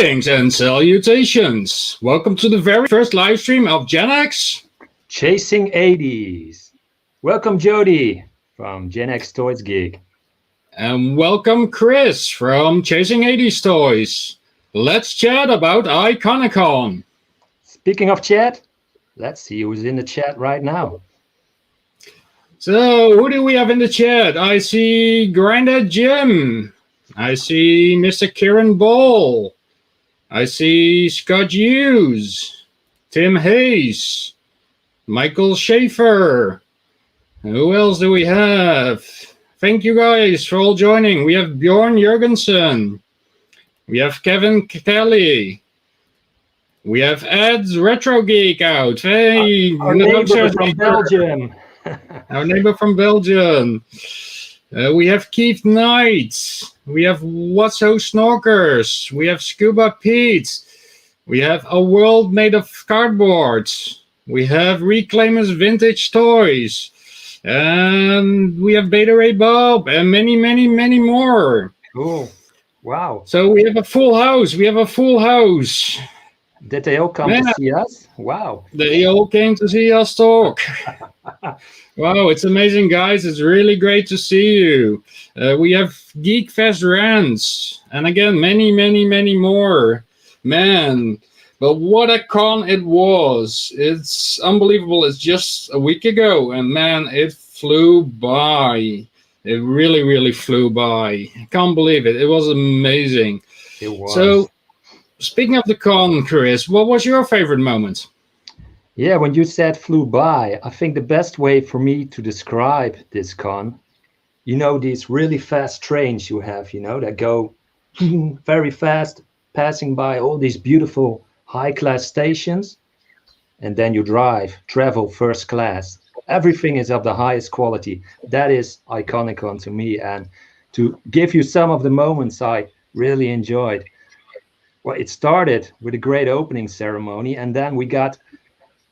Greetings and salutations. Welcome to the very first live stream of GenX Chasing 80s. Welcome Jody from GenXToysGeek. And welcome Chris from Chasing 80s Toys. Let's chat about Iconicon. Speaking of chat, let's see who's in the chat right now. So, who do we have in the chat? I see Grandad Jim. I see Mr. Kieran Ball. I see Scott Hughes, Tim Hayes, Michael Shaffer. Who else do we have? Thank you guys for all joining. We have Bjorn Jurgensen. We have Kevin Kelly. We have Ed's Retro Geek out. Hey, our neighbor from Belgium. Our neighbor from Belgium. We have Keith Knight. We have What's So Snorkers. We have Scuba Pete. We have A World Made of Cardboard. We have Reklaimers Vintage Toys. And we have Beta Ray Bob and many, many, many more. Cool. Wow. So we have a full house. We have a full house. Did they all come to see us? Wow. They all came to see us talk. Wow, it's amazing, guys. It's really great to see you. We have Geek Fest rants. And again, many, many, many more. Man, but what a con it was. It's unbelievable. It's just a week ago. And man, it flew by. It really, really flew by. I can't believe it. It was amazing. It was. So, speaking of the con, Chris, what was your favorite moment? Yeah, when you said flew by, I think the best way for me to describe this con, you know, these really fast trains you have, you know, that go very fast, passing by all these beautiful high-class stations, and then you travel first class. Everything is of the highest quality. That is Iconicon to me. And to give you some of the moments I really enjoyed. Well, it started with a great opening ceremony, and then we got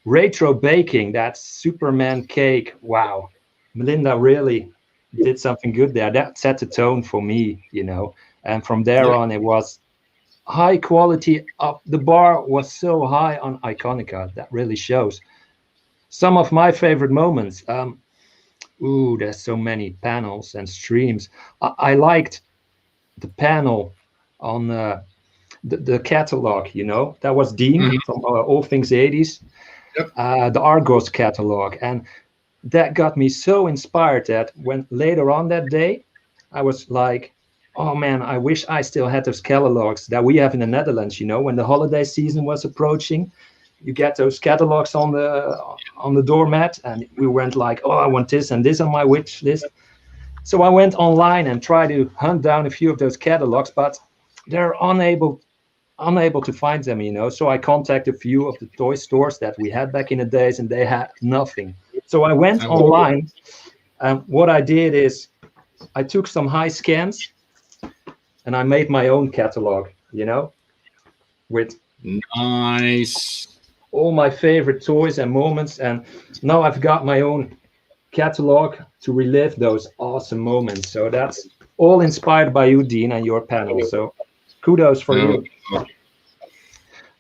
retro baking, that Superman cake. Wow, Melinda really did something good there. That set the tone for me, you know. And from there on, it was high quality. Up the bar was so high on Iconica. That really shows. Some of my favorite moments. There's so many panels and streams. I liked the panel on the catalog, you know, that was Dean from All Things 80s, the Argos catalog. And that got me so inspired that when later on that day, I was like, oh man, I wish I still had those catalogs that we have in the Netherlands, you know, when the holiday season was approaching. You get those catalogs on the doormat, and we went like, oh, I want this and this on my wish list. So I went online and tried to hunt down a few of those catalogs, but they're unable to find them, you know. So I contacted a few of the toy stores that we had back in the days, and they had nothing. So I went online, and what I did is I took some high scans and I made my own catalog, you know, with nice all my favorite toys and moments. And now I've got my own catalog to relive those awesome moments. So that's all inspired by you, Dean, and your panel. So kudos for you.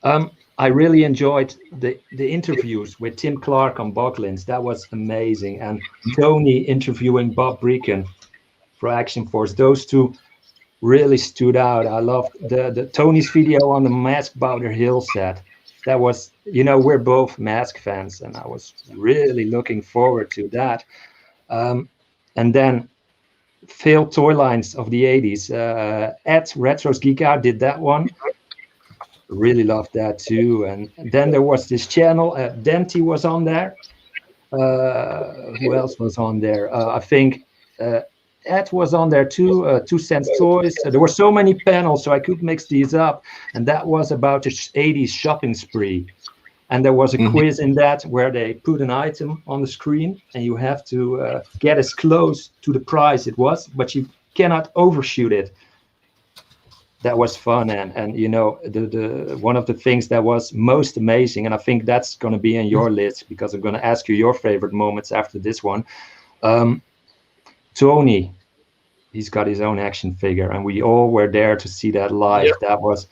I really enjoyed the interviews with Tim Clark on Boglins. That was amazing. And Tony interviewing Bob Brecken for Action Force. Those two really stood out. I loved the Tony's video on the Mask Powder Hill set. That was, you know, we're both Mask fans, and I was really looking forward to that. And then failed toy lines of the 80s. At Retro's Geek Out did that one. Really loved that too. And then there was this channel. Dempsey was on there. Who else was on there? I think Ed was on there too. 2 Cents Toys. There were so many panels, so I could mix these up. And that was about the 80s shopping spree. And there was a quiz in that where they put an item on the screen, and you have to get as close to the price it was, but you cannot overshoot it. That was fun. And you know, the one of the things that was most amazing, and I think that's going to be in your list because I'm going to ask you your favorite moments after this one. Tony, he's got his own action figure, and we all were there to see that live. That was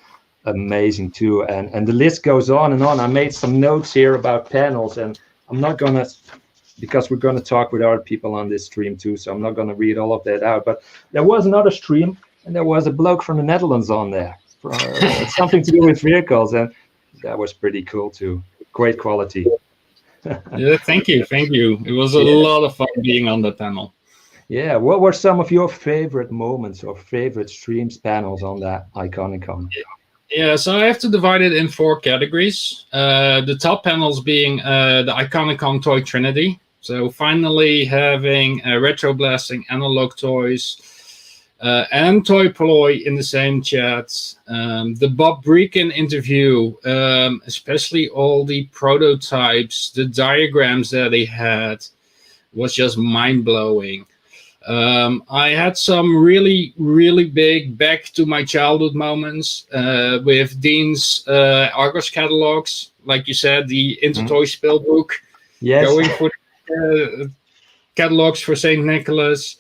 amazing too. And the list goes on and on. I made some notes here about panels, and I'm not gonna, because we're gonna talk with other people on this stream too, so I'm not gonna read all of that out. But there was another stream, and there was a bloke from the Netherlands on there, something to do with vehicles, and that was pretty cool too. Great quality. Yeah, thank you. It was a lot of fun being on the panel. Yeah, what were some of your favorite moments or favorite streams, panels on that Iconicon? Yeah, so I have to divide it in 4 categories. The top panels being the Iconicon Toy Trinity. So finally having RetroBlasting, Analog Toys, and Toy Ploy in the same chat. The Bob Breakin interview, especially all the prototypes, the diagrams that he had, was just mind-blowing. I had some really, really big back to my childhood moments with Dean's Argos catalogs. Like you said, the Intertoy Spellbook. Yes. Going for catalogs for St. Nicholas.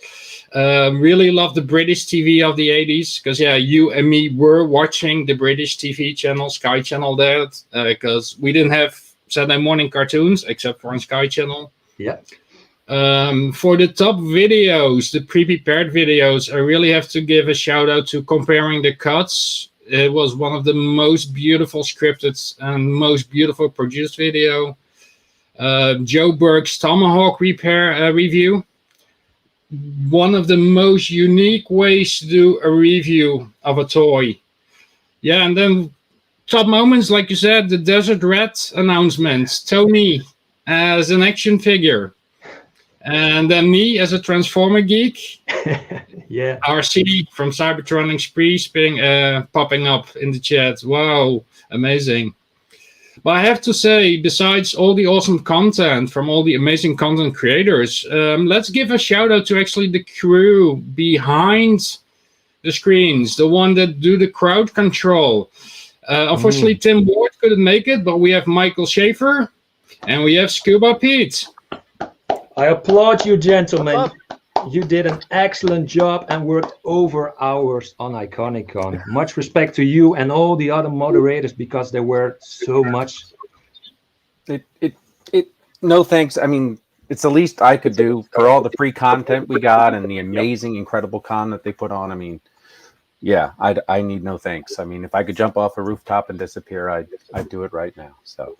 Really love the British TV of the 80s, because you and me were watching the British TV channel, Sky Channel there, because we didn't have Saturday morning cartoons except for on Sky Channel. Yeah. For the top videos, the pre-prepared videos, I really have to give a shout out to Comparing the Cuts. It was one of the most beautiful scripted and most beautiful produced video. Joe Burke's Tomahawk repair review. One of the most unique ways to do a review of a toy. Yeah, and then top moments, like you said, the Desert Red announcement. Tony as an action figure. And then me as a Transformer geek. Yeah. RC from Cybertronic Spree popping up in the chat. Wow, amazing. But I have to say, besides all the awesome content from all the amazing content creators, let's give a shout out to actually the crew behind the screens, the one that do the crowd control. Unfortunately, Tim Ward couldn't make it, but we have Michael Shaffer and we have Scuba Pete. I applaud you, gentlemen. You did an excellent job and worked over hours on Iconicon. Much respect to you and all the other moderators, because there were so much. No thanks. I mean, it's the least I could do for all the free content we got and the amazing, incredible con that they put on. I mean, yeah, I need no thanks. I mean, if I could jump off a rooftop and disappear, I'd do it right now. So,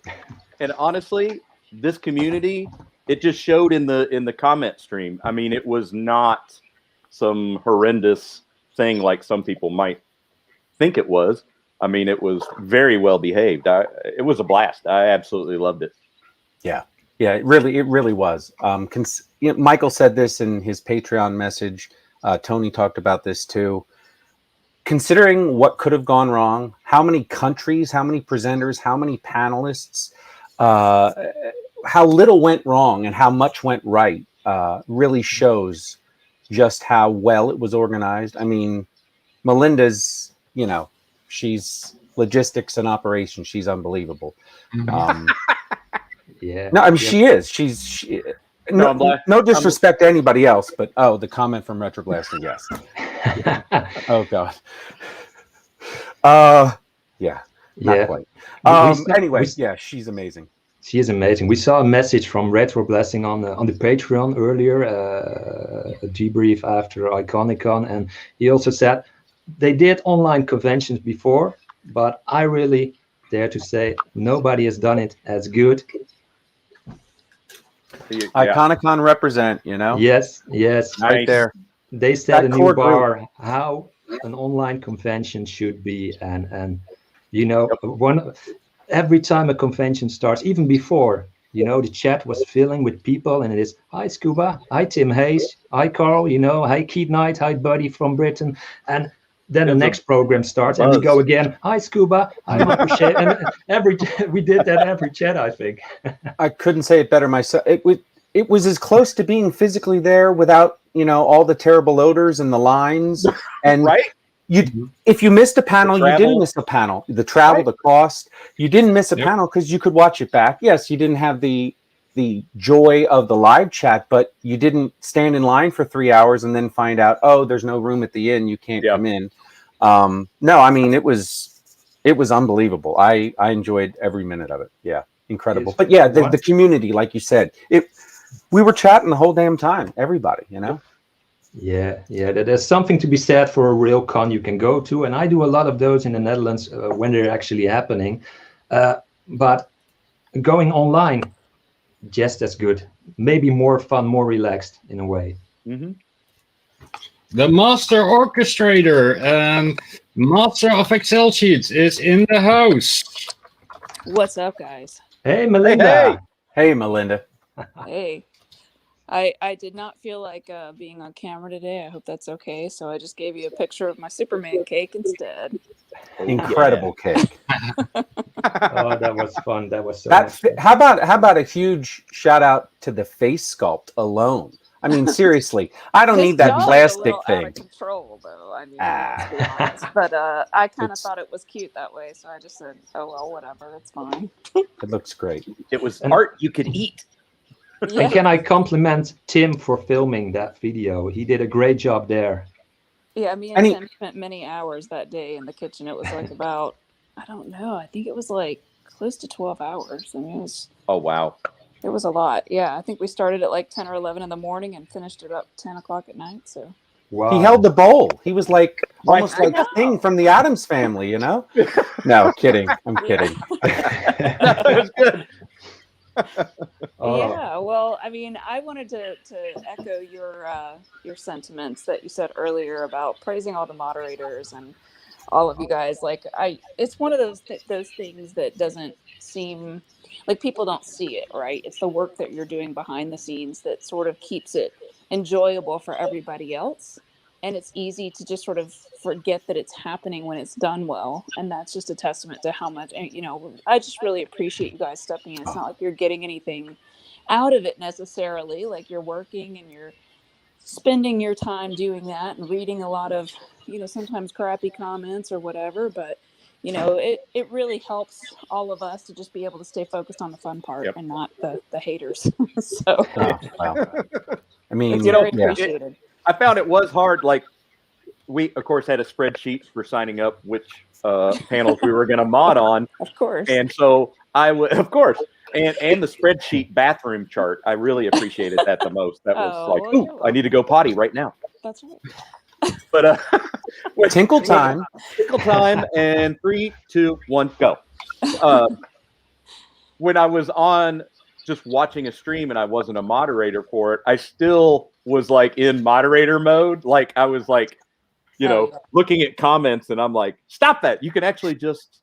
and honestly, this community, it just showed in the comment stream. I mean, it was not some horrendous thing like some people might think it was. I mean, it was very well behaved. It was a blast. I absolutely loved it. Yeah, it really was. Michael said this in his Patreon message. Tony talked about this too. Considering what could have gone wrong, how many countries, how many presenters, how many panelists, how little went wrong and how much went right, really shows just how well it was organized. I mean, Melinda's, she's logistics and operations. She's unbelievable. Yeah. No, I mean, she is. No disrespect to anybody else, but the comment from RetroBlasting, yes. Oh God. Not quite. Anyway, she's amazing. She is amazing. We saw a message from RetroBlasting on the Patreon earlier, a debrief after Iconicon, and he also said they did online conventions before, but I really dare to say nobody has done it as good. Iconicon represent, Yes, right there. They set a new bar how an online convention should be, and every time a convention starts, even before, the chat was filling with people, and it is, hi Scuba, hi Tim Hayes, hi Carl, hi Keith Knight, hi Buddy from Britain, and then the next program starts, and we go again, hi Scuba, hi Michael Shea, and we did that every chat, I think. I couldn't say it better myself. It was as close to being physically there without, all the terrible odors and the lines, and right. If you missed a panel, you didn't miss a panel. The travel, the cost, you didn't miss a panel because you could watch it back. Yes, you didn't have the joy of the live chat, but you didn't stand in line for 3 hours and then find out, oh, there's no room at the inn, you can't come in. No, I mean, it was it was unbelievable. I enjoyed every minute of it. Yeah, incredible. It's But yeah, the what? community, like you said, we were chatting the whole damn time. Everybody, you know. Yeah, there's something to be said for a real con you can go to, and I do a lot of those in the Netherlands when they're actually happening. But going online, just as good, maybe more fun, more relaxed in a way. Mm-hmm. The master orchestrator and master of Excel sheets is in the house. What's up, guys? Hey, Melinda. Hey, Melinda. Hey. I did not feel like being on camera today. I hope that's okay. So I just gave you a picture of my Superman cake instead. Incredible cake. Oh, that was fun. That was so much fun. How about a huge shout out to the face sculpt alone? I mean, seriously, I don't His need that jaw is a plastic little thing. out of control, though. I mean, let's be honest. But I kind of thought it was cute that way, so I just said, "Oh well, whatever. It's fine." It looks great. It was art you could eat. Yeah. And can I compliment Tim for filming that video? He did a great job there. Yeah, me and Tim spent many hours that day in the kitchen. It was like about, I don't know, I think it was like close to 12 hours. I mean, Oh, wow. it was a lot. Yeah, I think we started at like 10 or 11 in the morning and finished it up 10 o'clock at night. So Wow. He held the bowl. He was like almost I like know. Thing from the Addams Family, you know? No, kidding. I'm kidding. That was good. Oh. Yeah, well, I mean, I wanted to echo your sentiments that you said earlier about praising all the moderators and all of you guys. Like, it's one of those things that doesn't seem like people don't see it, right? It's the work that you're doing behind the scenes that sort of keeps it enjoyable for everybody else. And it's easy to just sort of forget that it's happening when it's done well. And that's just a testament to how much, you know, I just really appreciate you guys stepping in. It's not like you're getting anything out of it necessarily. Like, you're working and you're spending your time doing that and reading a lot of, you know, sometimes crappy comments or whatever. But, you know, it really helps all of us to just be able to stay focused on the fun part and not the haters. So Oh, wow. I mean, it's You know, very appreciated. I found it was hard. Like, we, of course, had a spreadsheet for signing up which panels we were going to mod on. Of course. And so I would, of course, and the spreadsheet bathroom chart. I really appreciated that the most. That was Oh, like, well, you're ooh, I need to go potty right now. That's right. But tinkle time. Tinkle time, and 3, 2, 1, go. When I was on just watching a stream and I wasn't a moderator for it, I still was like in moderator mode. Like, I was like, you know, looking at comments, and I'm like, stop that. You can actually just,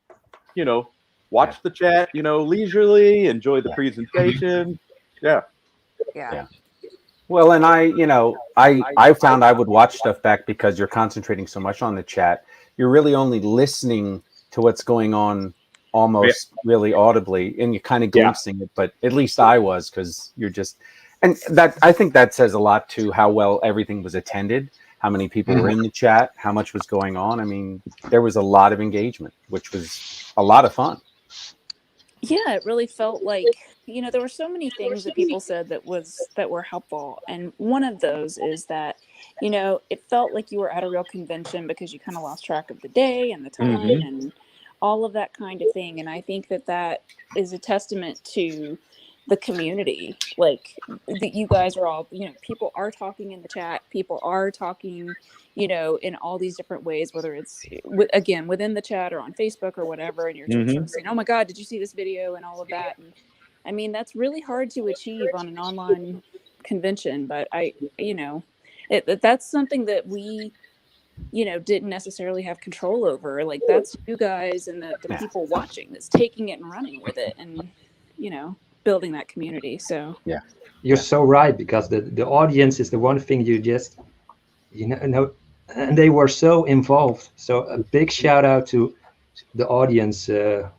you know, watch the chat, you know, leisurely, enjoy the presentation. Yeah. Well, and I found I would watch stuff back because you're concentrating so much on the chat. You're really only listening to what's going on almost really audibly, and you're kind of glimpsing it, but at least I was, because you're just, and that, I think that says a lot to how well everything was attended, how many people were in the chat, how much was going on. I mean, there was a lot of engagement, which was a lot of fun. Yeah, it really felt like, you know, there were so many things that people said that were helpful. And one of those is that, you know, it felt like you were at a real convention because you kind of lost track of the day and the time and all of that kind of thing. And I think that is a testament to the community. Like, that you guys are all, you know, people are talking in the chat, people are talking, you know, in all these different ways, whether it's again within the chat or on Facebook or whatever, and you're sort of saying, oh my God, did you see this video, and all of that. And I mean, that's really hard to achieve on an online convention, but you know, that's something that we, you know, didn't necessarily have control over. Like, that's you guys and the people watching that's taking it and running with it, and, you know, building that community. So You're so right, because the audience is the one thing you just, you know, and they were so involved. So a big shout out to the audience,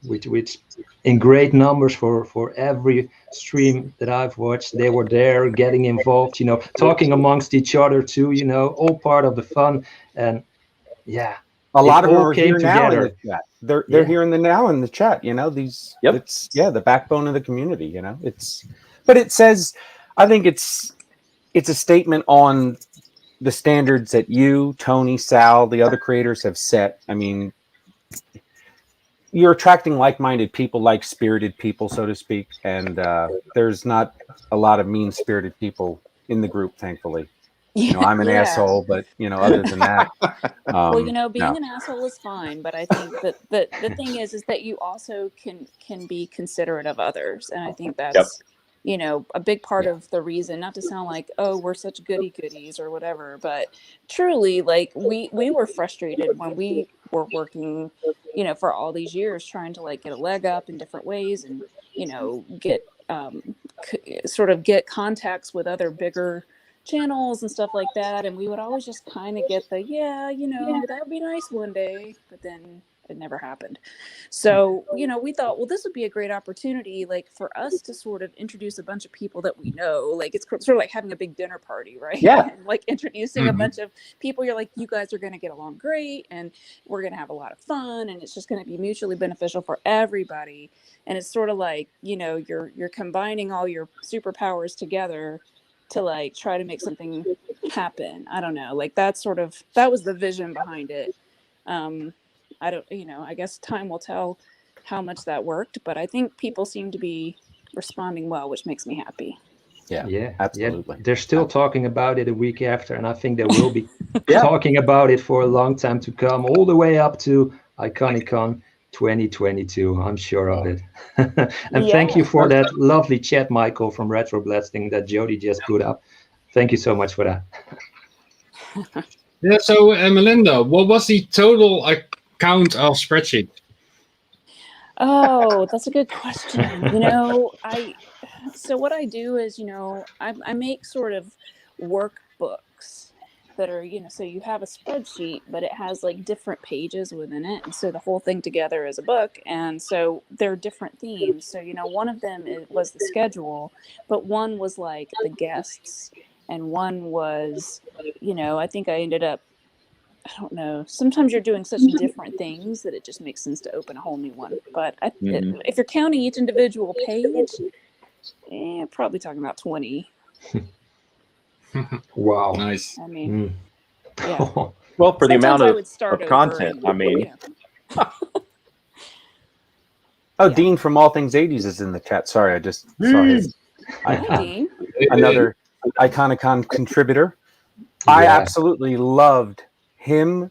which in great numbers for every stream that I've watched. They were there getting involved, you know, talking amongst each other too, you know, all part of the fun. And a lot of them are came here now in together. the chat. They're here in the chat, you know, these, it's the backbone of the community, you know, but it says, I think it's a statement on the standards that you, Tony, Sal, the other creators have set. I mean, you're attracting like-minded people, like-spirited people, so to speak. And there's not a lot of mean-spirited people in the group, thankfully. You know, I'm an asshole, but you know, other than that, Well, you know, being no. an asshole is fine, but I think that the thing is that you also can be considerate of others, and I think that's you know, a big part of the reason. Not to sound like, oh, we're such goody goodies or whatever, but truly, like we were frustrated when we were working, you know, for all these years trying to like get a leg up in different ways, and you know, get sort of get contacts with other bigger channels and stuff like that, and we would always just kind of get the you know, that would be nice one day, but then it never happened. So you know, we thought, well, this would be a great opportunity like for us to sort of introduce a bunch of people that we know, like it's sort of like having a big dinner party, right? And like introducing a bunch of people you're like, you guys are going to get along great and we're going to have a lot of fun and it's just going to be mutually beneficial for everybody. And it's sort of like, you know, you're combining all your superpowers together to like try to make something happen. I don't know, like that was the vision behind it. I don't, you know, I guess time will tell how much that worked, but I think people seem to be responding well, which makes me happy. Yeah, absolutely. They're still talking about it a week after, and I think they will be talking about it for a long time to come, all the way up to Iconicon 2022. I'm sure of it. And thank you for that lovely chat, Michael, from RetroBlasting that Jody just put up. Thank you so much for that. Yeah, so Melinda, what was the total count of spreadsheet? Oh, that's a good question. You know, so what I do is, you know, I make sort of workbooks that are, you know, so you have a spreadsheet, but it has like different pages within it. And so the whole thing together is a book. And so there are different themes. So, you know, one of them was the schedule, but one was like the guests. And one was, you know, I think I ended up, I don't know. Sometimes you're doing such different things that it just makes sense to open a whole new one. But if you're counting each individual page, probably talking about 20. Wow. Nice. I mean, yeah. Well, for the amount of content, I mean. Oh, Dean from All Things 80s is in the chat. Sorry, I just saw his Dean. Another Iconicon contributor. I absolutely loved him,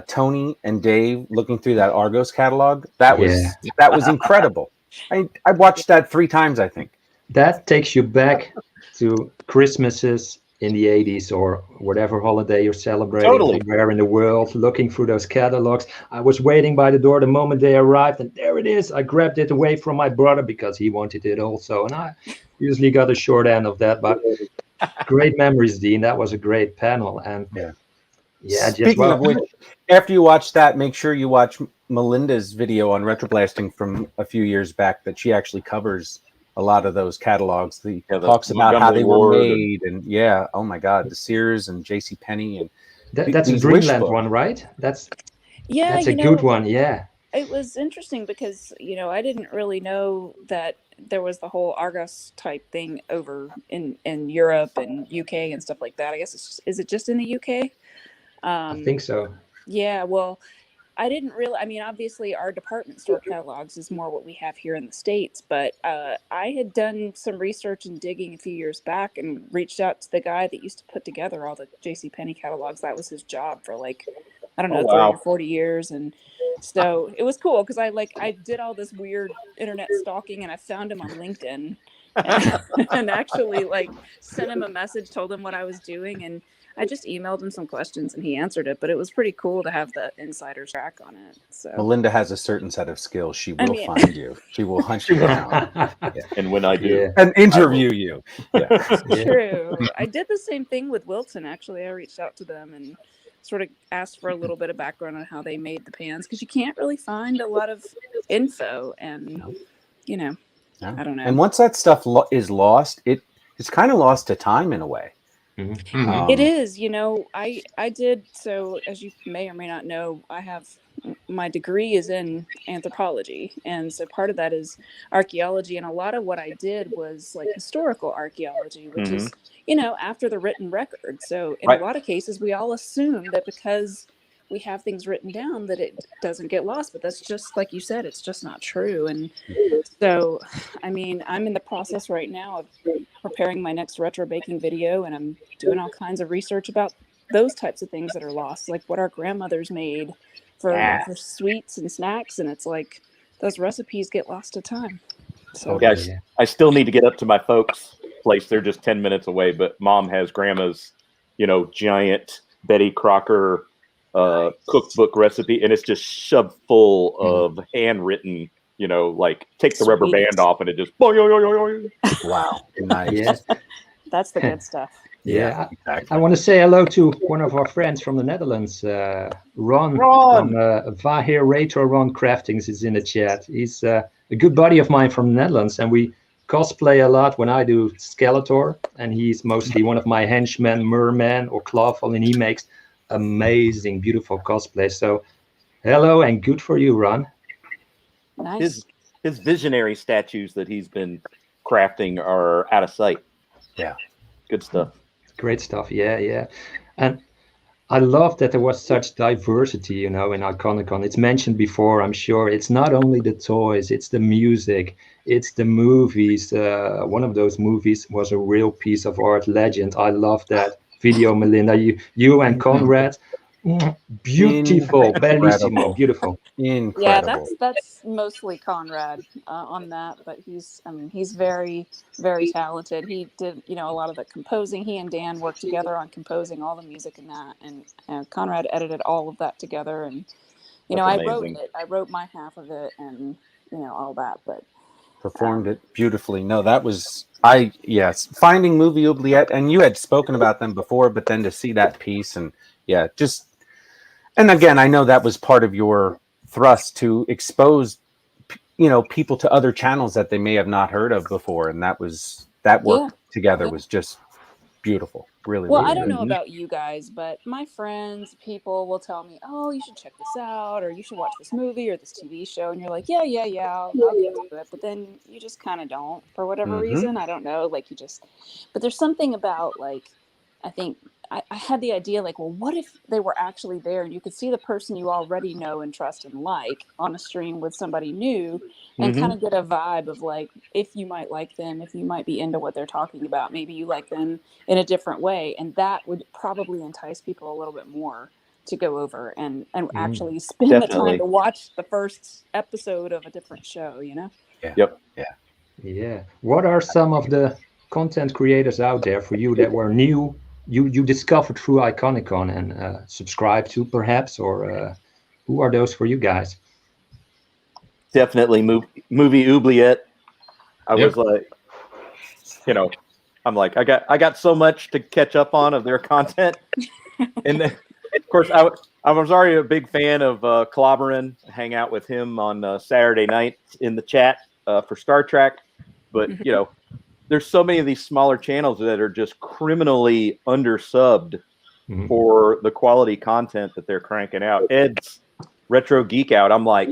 Tony, and Dave looking through that Argos catalog. That was incredible. I watched that 3 times, I think. That takes you back to Christmases in the 80s or whatever holiday you're celebrating somewhere in the world, looking through those catalogs. I was waiting by the door the moment they arrived, and there it is. I grabbed it away from my brother because he wanted it also, and I usually got a short end of that, but great memories, Dean. That was a great panel. And speaking of which, after you watch that, make sure you watch Melinda's video on RetroBlasting from a few years back that she actually covers a lot of those catalogs. The talks about how they were made, and oh my God, the Sears and J.C. Penney and that's a Dreamland one, right? That's a good one. Yeah, it was interesting because you know I didn't really know that there was the whole Argos type thing over in Europe and UK and stuff like that. I guess is it just in the UK? I think so. Yeah, well, I didn't really, I mean, obviously our department store catalogs is more what we have here in the States, but I had done some research and digging a few years back and reached out to the guy that used to put together all the JCPenney catalogs. That was his job for like, I don't know, 30 or 40 years. And so it was cool because I did all this weird internet stalking and I found him on LinkedIn and actually like sent him a message, told him what I was doing, and I just emailed him some questions and he answered it, but it was pretty cool to have the insider track on it. So Melinda has a certain set of skills. She will find you. She will hunt you down. And when I do, and interview you. True. I did the same thing with Wilton. Actually, I reached out to them and sort of asked for a little bit of background on how they made the pans because you can't really find a lot of info, and you know, I don't know. And once that stuff is lost, it's kind of lost to time in a way. Mm-hmm. It is, you know, I did, so as you may or may not know, my degree is in anthropology, and so part of that is archaeology, and a lot of what I did was like historical archaeology, which is, you know, after the written record. So in a lot of cases we all assume that because we have things written down that it doesn't get lost. But that's just like you said, it's just not true. And so, I mean, I'm in the process right now of preparing my next retro baking video, and I'm doing all kinds of research about those types of things that are lost, like what our grandmothers made for sweets and snacks. And it's like those recipes get lost to time. So Guys, I still need to get up to my folks' place. They're just 10 minutes away, but Mom has Grandma's, giant Betty Crocker cookbook recipe, and it's just shoved full of handwritten, like take the rubber band off and it just Wow. Nice. Yeah. That's the good stuff. Yeah, exactly. I want to say hello to one of our friends from the Netherlands, Ron from Vahir Retro. Ron Craftings is in the chat. He's a good buddy of mine from the Netherlands, and we cosplay a lot when I do Skeletor, and he's mostly one of my henchmen, Merman or Clawful, and he makes amazing, beautiful cosplay. So hello and good for you, Ron. Nice. His visionary statues that he's been crafting are out of sight. Yeah. Good stuff. Great stuff. Yeah. And I love that there was such diversity, in Iconicon. It's mentioned before, I'm sure. It's not only the toys, it's the music, it's the movies. One of those movies was a real piece of art, Legend. I love that video, Melinda. You and Conrad, beautiful, bellissimo, beautiful. Incredible. Yeah, that's mostly Conrad on that, but he's very, very talented. He did, a lot of the composing. He and Dan worked together on composing all the music in that, and Conrad edited all of that together. And I wrote it. I wrote my half of it, and all that, but performed it beautifully. No, that was finding Movie Oubliette, and you had spoken about them before, but then to see that piece, and and again, I know that was part of your thrust to expose people to other channels that they may have not heard of before, and that work together was just beautiful. Really. Well, really I don't good. know about you guys, but my friends, people will tell me, "Oh, you should check this out, or you should watch this movie or this TV show," and you're like, "Yeah, I'll get to it," but then you just kind of don't for whatever reason. I don't know, like but there's something about like, I think I had the idea like, well, what if they were actually there and you could see the person you already know and trust and like on a stream with somebody new, and kind of get a vibe of like, if you might like them, if you might be into what they're talking about, maybe you like them in a different way, and that would probably entice people a little bit more to go over and actually spend the time to watch the first episode of a different show, Yeah. What are some of the content creators out there for you that were new, you discovered through Iconicon and subscribed to perhaps, or who are those for you guys? Definitely movie Oubliette. I was like, I'm like, I got so much to catch up on of their content. And then, of course, I was already a big fan of Clobberin, hang out with him on Saturday night in the chat for Star Trek. But, there's so many of these smaller channels that are just criminally undersubbed for the quality content that they're cranking out. Ed's Retro Geek Out. I'm like,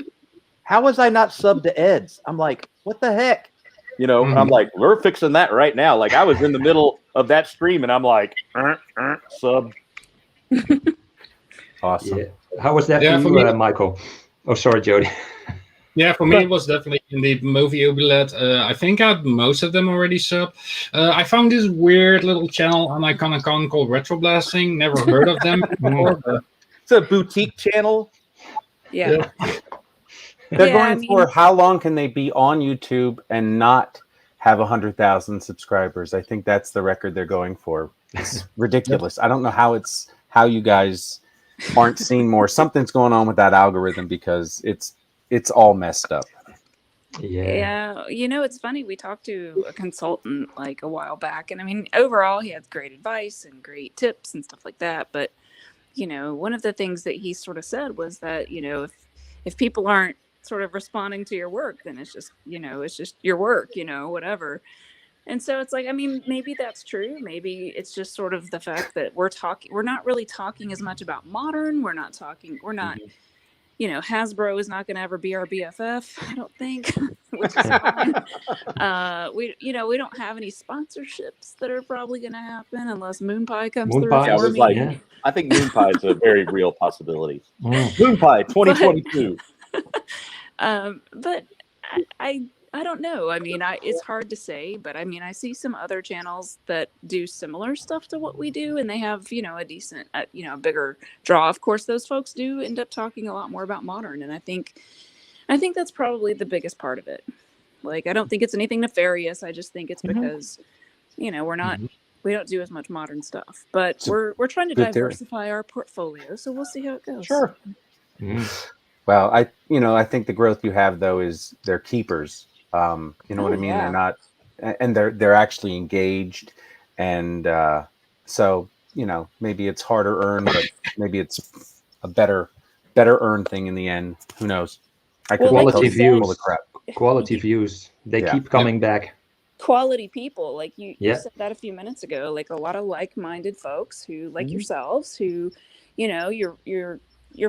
how was I not subbed to Ed's? I'm like, what the heck? I'm like, we're fixing that right now. Like, I was in the middle of that stream and I'm like, sub. Awesome. Yeah. How was that for you, Michael? Oh, sorry, Jody. Yeah, for me, it was definitely in the movie Oubliette. I think I had most of them already sub. I found this weird little channel on Iconicon called RetroBlasting. Never heard of them before. But... It's a boutique channel. Yeah. They're going for how long can they be on YouTube and not have 100,000 subscribers? I think that's the record they're going for. It's ridiculous. I don't know how you guys aren't seeing more. Something's going on with that algorithm because it's all messed up. Yeah. It's funny. We talked to a consultant like a while back, and I mean, overall, he had great advice and great tips and stuff like that. But one of the things that he sort of said was that if people aren't sort of responding to your work, then it's just your work, whatever. And so it's like, I mean, maybe that's true. Maybe it's just sort of the fact that we're not really talking as much about modern. We're not you know, Hasbro is not going to ever be our BFF, I don't think, which is fine. We don't have any sponsorships that are probably going to happen unless Moon Pie comes through Pie, I for was me. like, yeah. I think Moon Pie is a very real possibility. Mm. Moon Pie 2022. But I don't know. I mean, it's hard to say, but I mean, I see some other channels that do similar stuff to what we do, and they have, you know, a decent, a bigger draw. Of course, those folks do end up talking a lot more about modern, and I think that's probably the biggest part of it. Like, I don't think it's anything nefarious. I just think it's because, you know, we don't do as much modern stuff, but we're trying to diversify our portfolio, so we'll see how it goes. Sure. Mm. Well, I think the growth you have though is they're keepers. You know what I mean? Yeah. They're not, and they're actually engaged, and so you know, maybe it's harder earned, but maybe it's a better earned thing in the end. Who knows? I could Well, be like Quality you totally full views. of crap. Quality views. They Yeah. keep coming back. Quality people, like you Yeah. said that a few minutes ago, like a lot of like-minded folks who, like yourselves, who, you know, you're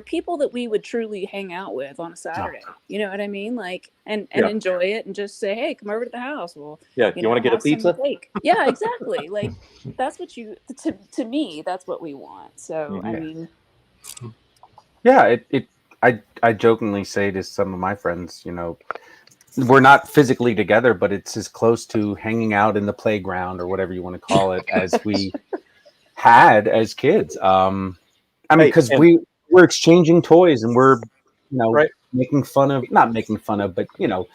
people that we would truly hang out with on a Saturday. You know what I mean? Like, and enjoy it and just say, hey, come over to the house. Well, Yeah, you want to get a have some pizza? cake. Yeah, exactly. Like, that's what to me, that's what we want. So, I mean, Yeah, I jokingly say to some of my friends, you know, we're not physically together, but it's as close to hanging out in the playground or whatever you want to call it as we had as kids. I mean, because we're exchanging toys and we're, you know, Right. not making fun of, but you know,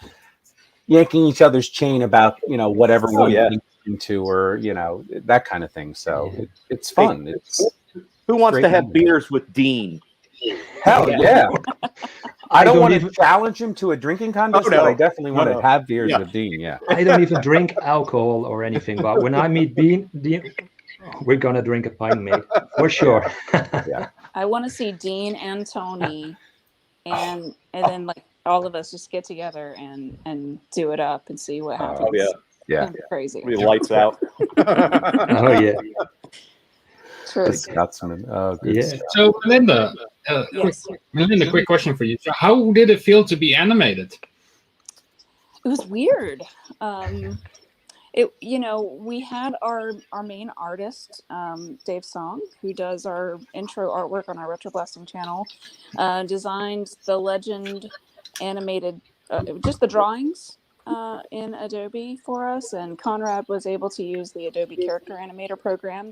yanking each other's chain about, you know, whatever one thing's into, or you know, that kind of thing. So it's fun. Who wants great to have memory. beers with Dean? Hell yeah. I don't want to even challenge him to a drinking contest, but I definitely want to have beers with Dean. Yeah. I don't even drink alcohol or anything, but when I meet Dean, we're gonna drink a pint, mate, for sure. Yeah. I want to see Dean and Tony, and then like all of us just get together and do it up and see what happens. Oh yeah, yeah, It'd be crazy. the lights out. Oh yeah. True. The Scotsman. Oh, good Yeah. stuff. So, Melinda, Yes. quick question for you. So, how did it feel to be animated? It was weird. We had our main artist, Dave Song, who does our intro artwork on our RetroBlasting channel, designed the Legend animated, just the drawings in Adobe for us, and Conrad was able to use the Adobe Character Animator program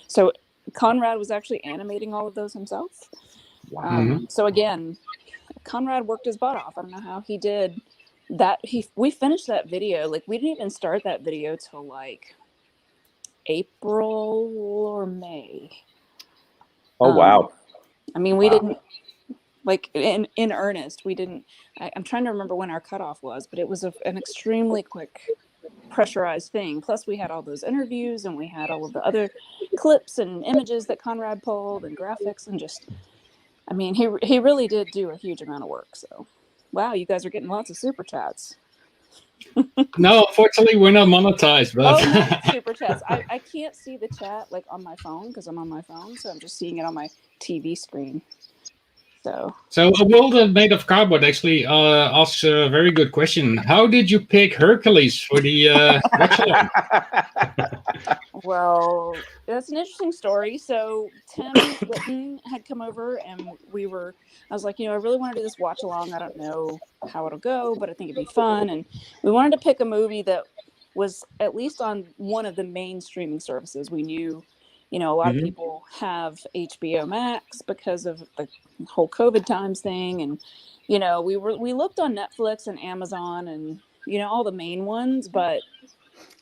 so Conrad was actually animating all of those himself. So again, Conrad worked his butt off. I don't know how he did that. We finished that video, like we didn't even start that video till like April or May. Oh wow. I mean, we didn't, like in earnest, we didn't. I'm trying to remember when our cutoff was, but it was an extremely quick pressurized thing. Plus we had all those interviews and we had all of the other clips and images that Conrad pulled and graphics, and just, I mean, he really did do a huge amount of work. So wow, you guys are getting lots of super chats. No, unfortunately, we're not monetized. But not super chats. I can't see the chat like on my phone because I'm on my phone, so I'm just seeing it on my TV screen. So a world made of cardboard actually asks a very good question. How did you pick Hercules for the watch-along? Well, that's an interesting story. So Tim Whitten had come over, and I was like, I really want to do this watch along. I don't know how it'll go, but I think it'd be fun. And we wanted to pick a movie that was at least on one of the main streaming services. We knew, a lot of people have HBO Max because of the whole COVID times thing. And, we looked on Netflix and Amazon and, all the main ones, but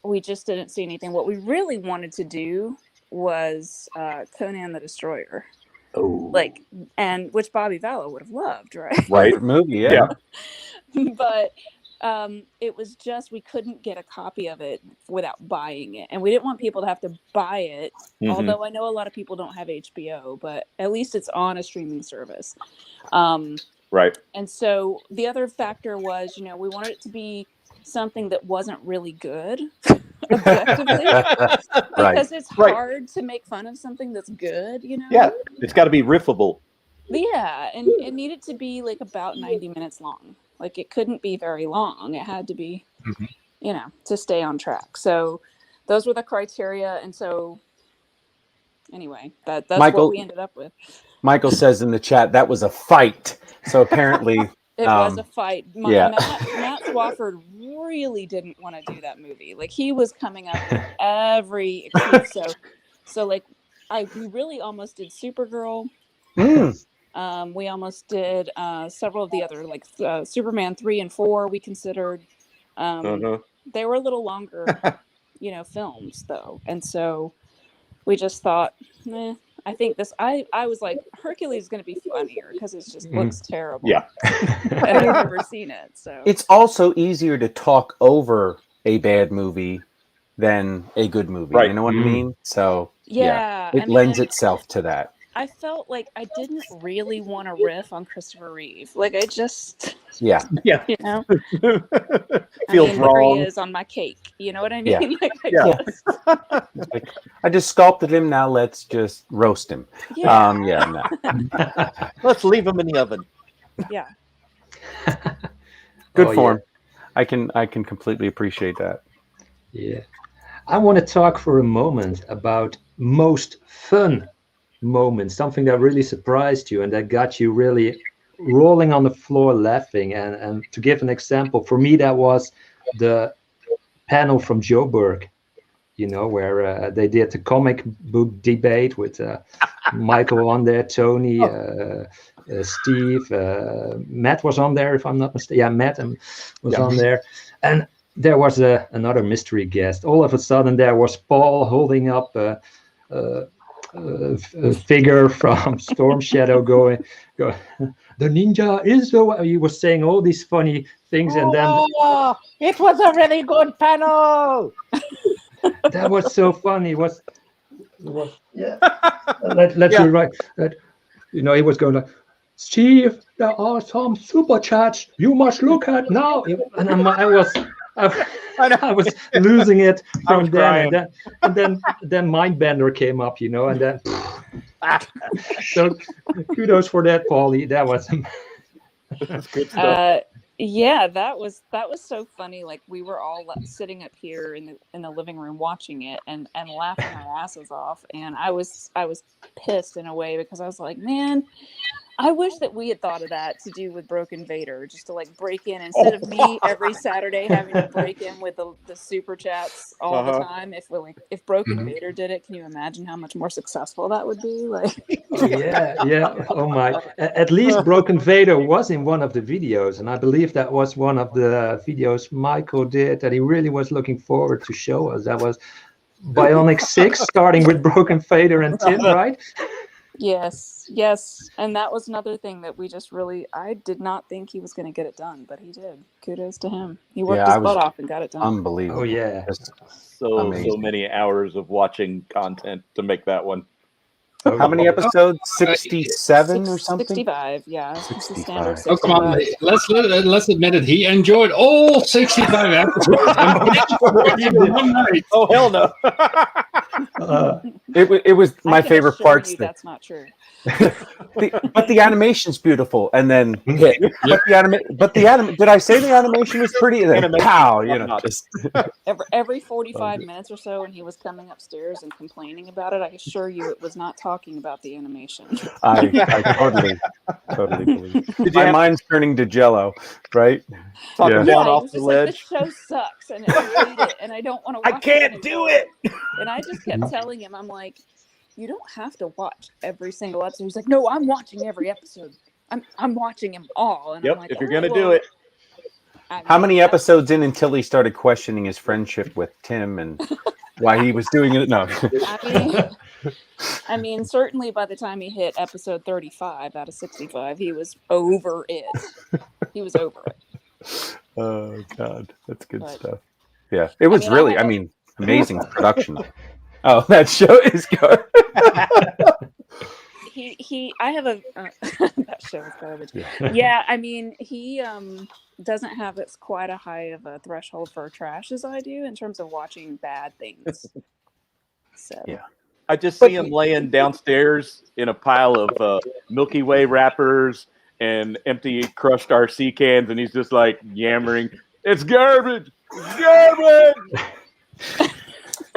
we just didn't see anything. What we really wanted to do was Conan the Destroyer. Oh, and which Bobby Vallow would have loved, right? Right. Movie, yeah. But it was just, we couldn't get a copy of it without buying it, and we didn't want people to have to buy it. Although I know a lot of people don't have HBO, but at least it's on a streaming service. Right. And so the other factor was, we wanted it to be something that wasn't really good objectively, because it's hard to make fun of something that's good. Yeah, it's got to be riffable. Yeah, and it needed to be like about 90 minutes long. Like it couldn't be very long. It had to be, you know, to stay on track. So those were the criteria. And so anyway, that's Michael- what we ended up with. Michael says in the chat that was a fight. So apparently, It was a fight. yeah. Matt Swaford really didn't want to do that movie. Like he was coming up with every excuse. So like we really almost did Supergirl. We almost did several of the other, like Superman 3 and 4 we considered. They were a little longer, you know, films though. And so we just thought, I think this, I was like, Hercules is going to be funnier because it just looks terrible. Yeah. And I've never seen it. So It's also easier to talk over a bad movie than a good movie. Right. You know what I mean? So yeah, it lends itself to that. I felt like I didn't really want to riff on Christopher Reeve. Like I just, Yeah. you know, Feels there wrong. he is on my cake. You know what I mean? Yeah. Like, I just sculpted him. Now let's just roast him. Yeah. No. Let's leave him in the oven. Yeah. Good form. I can completely appreciate that. Yeah. I want to talk for a moment about most fun moments, something that really surprised you and that got you really rolling on the floor laughing. And to give an example, for me, that was the panel from Joburg, you know, where they did the comic book debate with Michael on there, Tony, Steve, Matt was on there, if I'm not mistaken. Yeah, Matt was on there. And there was another mystery guest. All of a sudden, there was Paul holding up a figure from Storm Shadow going, the ninja is the way. He was saying all these funny things, and then it was a really good panel. that was so funny. Let's rewrite that. You know, he was going like, Steve, there are some superchats you must look at now, and I was losing it from then, and then Mindbender came up, you know, and then so kudos for that, Paulie. That was That's good stuff. Yeah, that was so funny. Like we were all sitting up here in the living room watching it and laughing our asses off, and I was pissed in a way because I was like, man, I wish that we had thought of that to do with Broken Vader, just to like break in instead of me every Saturday having to break in with the super chats all the time. If Broken Vader did it, can you imagine how much more successful that would be? Like, yeah. Oh my! At least Broken Vader was in one of the videos, and I believe that was one of the videos Michael did that he really was looking forward to show us. That was Bionic 6, starting with Broken Vader and Tim, right? Yes. And that was another thing that we just really, I did not think he was going to get it done, but he did. Kudos to him. He worked his butt off and got it done. Unbelievable. Oh, yeah. So many hours of watching content to make that one. How many episodes? 67 or something? 65, yeah. 65. Oh, come on. Let's admit it. He enjoyed all 65 episodes. One night. Oh, hell no. It was my favorite parts. That's not true. But the animation's beautiful, and then hit. But did I say the animation was pretty? And then pow, you know. Every 45 minutes or so, when he was coming upstairs and complaining about it, I assure you, it was not talking about the animation. I totally believe. My mind's turning to Jello, right? Talking down off the ledge. Like, this show sucks, and I hate it, and I don't want to watch it. I can't do it. And I just kept telling him, I'm like, you don't have to watch every single episode. He's like, no, I'm watching every episode. I'm watching them all. And yep, I'm like, if you're gonna do it. How many episodes in until he started questioning his friendship with Tim and why he was doing it? No. I mean, certainly by the time he hit episode 35 out of 65, he was over it. He was over it. Oh God, that's good stuff. Yeah, it was amazing production. Oh, that show is good. I have a that show is garbage. Yeah, I mean, he doesn't have quite a high of a threshold for trash as I do in terms of watching bad things. So yeah, I just see him laying downstairs in a pile of Milky Way wrappers and empty crushed RC cans, and he's just like yammering, "It's garbage! It's garbage!"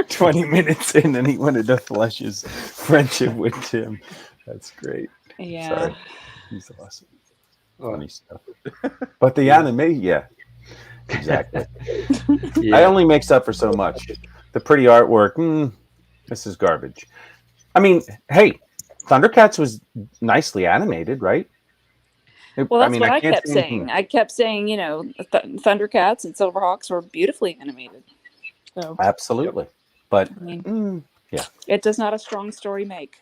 20 minutes in, and he wanted to flush his friendship with Tim. That's great. Yeah. Sorry. He's awesome. Funny stuff. But the anime, yeah, exactly. Yeah. I only makes up for so much. The pretty artwork, this is garbage. I mean, hey, Thundercats was nicely animated, right? Well, that's what I can't kept say saying. anything. I kept saying, you know, Thundercats and Silverhawks were beautifully animated. So, Absolutely. But I mean, yeah, it does not a strong story make.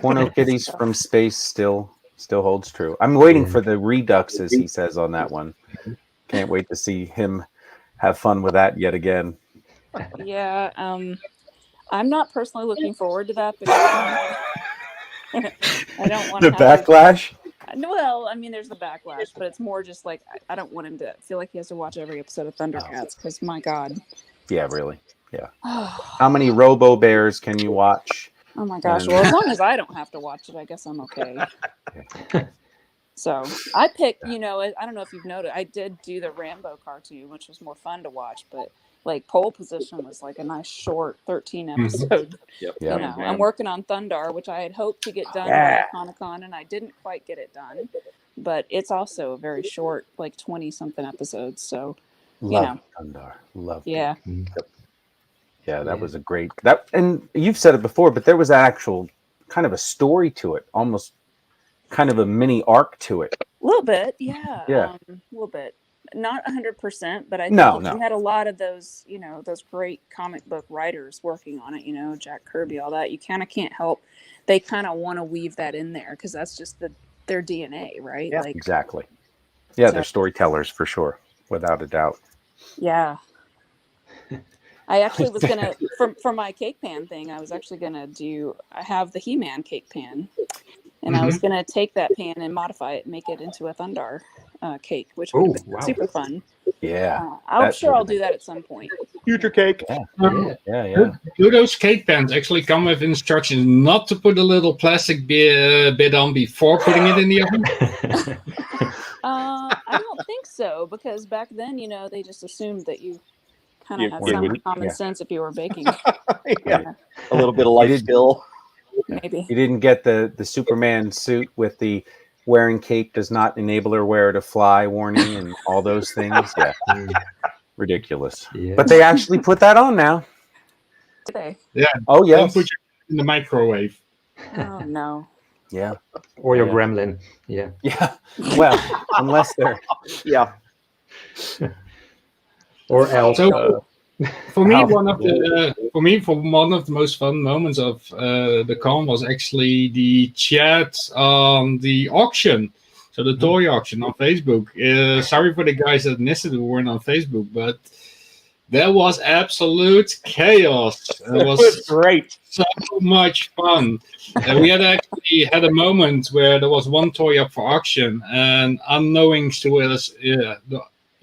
Porno Kitties from Space still holds true. I'm waiting for the Redux, as he says on that one. Can't wait to see him have fun with that yet again. Yeah, I'm not personally looking forward to that because I don't want The backlash. Well, I mean, there's the backlash, but it's more just like I don't want him to feel like he has to watch every episode of Thundercats because my God. Yeah, really. Yeah. How many Robo Bears can you watch? Oh my gosh. Well, as long as I don't have to watch it, I guess I'm okay. So I picked, you know, I don't know if you've noticed, I did do the Rambo cartoon, which was more fun to watch, but like pole position was like a nice short 13 episode. Yep. You know, I'm working on Thundar, which I had hoped to get done by Iconicon, and I didn't quite get it done. But it's also a very short, like 20 something episodes. So, Love Thundar. Love. Yeah. Yeah, that was a great and you've said it before, but there was actual kind of a story to it, almost kind of a mini arc to it. A little bit, yeah. Yeah. A little bit. Not 100%, but I think No. we had a lot of those, you know, those great comic book writers working on it, you know, Jack Kirby, all that. You kind of can't help. They kind of want to weave that in there because that's just their DNA, right? Yeah, like, exactly. Yeah, so, they're storytellers for sure, without a doubt. Yeah. I actually was going to, for my cake pan thing, I was actually going to I have the He-Man cake pan, and I was going to take that pan and modify it and make it into a Thundar cake, which would have been super fun. Yeah. I'm sure I'll do that at some point. Future cake. Yeah. Do those cake pans actually come with instructions not to put a little plastic bit on before putting it in the oven? I don't think so, because back then, you know, they just assumed that you kind of had some common sense if you were baking. A little bit of life skill. Maybe. You didn't get the Superman suit with the wearing cape does not enable her wear to fly warning and all those things. Yeah. Ridiculous. Yeah. But they actually put that on now. Did they? Yeah. Oh, yes. Don't put it in the microwave. Oh, no. Yeah. Or your gremlin. Yeah. Yeah. Well, unless they're... Yeah. Or else. So, for me, one of the most fun moments of the con was actually the chat on the auction, so the toy auction on Facebook. Sorry for the guys that missed it who weren't on Facebook, but there was absolute chaos. It was great, so much fun. We had actually had a moment where there was one toy up for auction, and unknowing to us.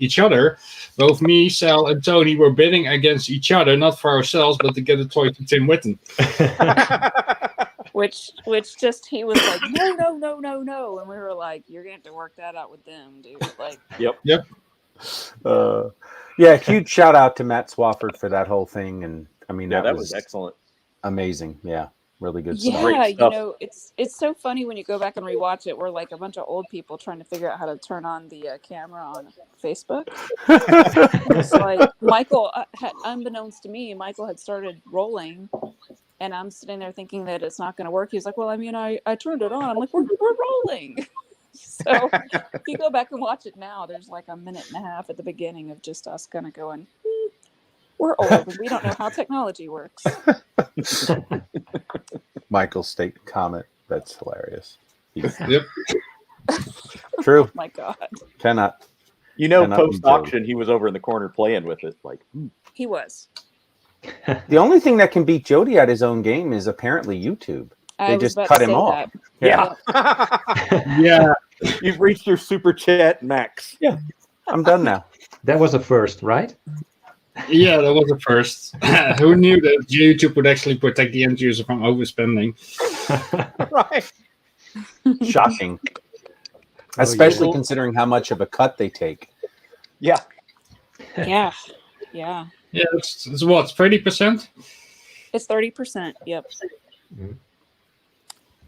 Each other, both me, Sal, and Tony were bidding against each other, not for ourselves, but to get a toy to Tim Witten. which just he was like, no, and we were like, you're gonna have to work that out with them, dude. Like, Yep. Yeah, huge shout out to Matt Swaford for that whole thing, and I mean that was excellent, amazing. Yeah, really good stuff. stuff. Yeah, you know, it's so funny when you go back and rewatch it. We're like a bunch of old people trying to figure out how to turn on the camera on Facebook. It's like Michael, unbeknownst to me, Michael had started rolling, and I'm sitting there thinking that it's not going to work. He's like, "Well, I mean, I turned it on." I'm like, "We're rolling." So if you go back and watch it now, there's like a minute and a half at the beginning of just us kind of going, we're old and we don't know how technology works. Michael's state comment. That's hilarious. Yep. True. Oh my God. Cannot. You know, post auction, he was over in the corner playing with it. Like he was. The only thing that can beat Jody at his own game is apparently YouTube. They just cut him off. Yeah. Yeah. You've reached your super chat max. Yeah. I'm done now. That was a first, right? Yeah, that was the first. Who knew that YouTube would actually protect the end user from overspending? Right. Shocking. Oh, Especially yeah. considering how much of a cut they take. Yeah. Yeah. Yeah. Yeah, it's what, 30%? It's 30%. Yep. Mhm.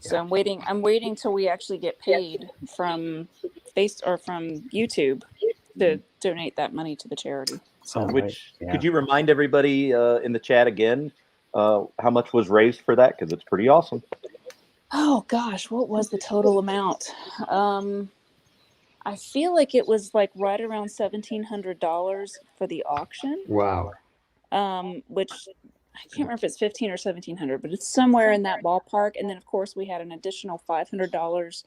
So I'm waiting till we actually get paid from from YouTube to donate that money to the charity. So Oh, right. Which Yeah. could you remind everybody in the chat again how much was raised for that? Because it's pretty awesome. oh gosh, what was the total amount? I feel like it was like right around $1,700 for the auction. Wow. Which I can't remember if it's 1,500 or 1,700, but it's somewhere in that ballpark. And then of course we had an additional $500.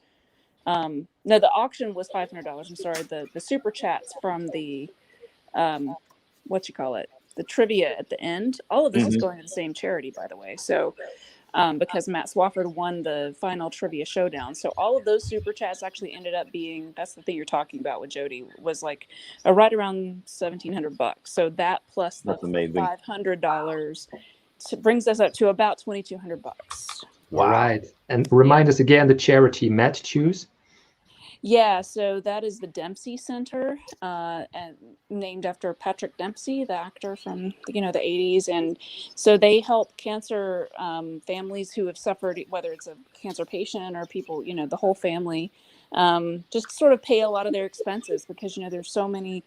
No, the auction was $500. I'm sorry. The super chats from the what you call it, the trivia at the end. All of this is going to the same charity, by the way. So because Matt Swaford won the final trivia showdown. So all of those super chats actually ended up being, that's the thing you're talking about with Jody, was like right around $1,700. So that plus the That's amazing. $500 brings us up to about $2,200. All right. And remind us again the charity Matt choose. Yeah, so that is the Dempsey Center, and named after Patrick Dempsey, the actor from the 80s. And so they help cancer families who have suffered, whether it's a cancer patient or people, the whole family, just sort of pay a lot of their expenses because there's so many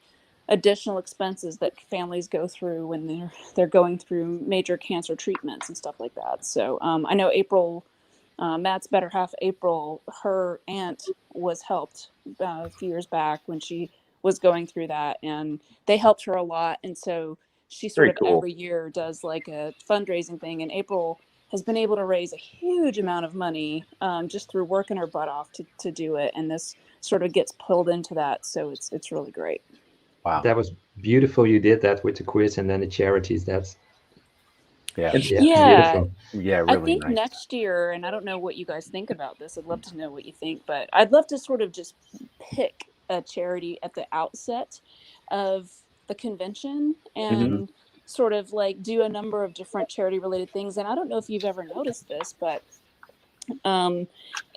additional expenses that families go through when they're going through major cancer treatments and stuff like that. So I know April. Matt's better half, April, her aunt was helped a few years back when she was going through that, and they helped her a lot. And so she sort Very of cool. every year does like a fundraising thing. And April has been able to raise a huge amount of money just through working her butt off to do it. And this sort of gets pulled into that. So it's really great. Wow. That was beautiful. You did that with the quiz and then the charities. That's Yeah. beautiful. Yeah, really I think nice. next year, and I don't know what you guys think about this. I'd love to know what you think, but I'd love to sort of just pick a charity at the outset of the convention and sort of like do a number of different charity related things. And I don't know if you've ever noticed this, but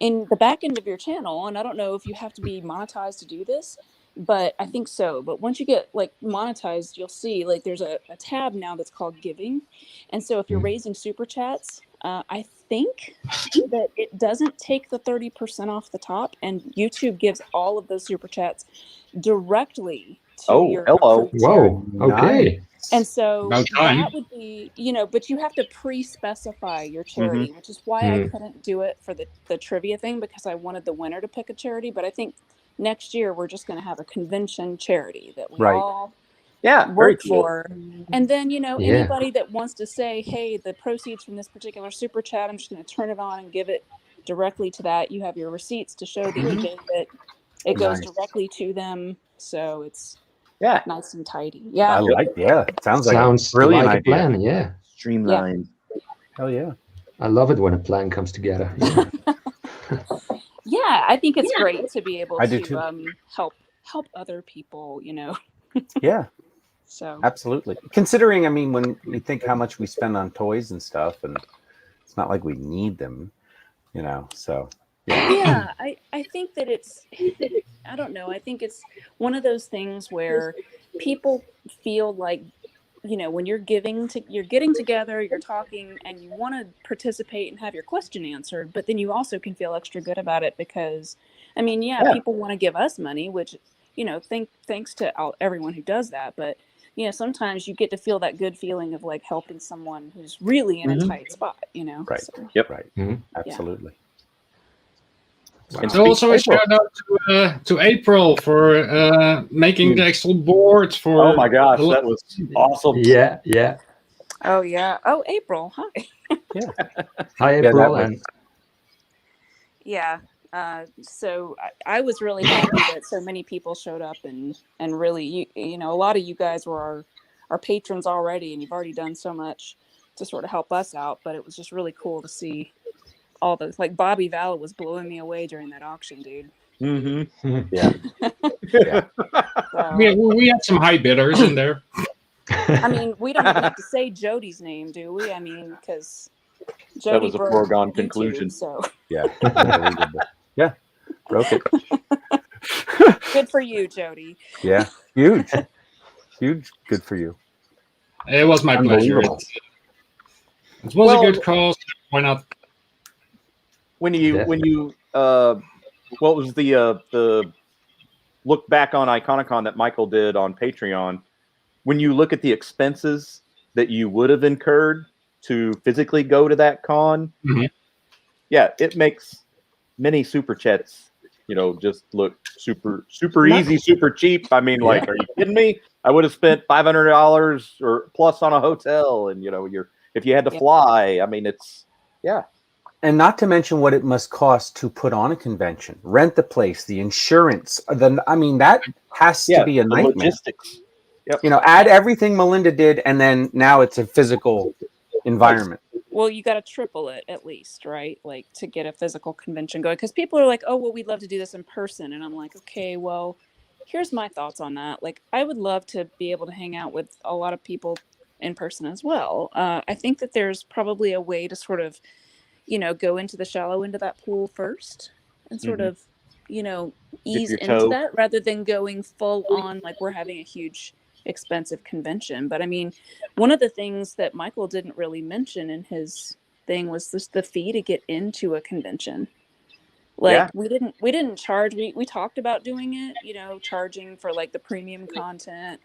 in the back end of your channel, and I don't know if you have to be monetized to do this, but I think so. But once you get like monetized, you'll see like there's a tab now that's called giving. And so if you're raising super chats, I think that it doesn't take the 30% off the top, and YouTube gives all of those super chats directly to your hello. approved charity. Whoa. Okay. And so About time. that would be, but you have to pre-specify your charity, which is why I couldn't do it for the trivia thing, because I wanted the winner to pick a charity. But I think next year we're just going to have a convention charity that we all very work cool. for. And then, anybody that wants to say, hey, the proceeds from this particular super chat, I'm just going to turn it on and give it directly to that. You have your receipts to show that you gave it. It goes directly to them. So it's nice and tidy. Yeah. Sounds like a brilliant like a idea. plan. Yeah. Streamlined. Hell yeah. I love it when a plan comes together. Yeah. Yeah, I think it's great to be able do to too. help other people, Yeah. So Absolutely. Considering, I mean, when you think how much we spend on toys and stuff, and it's not like we need them, so. Yeah, I think that I don't know. I think it's one of those things where people feel like, when you're getting together, you're talking, and you want to participate and have your question answered, but then you also can feel extra good about it because, I mean, people want to give us money, which, thanks to everyone who does that, but sometimes you get to feel that good feeling of like helping someone who's really in a tight spot, Right. So, Right. Mhm. Absolutely. And So also a April. shout out to April for making the actual board for. Oh my gosh, that was awesome. Yeah. Yeah. Oh yeah. Oh, April. Hi. Hi, April. And Yeah. So I was really happy that so many people showed up and really, a lot of you guys were our patrons already, and you've already done so much to sort of help us out. But it was just really cool to see all those. Like Bobby Val was blowing me away during that auction, dude. Yeah. So, We had some high bidders in there. I mean, we don't even have to say Jody's name, do we? I mean, because Jody was a broke foregone YouTube, conclusion. So Yeah, unbelievable. Yeah, broke it. good for you, Jody. Yeah, huge, good for you. It was my pleasure. Unbelievable. It was a Well, good cause. Why not? When you what was the look back on Iconicon that Michael did on Patreon? When you look at the expenses that you would have incurred to physically go to that con, yeah, it makes many super chats, just look super easy, super cheap. I mean, like, are you kidding me? I would have spent $500 or plus on a hotel, and if you had to fly, I mean, it's And not to mention what it must cost to put on a convention, rent the place, the insurance. That has to be a nightmare. Logistics. Yep. Add everything Melinda did, and then now it's a physical environment. Well, you got to triple it at least, right? Like to get a physical convention going. Because people are like, oh, well, we'd love to do this in person. And I'm like, okay, well, here's my thoughts on that. Like, I would love to be able to hang out with a lot of people in person as well. I think that there's probably a way to sort of, go into the shallow end of that pool first and sort of, ease into that rather than going full on like we're having a huge expensive convention. But I mean, one of the things that Michael didn't really mention in his thing was just the fee to get into a convention. Like we didn't charge. We talked about doing it, charging for like the premium content,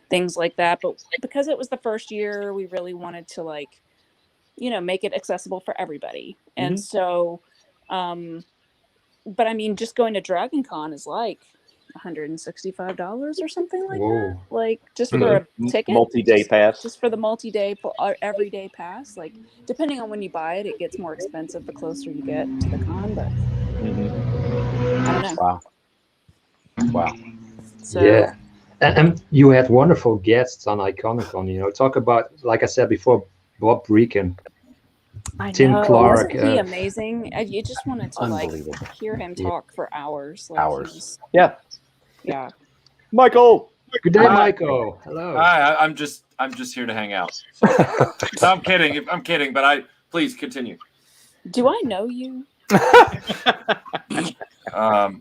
things like that. But because it was the first year, we really wanted to like, make it accessible for everybody. And so, but I mean, just going to Dragon Con is like $165 or something like that. Like just for a ticket, multi-day pass. Just for the multi-day or everyday pass. Like depending on when you buy it, it gets more expensive the closer you get to the con. But I don't know. Wow. So, yeah, and you had wonderful guests on Iconicon. Talk about, like I said before, Bob Breakin, Tim Clark. Wasn't he amazing? You just wanted to like hear him talk for hours. Like, hours. Yeah. Michael. Good day, Michael. Hello. Hi. I'm just here to hang out. So I'm kidding. But please continue. Do I know you?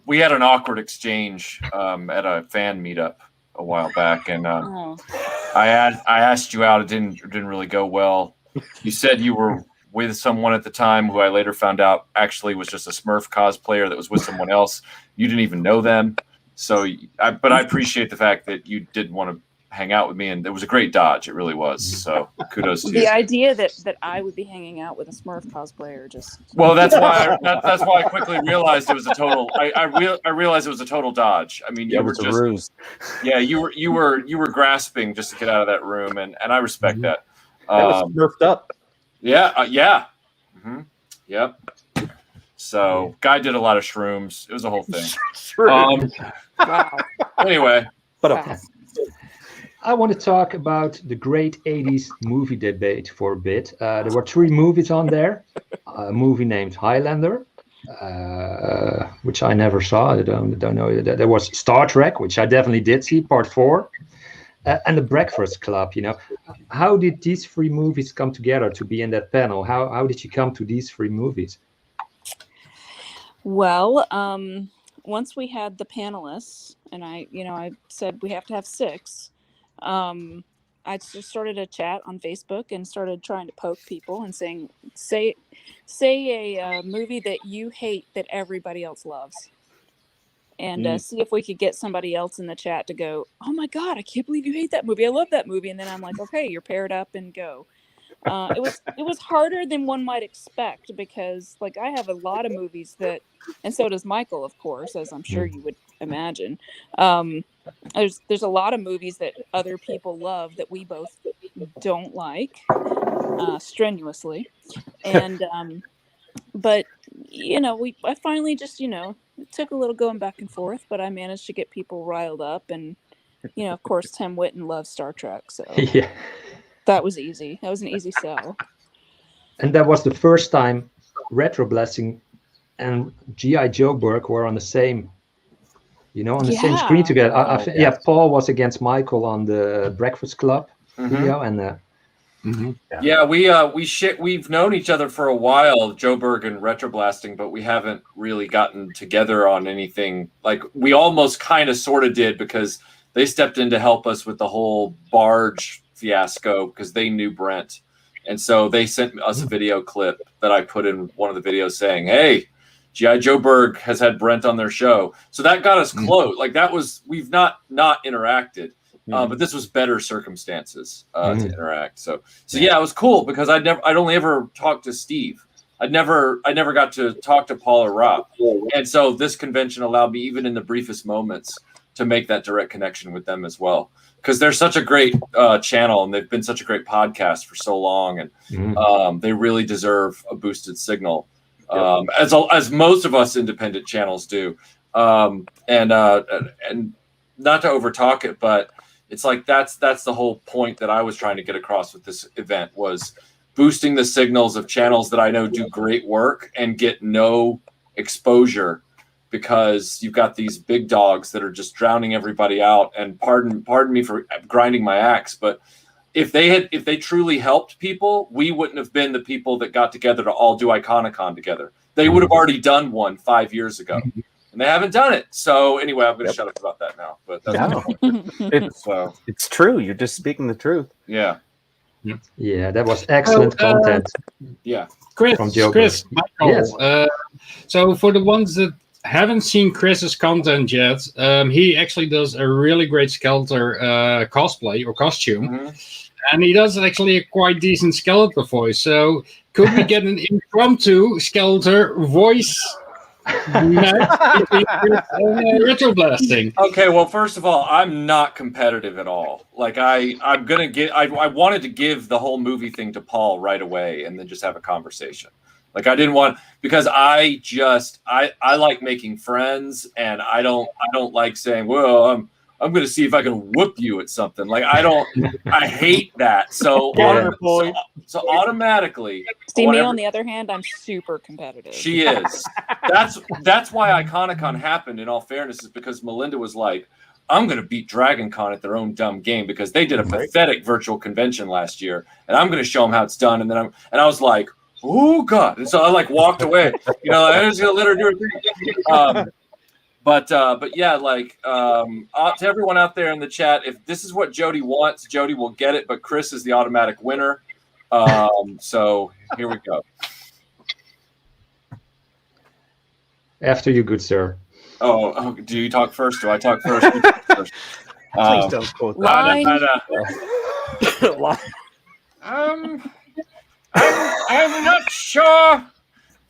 We had an awkward exchange at a fan meetup a while back, and I asked you out. It didn't really go well. You said you were with someone at the time who I later found out actually was just a Smurf cosplayer that was with someone else. You didn't even know them. So, but I appreciate the fact that you did want to hang out with me, and it was a great dodge. It really was. So kudos to you. The idea that I would be hanging out with a Smurf cosplayer just. Well, that's why I quickly realized it was a total. I realized it was a total dodge. I mean, you were just ruse. Yeah, you were grasping just to get out of that room, and I respect that. That was Smurfed up. Yeah, yeah. Yep. So, guy did a lot of shrooms. It was a whole thing. Wow. Anyway, I want to talk about the great 80s movie debate for a bit. There were 3 movies on there. A movie named Highlander, which I never saw. I don't know. There was Star Trek, which I definitely did see, Part 4. And The Breakfast Club. How did these 3 movies come together to be in that panel? How did you come to these 3 movies? Well, once we had the panelists, and I said we have to have 6. I just started a chat on Facebook and started trying to poke people and say a movie that you hate that everybody else loves. And see if we could get somebody else in the chat to go, oh my God, I can't believe you hate that movie. I love that movie. And then I'm like, okay, you're paired up and go. It was harder than one might expect because like I have a lot of movies that, and so does Michael, of course, as I'm sure you would imagine. There's a lot of movies that other people love that we both don't like strenuously. And, but I finally just, it took a little going back and forth, but I managed to get people riled up. And, of course, Tim Whitten loves Star Trek. So Yeah. That was easy. That was an easy sell. And that was the first time RetroBlasting and G.I. Joe Burke were on the same, You know, on the same screen together. Yeah. Paul was against Michael on the Breakfast Club video, and Yeah, we've known each other for a while, Joe Berg and RetroBlasting, but we haven't really gotten together on anything. Like we almost kind of sort of did because they stepped in to help us with the whole barge fiasco because they knew Brent. And so they sent us a video clip that I put in one of the videos saying, hey, G.I. Joe Berg has had Brent on their show. So that got us close. Like that was, we've not interacted. But this was better circumstances to interact. So yeah, it was cool because I'd only ever talked to Steve. I never got to talk to Paul or Rob. And so this convention allowed me, even in the briefest moments, to make that direct connection with them as well. Because they're such a great channel and they've been such a great podcast for so long, and they really deserve a boosted signal, as most of us independent channels do. And not to overtalk it, but it's like that's the whole point that I was trying to get across with this event was boosting the signals of channels that I know do great work and get no exposure because you've got these big dogs that are just drowning everybody out. And pardon me for grinding my axe, but if they truly helped people, we wouldn't have been the people that got together to all do Iconicon together. They would have already done one 5 years ago. And they haven't done it. So anyway, I'm going to shut up about that now. But that's my point. It's true. You're just speaking the truth. Yeah. Yeah, that was excellent content. Yeah. Chris, Michael. Yes. So for the ones that haven't seen Chris's content yet, he actually does a really great Skeletor cosplay or costume. And he does actually a quite decent Skeletor voice. So could we get an impromptu Skeletor voice RetroBlasting? Okay, well, first of all, I'm not competitive at all. Like I wanted to give the whole movie thing to Paul right away and then just have a conversation. Like I didn't want, because I like making friends, and I don't like saying, well, I'm going to see if I can whoop you at something. Like I hate that. So automatically. See, me on the other hand, I'm super competitive. She is. That's why Iconicon happened, in all fairness, is because Melinda was like, I'm going to beat Dragon Con at their own dumb game because they did a pathetic virtual convention last year, and I'm going to show them how it's done. And then I was like, oh God. And so I like walked away, I was going to let her do it. But yeah, like to everyone out there in the chat, if this is what Jody wants, Jody will get it. But Chris is the automatic winner. So here we go. After you, good sir. Oh, do you talk first? Do I talk first? Please don't quote that. I'm not sure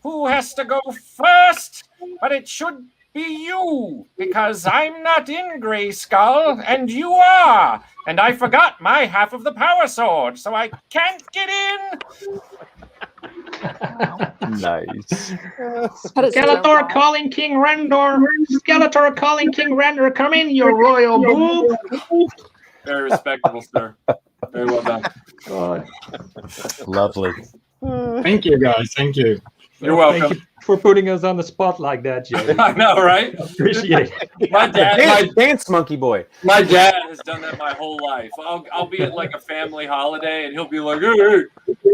who has to go first, but it should be you, because I'm not in Grayskull and you are, and I forgot my half of the power sword, so I can't get in. Nice. Skeletor calling King Rendor. Skeletor calling King Rendor. Come in, you royal boob. Very respectable, sir. Very well done. Lovely. Thank you, guys. Thank you. You're welcome. Thank you for putting us on the spot like that, Jody. I know, right? Appreciate it. My dad, Dance monkey boy. my dad has done that my whole life. I'll be at like a family holiday, and he'll be like, "Hey,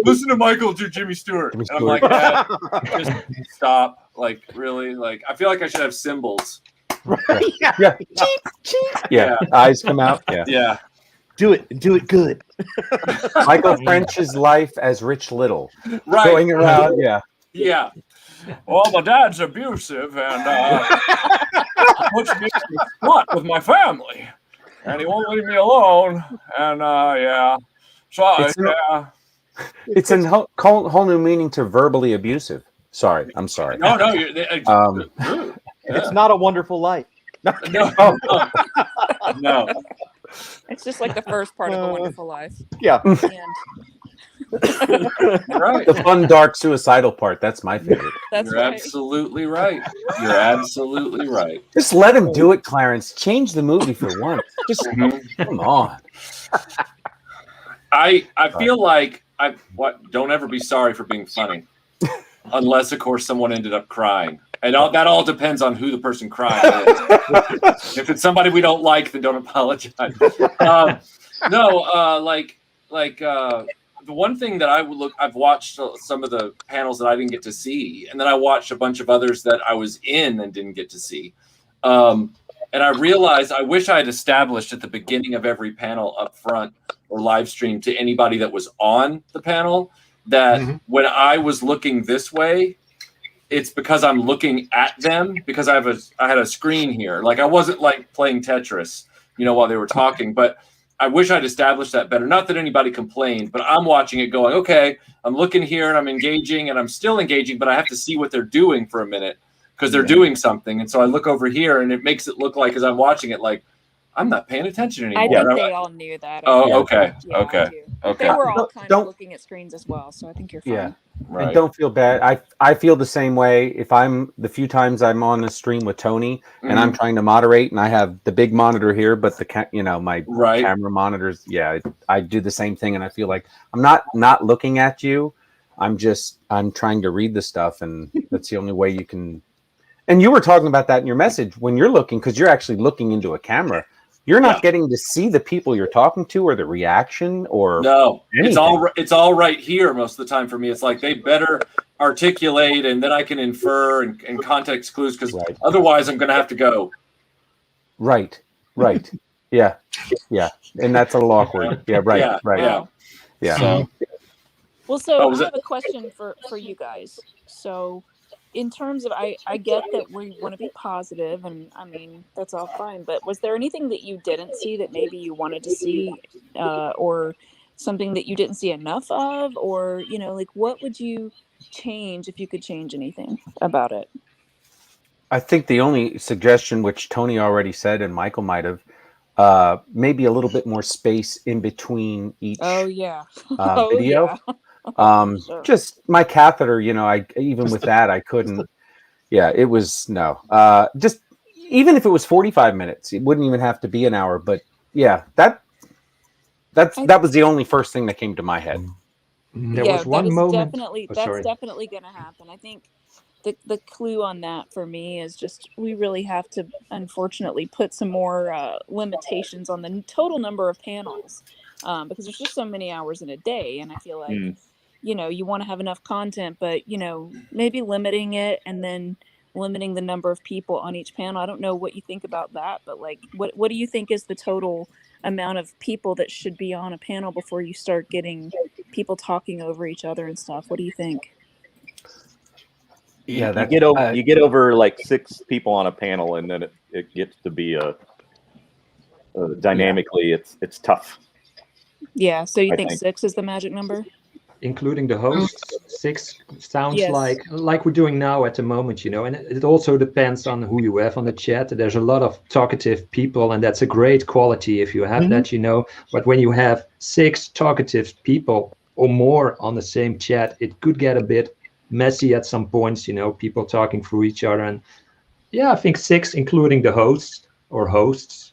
listen to Michael do Jimmy Stewart." And I'm like, "Dad, just stop." Like, really? Like, I feel like I should have cymbals. Yeah. Yeah. Eyes come out. Yeah. Yeah. Do it and do it good. Michael French's life as Rich Little. Right. Going around. Yeah. Yeah. Well, my dad's abusive and puts me in the spot with my family, and he won't leave me alone. And yeah, so It's a whole new meaning to verbally abusive. Sorry, I'm sorry. No, It's not a wonderful life. No. It's just like the first part of A Wonderful Life. Yeah. Right. The fun, dark, suicidal part. That's my favorite. You're absolutely right. You're absolutely right. Just let him do it, Clarence. Change the movie for once. Just come on. I feel like don't ever be sorry for being funny. unless of course someone ended up crying. And that all depends on who the person crying is. If it's somebody we don't like, then don't apologize. The one thing that I've watched some of the panels that I didn't get to see, and then I watched a bunch of others that I was in and didn't get to see. And I realized I wish I had established at the beginning of every panel up front or live stream to anybody that was on the panel that when I was looking this way, it's because I'm looking at them because I had a screen here. Like I wasn't like playing Tetris, while they were talking, but I wish I'd established that better. Not that anybody complained, but I'm watching it going, okay, I'm looking here and I'm engaging and I'm still engaging, but I have to see what they're doing for a minute because they're doing something. And so I look over here and it makes it look like, as I'm watching it, like I'm not paying attention anymore. I think they all knew that. Oh, okay. Yeah, Okay. They were all kind of looking at screens as well. So I think you're fine. Yeah. Right. And don't feel bad. I feel the same way. If the few times I'm on the stream with Tony and I'm trying to moderate and I have the big monitor here, but my camera monitors, I do the same thing. And I feel like I'm not looking at you. I'm trying to read the stuff, and that's the only way you can. And you were talking about that in your message when you're looking, because you're actually looking into a camera. You're not getting to see the people you're talking to or the reaction or anything. It's all right here most of the time for me. It's like they better articulate and then I can infer and context clues because otherwise I'm going to have to go. Right. Yeah. And that's a little awkward. Yeah. Right. Yeah. So I have a question for you guys. So in terms of, I get that we want to be positive, and I mean, that's all fine, but was there anything that you didn't see that maybe you wanted to see, or something that you didn't see enough of, or, what would you change if you could change anything about it? I think the only suggestion, which Tony already said, and Michael might have, maybe a little bit more space in between each video. Yeah. Sure. Just my catheter, even with that, I couldn't. Yeah, it was just even if it was 45 minutes, it wouldn't even have to be an hour. But yeah, that was the only first thing that came to my head. There was one moment. That's definitely going to happen. I think the clue on that for me is just we really have to, unfortunately, put some more limitations on the total number of panels, because there's just so many hours in a day, and I feel like you want to have enough content, but maybe limiting it and then limiting the number of people on each panel. I don't know what you think about that, but like what do you think is the total amount of people that should be on a panel before you start getting people talking over each other and stuff? What do you think? Yeah, you get over like 6 people on a panel, and then it gets to be dynamically it's tough. Yeah, so you think 6 is the magic number? Including the hosts, 6 sounds like we're doing now at the moment, and it also depends on who you have on the chat. There's a lot of talkative people, and that's a great quality if you have that, but when you have 6 talkative people or more on the same chat, it could get a bit messy at some points, people talking through each other. And I think 6, including the hosts,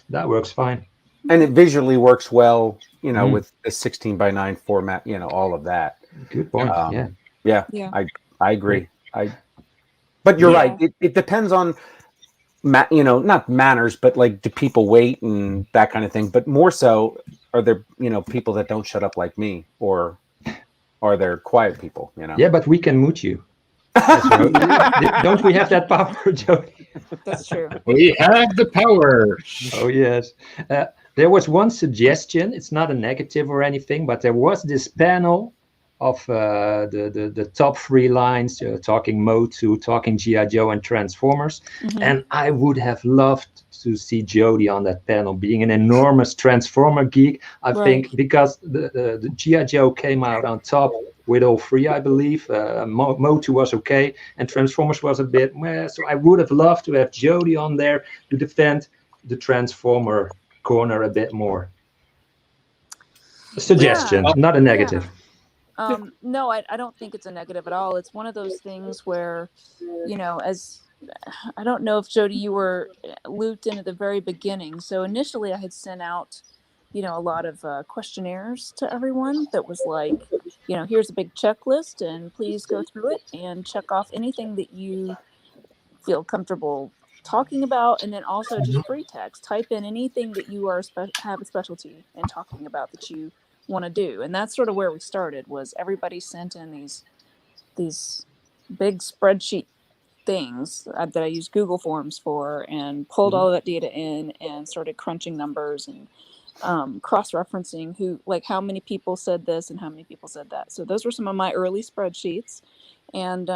that works fine. And it visually works well, with a 16:9 format, all of that. Good point. I agree. But you're right. It depends on, not manners, but like, do people wait and that kind of thing? But more so, are there, people that don't shut up like me, or are there quiet people? Yeah, but we can mute you. Don't we have that power, Jody? That's true. We have the power. Oh yes. There was one suggestion. It's not a negative or anything, but there was this panel of the top 3 lines, talking Motu, talking G.I. Joe, and Transformers. And I would have loved to see Jody on that panel, being an enormous Transformer geek. I think because the G.I. Joe came out on top with all 3, I believe. Motu was okay, and Transformers was a bit meh. So I would have loved to have Jody on there to defend the Transformer corner a bit more. A suggestion, not a negative. No, I don't think it's a negative at all. It's one of those things where, as I don't know if Jody, you were looped in at the very beginning. So initially I had sent out, a lot of questionnaires to everyone that was like, here's a big checklist, and please go through it and check off anything that you feel comfortable talking about. And then also just free text, type in anything that you are have a specialty in talking about that you want to do. And that's sort of where we started, was everybody sent in these big spreadsheet things that I used Google Forms for, and pulled all of that data in and started crunching numbers and cross-referencing how many people said this and how many people said that. So those were some of my early spreadsheets. And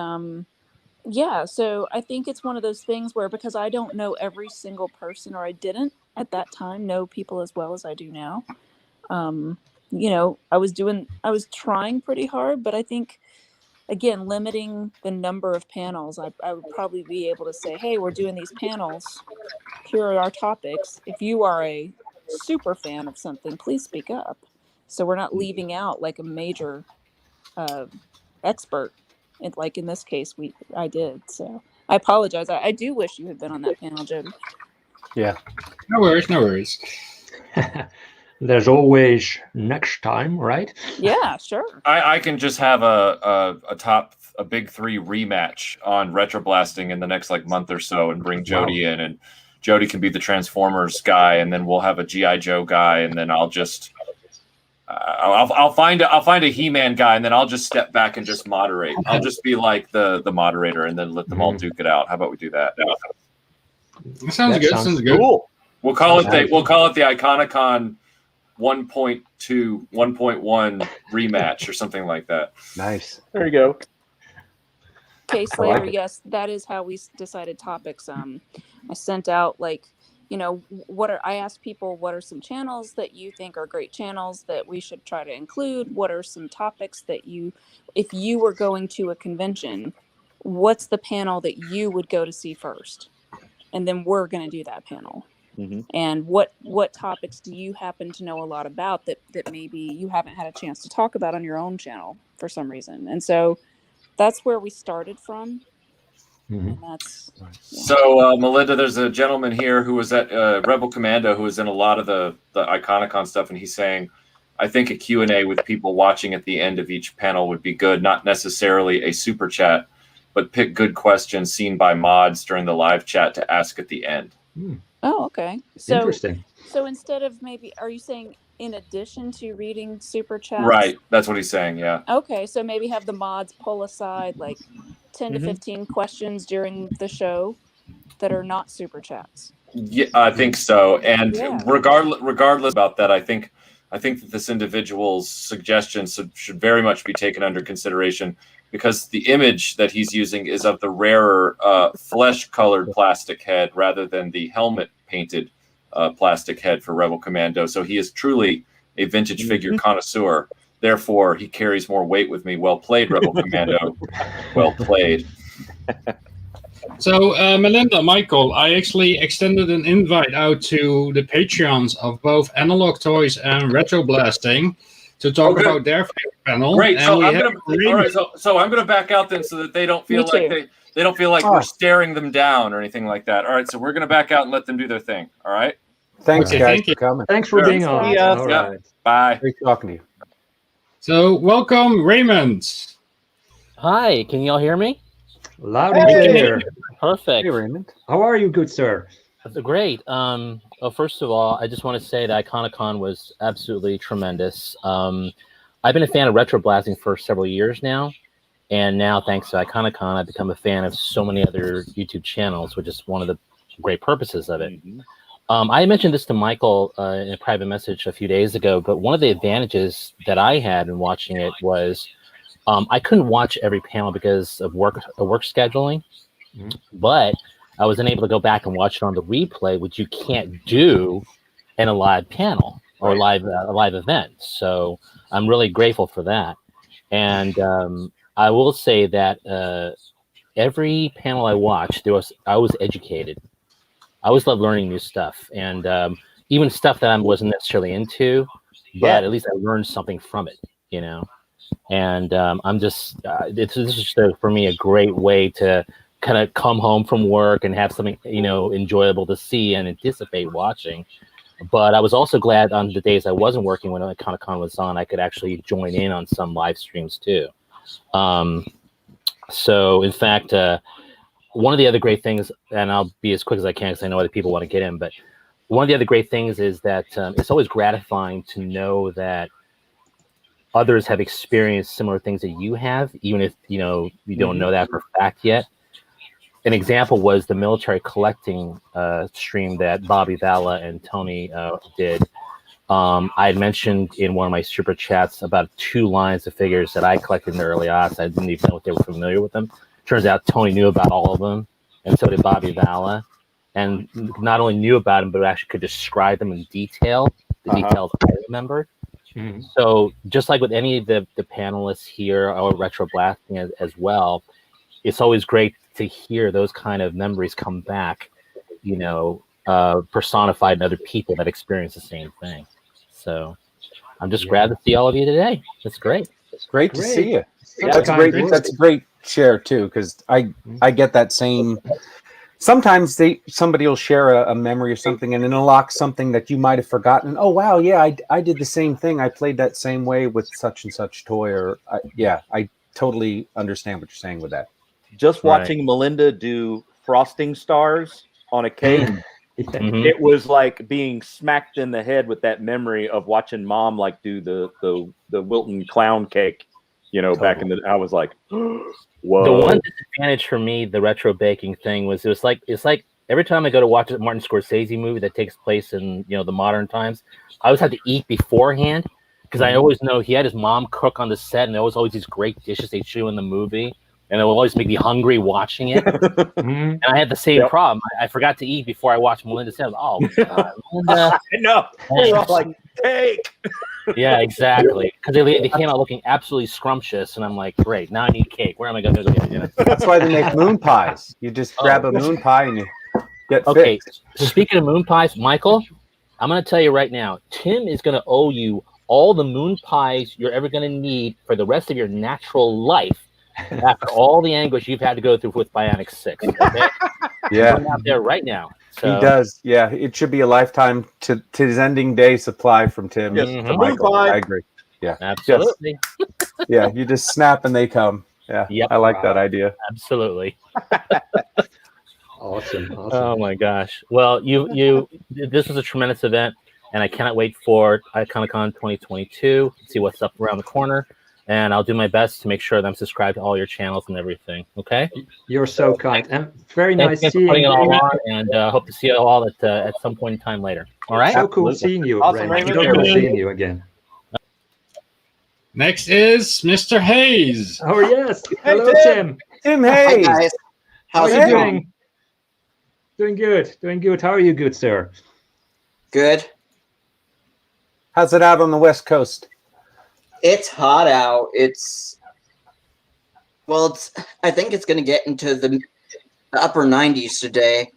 so I think it's one of those things where, because I don't know every single person, or I didn't at that time know people as well as I do now, I was trying pretty hard, but I think, again, limiting the number of panels, I would probably be able to say, hey, we're doing these panels. Here are our topics. If you are a super fan of something, please speak up. So we're not leaving out like a major expert. And like in this case, I did. So I apologize. I do wish you had been on that panel, Jody. Yeah. No worries. There's always next time, right? Yeah, sure. I can just have a big 3 rematch on RetroBlasting in the next month or so, and bring Jody in, and Jody can be the Transformers guy, and then we'll have a G.I. Joe guy, and then I'll just I'll find a He-Man guy, and then I'll just step back and just moderate. I'll just be like the moderator, and then let them all duke it out. How about we do that? That sounds good. Sounds good. Cool. We'll call it the Iconicon 1.2, 1.1 rematch or something like that. Nice. There you go. Okay, Slater, yes, that is how we decided topics. I sent out I asked people, what are some channels that you think are great channels that we should try to include? What are some topics that if you were going to a convention, what's the panel that you would go to see first? And then we're going to do that panel. Mm-hmm. And what topics do you happen to know a lot about that maybe you haven't had a chance to talk about on your own channel for some reason? And so that's where we started from. And that's So Melinda, there's a gentleman here who was at Rebel Commando who was in a lot of the Iconicon stuff, and he's saying, I think a Q&A with people watching at the end of each panel would be good, not necessarily a super chat, but pick good questions seen by mods during the live chat to ask at the end. Oh, okay. So interesting. So instead of are you saying in addition to reading super chats? Right. That's what he's saying. Yeah. Okay. So maybe have the mods pull aside 10 to 15 questions during the show that are not super chats. Yeah, I think so. And regardless about that, I think that this individual's suggestions should very much be taken under consideration, because the image that he's using is of the rarer flesh-colored plastic head rather than the helmet-painted plastic head for Rebel Commando. So he is truly a vintage figure connoisseur. Therefore, he carries more weight with me. Well played, Rebel Commando. Well played. So, Melinda, Michael, I actually extended an invite out to the Patreons of both Analog Toys and RetroBlasting to talk about their favorite panel. Great. And So I'm gonna back out then, so that they don't feel like we're staring them down or anything like that. All right. So we're gonna back out and let them do their thing. All right. Thanks, Okay, guys, thank you. for coming. Thanks for being on. Yeah. All right. Bye. Great talking to you. So, welcome, Raymond. Hi, can you all hear me? Loud and clear. Perfect. Hey, Raymond. How are you, good sir? Great. Well, first of all, I just want to say that Iconicon was absolutely tremendous. I've been a fan of RetroBlasting for several years now, and now thanks to Iconicon, I've become a fan of so many other YouTube channels, which is one of the great purposes of it. I mentioned this to Michael in a private message a few days ago, but one of the advantages that I had in watching it was I couldn't watch every panel because of work scheduling, but I was unable to go back and watch it on the replay, which you can't do in a live panel or a live event. So I'm really grateful for that. And I will say that every panel I watched, I was educated. I always love learning new stuff, and even stuff that I wasn't necessarily into, but at least I learned something from it, And I'm just, this is just for me a great way to kind of come home from work and have something, enjoyable to see and anticipate watching. But I was also glad on the days I wasn't working when Iconicon was on, I could actually join in on some live streams too. So in fact, one of the other great things, and I'll be as quick as I can because I know other people want to get in, but one of the other great things is that it's always gratifying to know that others have experienced similar things that you have, even if you don't know that for a fact yet. An example was the military collecting stream that Bobby Valla and Tony did. I had mentioned in one of my super chats about 2 lines of figures that I collected in the early aughts. I didn't even know if they were familiar with them. Turns out Tony knew about all of them, and so did Bobby Valla. And not only knew about them, but actually could describe them in detail, the details I remembered. So just like with any of the panelists here or RetroBlasting as well, it's always great to hear those kind of memories come back, personified in other people that experience the same thing. So I'm just glad to see all of you today. That's great. It's great to see you. Such That's kind great. words. That's a great share too, because I get that same. Sometimes somebody will share a memory or something and unlock something that you might have forgotten. Oh wow, yeah, I did the same thing. I played that same way with such and such toy. Or I totally understand what you're saying with that. Just watching Melinda do frosting stars on a cake, it was like being smacked in the head with that memory of watching Mom do the Wilton clown cake. Back in the, I was like, whoa. The one disadvantage for me, the retro baking thing, was it's like every time I go to watch a Martin Scorsese movie that takes place in the modern times, I always have to eat beforehand because I always know he had his mom cook on the set, and there was always these great dishes they show in the movie, and it will always make me hungry watching it. And I had the same problem. I forgot to eat before I watched Melinda say, "Oh, God, Melinda." No, we're all like, cake. Yeah, exactly. Because they came out looking absolutely scrumptious, and I'm like, great, now I need cake. Where am I going to go? That's why they make moon pies. You just grab a moon pie and you get fixed. Speaking of moon pies, Michael, I'm going to tell you right now, Tim is going to owe you all the moon pies you're ever going to need for the rest of your natural life after all the anguish you've had to go through with Bionic 6. Okay? Yeah. Out there right now. So. He does. Yeah, it should be a lifetime to his ending day supply from Tim to Michael. I agree. Yeah, absolutely. Yeah, you just snap and they come. Yeah, yep. I like that idea. Absolutely. Awesome. Oh my gosh. Well, this was a tremendous event, and I cannot wait for Iconicon 2022. See what's up around the corner. And I'll do my best to make sure that I'm subscribed to all your channels and everything. Okay? You're so kind. And very nice seeing putting it all you. on, and hope to see you all at some point in time later. All right? So cool seeing you. Awesome, Raymond. So cool seeing you again. Next is Mr. Hayes. Oh, yes. Hello, Tim. Tim Hayes. Hi, guys. How are How's you it going? doing? Doing good. Doing good. How are you, good sir? Good. How's it out on the West Coast? It's hot out. I think it's going to get into the upper 90s today.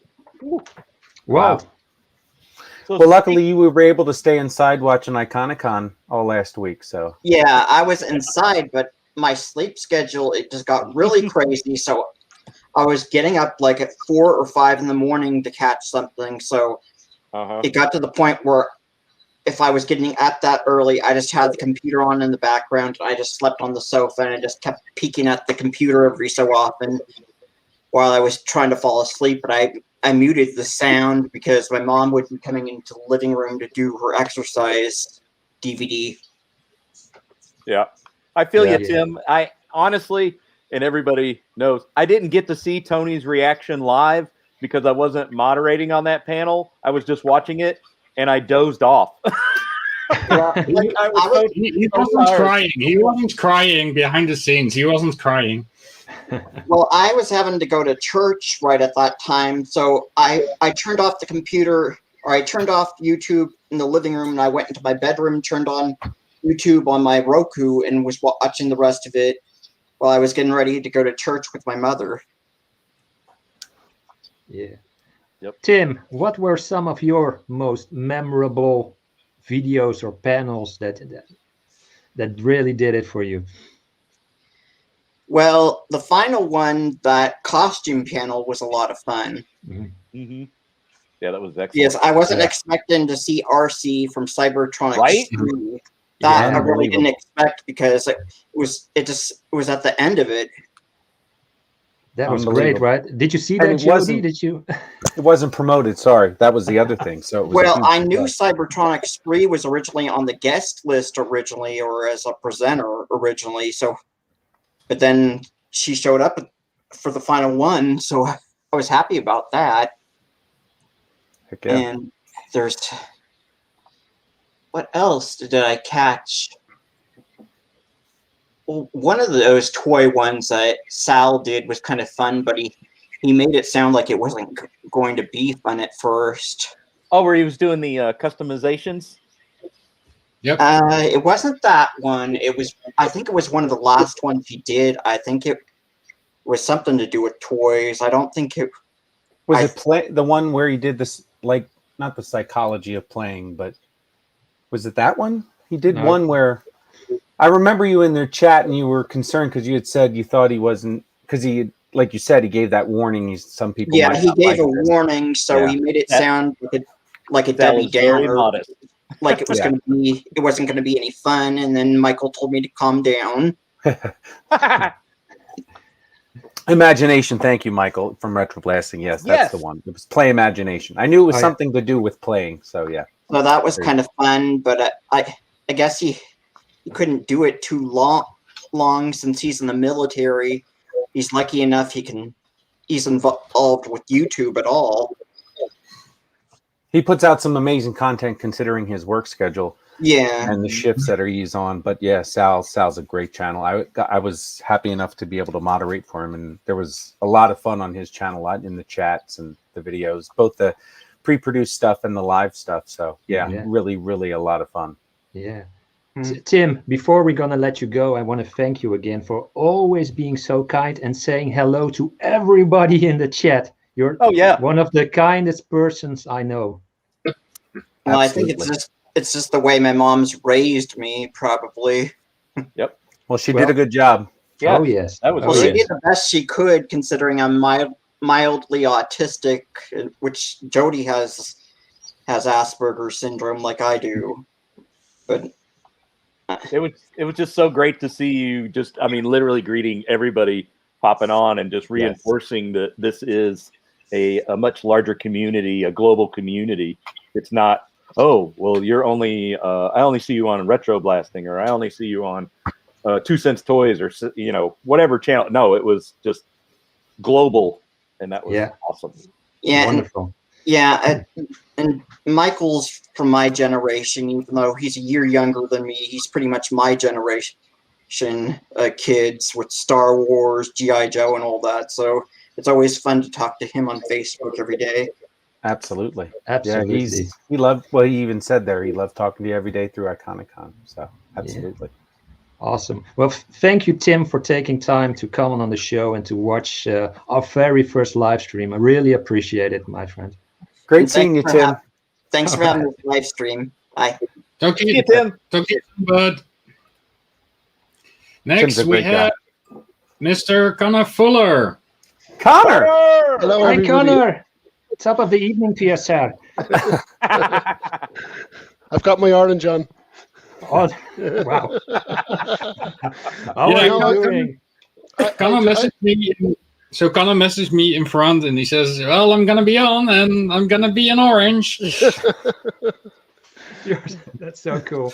Wow. Well, luckily you were able to stay inside watching Iconicon all last week. So Yeah, I was inside, but my sleep schedule, it just got really crazy. So I was getting up like at 4 or 5 in the morning to catch something. So it got to the point where if I was getting up that early, I just had the computer on in the background. I just slept on the sofa and I just kept peeking at the computer every so often while I was trying to fall asleep. But I muted the sound because my mom would be coming into the living room to do her exercise DVD. Yeah. I feel you, Tim. I honestly, and everybody knows, I didn't get to see Tony's reaction live because I wasn't moderating on that panel. I was just watching it. And I dozed off. He wasn't crying. He wasn't crying behind the scenes. He wasn't crying. Well, I was having to go to church right at that time. So I turned off the computer, or I turned off YouTube in the living room, and I went into my bedroom, turned on YouTube on my Roku, and was watching the rest of it while I was getting ready to go to church with my mother. Yeah. Yep. Tim, what were some of your most memorable videos or panels that really did it for you? Well, the final one, that costume panel, was a lot of fun. Yeah, that was excellent. Yes, I wasn't expecting to see RC from Cybertronic Right? Spree. That Yeah, I really didn't expect because it was at the end of it. That was great, right? Did you see that, it Jody? wasn't- Did you? It wasn't promoted. Sorry, that was the other thing. So it was. Well, I knew Cybertronic Spree was originally on the guest list originally, or as a presenter originally. So, but then she showed up for the final one, so I was happy about that. Heck yeah. And there's what else did I catch? Well, one of those toy ones that Sal did was kind of fun, but he made it sound like it wasn't going to be fun at first. Oh, where he was doing the customizations? Yep. It wasn't that one. I think it was one of the last ones he did. I think it was something to do with toys. I don't think it was the one where he did this, like, not the psychology of playing, but was it that one? He did one where I remember you in their chat and you were concerned because you had said you thought he wasn't, because he, like you said, he gave that warning. Some people, yeah, he gave a warning, so he made it sound like a Debbie Downer, like it was going to be, it wasn't going to be any fun. And then Michael told me to calm down. Imagination, thank you, Michael, from RetroBlasting. Yes, that's the one. It was Play Imagination. I knew it was something to do with playing, so yeah. So that was kind of fun, but I guess he couldn't do it too long since he's in the military. He's lucky enough he's involved with YouTube at all. He puts out some amazing content considering his work schedule. Yeah. And the shifts that he's on. But yeah, Sal's a great channel. I was happy enough to be able to moderate for him, and there was a lot of fun on his channel, in the chats and the videos, both the pre-produced stuff and the live stuff. So yeah. Really, really a lot of fun. Yeah. Tim, before we're going to let you go, I want to thank you again for always being so kind and saying hello to everybody in the chat. You're one of the kindest persons I know. Well, I think it's just the way my mom's raised me, probably. Yep. Well, she did a good job. Yeah. Oh, yes. That was she did the best she could, considering I'm mildly autistic, which Jody has Asperger's syndrome like I do. But it was just so great to see you literally greeting everybody popping on and just reinforcing that this is a much larger community, a global community. It's not, oh, well, you're only I only see you on RetroBlasting, or I only see you on 2 Cents Toys, or whatever channel. No, it was just global, and that was awesome. Yeah, wonderful. And Michael's from my generation, even though he's a year younger than me. He's pretty much my generation kids with Star Wars, G.I. Joe, and all that. So it's always fun to talk to him on Facebook every day. Absolutely. Absolutely. Yeah, he loved, well, he even said there, he loved talking to you every day through Iconicon. So absolutely. Yeah. Awesome. Well, thank you, Tim, for taking time to come on the show and to watch our very first live stream. I really appreciate it, my friend. Great seeing you, Tim. Thanks for having this live stream. Bye. Talk to you, Tim. Talk to you, bud. Next, we have Mr. Connor Fuller. Connor! Hello, Hi, everybody. Connor. Top of the evening to you, sir. I've got my orange on. Oh, wow. How are you doing? Connor messaged me. So Connor messaged me in front, and he says, "Well, I'm gonna be on, and I'm gonna be in orange." That's so cool.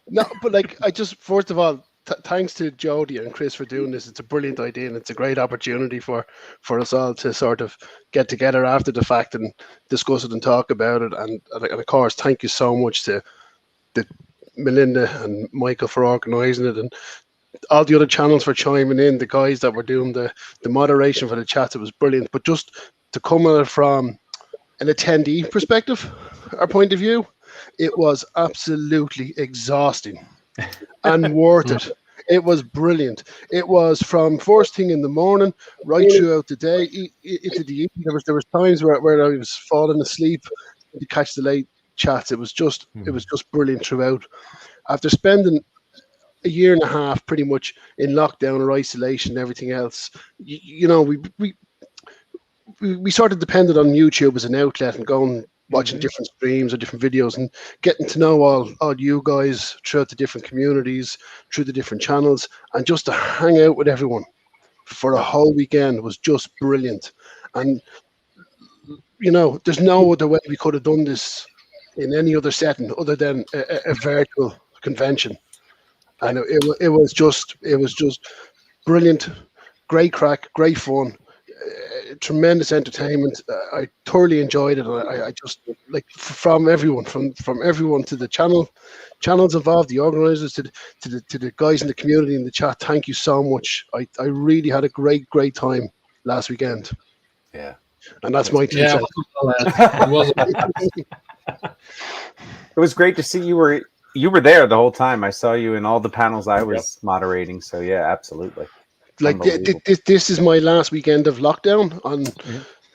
No, but I just, first of all, thanks to Jody and Chris for doing this. It's a brilliant idea, and it's a great opportunity for us all to sort of get together after the fact and discuss it and talk about it. And of course, thank you so much to Melinda and Michael for organising it, and all the other channels for chiming in, the guys that were doing the moderation for the chats. It was brilliant. But just to come at it from an attendee perspective, our point of view, it was absolutely exhausting and worth it. It was brilliant. It was from first thing in the morning right throughout the day into the evening. There was times where I was falling asleep to catch the late chats. It was just brilliant throughout. After spending a year and a half pretty much in lockdown or isolation and everything else, we we sort of depended on YouTube as an outlet and going watching different streams or different videos and getting to know all you guys throughout the different communities, through the different channels, and just to hang out with everyone for a whole weekend was just brilliant. And there's no other way we could have done this in any other setting other than a virtual convention. And it was just brilliant, great crack, great fun, tremendous entertainment. I thoroughly enjoyed it. I just like from everyone to the channels involved, the organizers, to the guys in the community in the chat. Thank you so much. I really had a great time last weekend. Yeah, and that's my 2 cents. It was great to see you were there the whole time. I saw you in all the panels I was moderating. So yeah, absolutely. Like this is my last weekend of lockdown.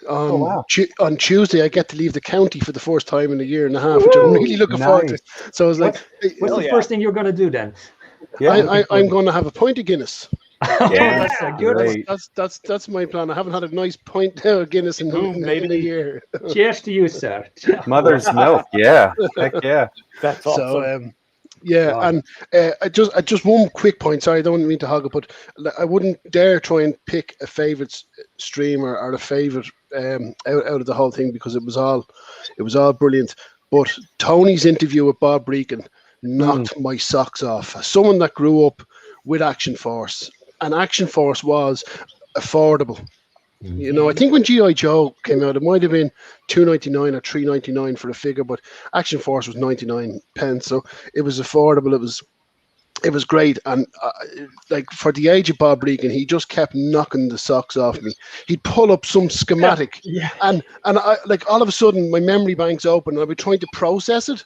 On Tuesday, I get to leave the county for the first time in a year and a half, which I'm really looking forward to. So I was like, what's the first thing you're going to do then? I'm going to have a pint of Guinness. Yeah, that's good. That's my plan. I haven't had a nice pint of Guinness in a year. Cheers to you, sir. Mother's milk. Yeah, heck yeah. That's awesome. And just one quick point. Sorry, I don't mean to hog it, but I wouldn't dare try and pick a favorite streamer or a favorite out of the whole thing, because it was all brilliant. But Tony's interview with Bob Breakin knocked my socks off. Someone that grew up with Action Force, and Action Force was affordable. I think when G.I. Joe came out, it might have been $2.99 or $3.99 for a figure, but Action Force was 99 pence, so it was affordable. It was great, and like for the age of Bob Regan, he just kept knocking the socks off me. He'd pull up some schematic, and I, like, all of a sudden my memory bank's open, and I'd be trying to process it,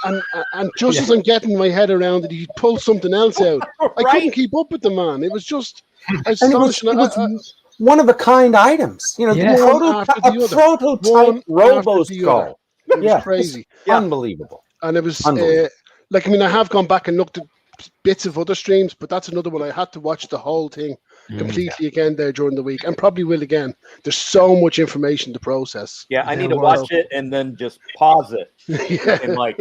and just as I'm getting my head around it, he'd pull something else out. I couldn't keep up with the man. It was just astonishing. It was one of a kind items, the prototype Robo Skull. It was crazy, unbelievable, and it was like, I have gone back and looked at bits of other streams, but that's another one I had to watch the whole thing completely again there during the week, and probably will again. There's so much information to process. I need to watch it and then just pause it and like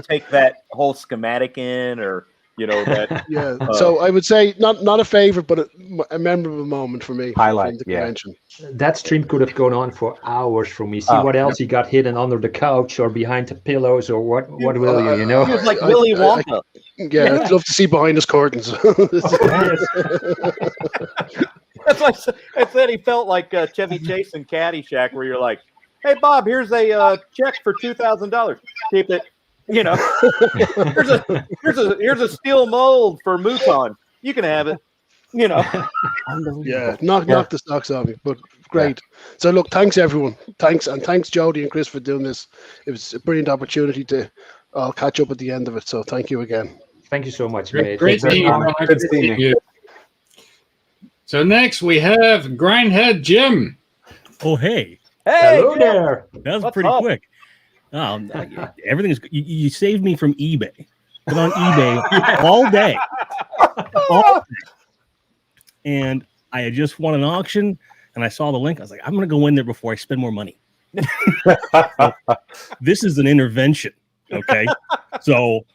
take that whole schematic in, or that. So I would say not a favorite, but a memorable moment for me. Highlight the convention. That stream could have gone on for hours for me. See what else you got hidden under the couch or behind the pillows, or what will you? It was like Willy Wonka. I'd love to see behind his curtains. That's like I said. He felt like Chevy Chase in Caddyshack, where you're like, "Hey Bob, here's a check for $2,000. Keep it." Here's a steel mold for Mouton. You can have it. Knock the stocks off me, but great. So look, thanks everyone. Thanks Jody and Chris for doing this. It was a brilliant opportunity to all catch up at the end of it. So thank you again. Thank you so much, mate. Great seeing you. So next we have Grindhead Jim. Oh hey. Hello there. That was pretty quick. Everything is. You saved me from eBay. Been on eBay all day. And I had just won an auction, and I saw the link. I was like, I'm going to go in there before I spend more money. This is an intervention, okay? So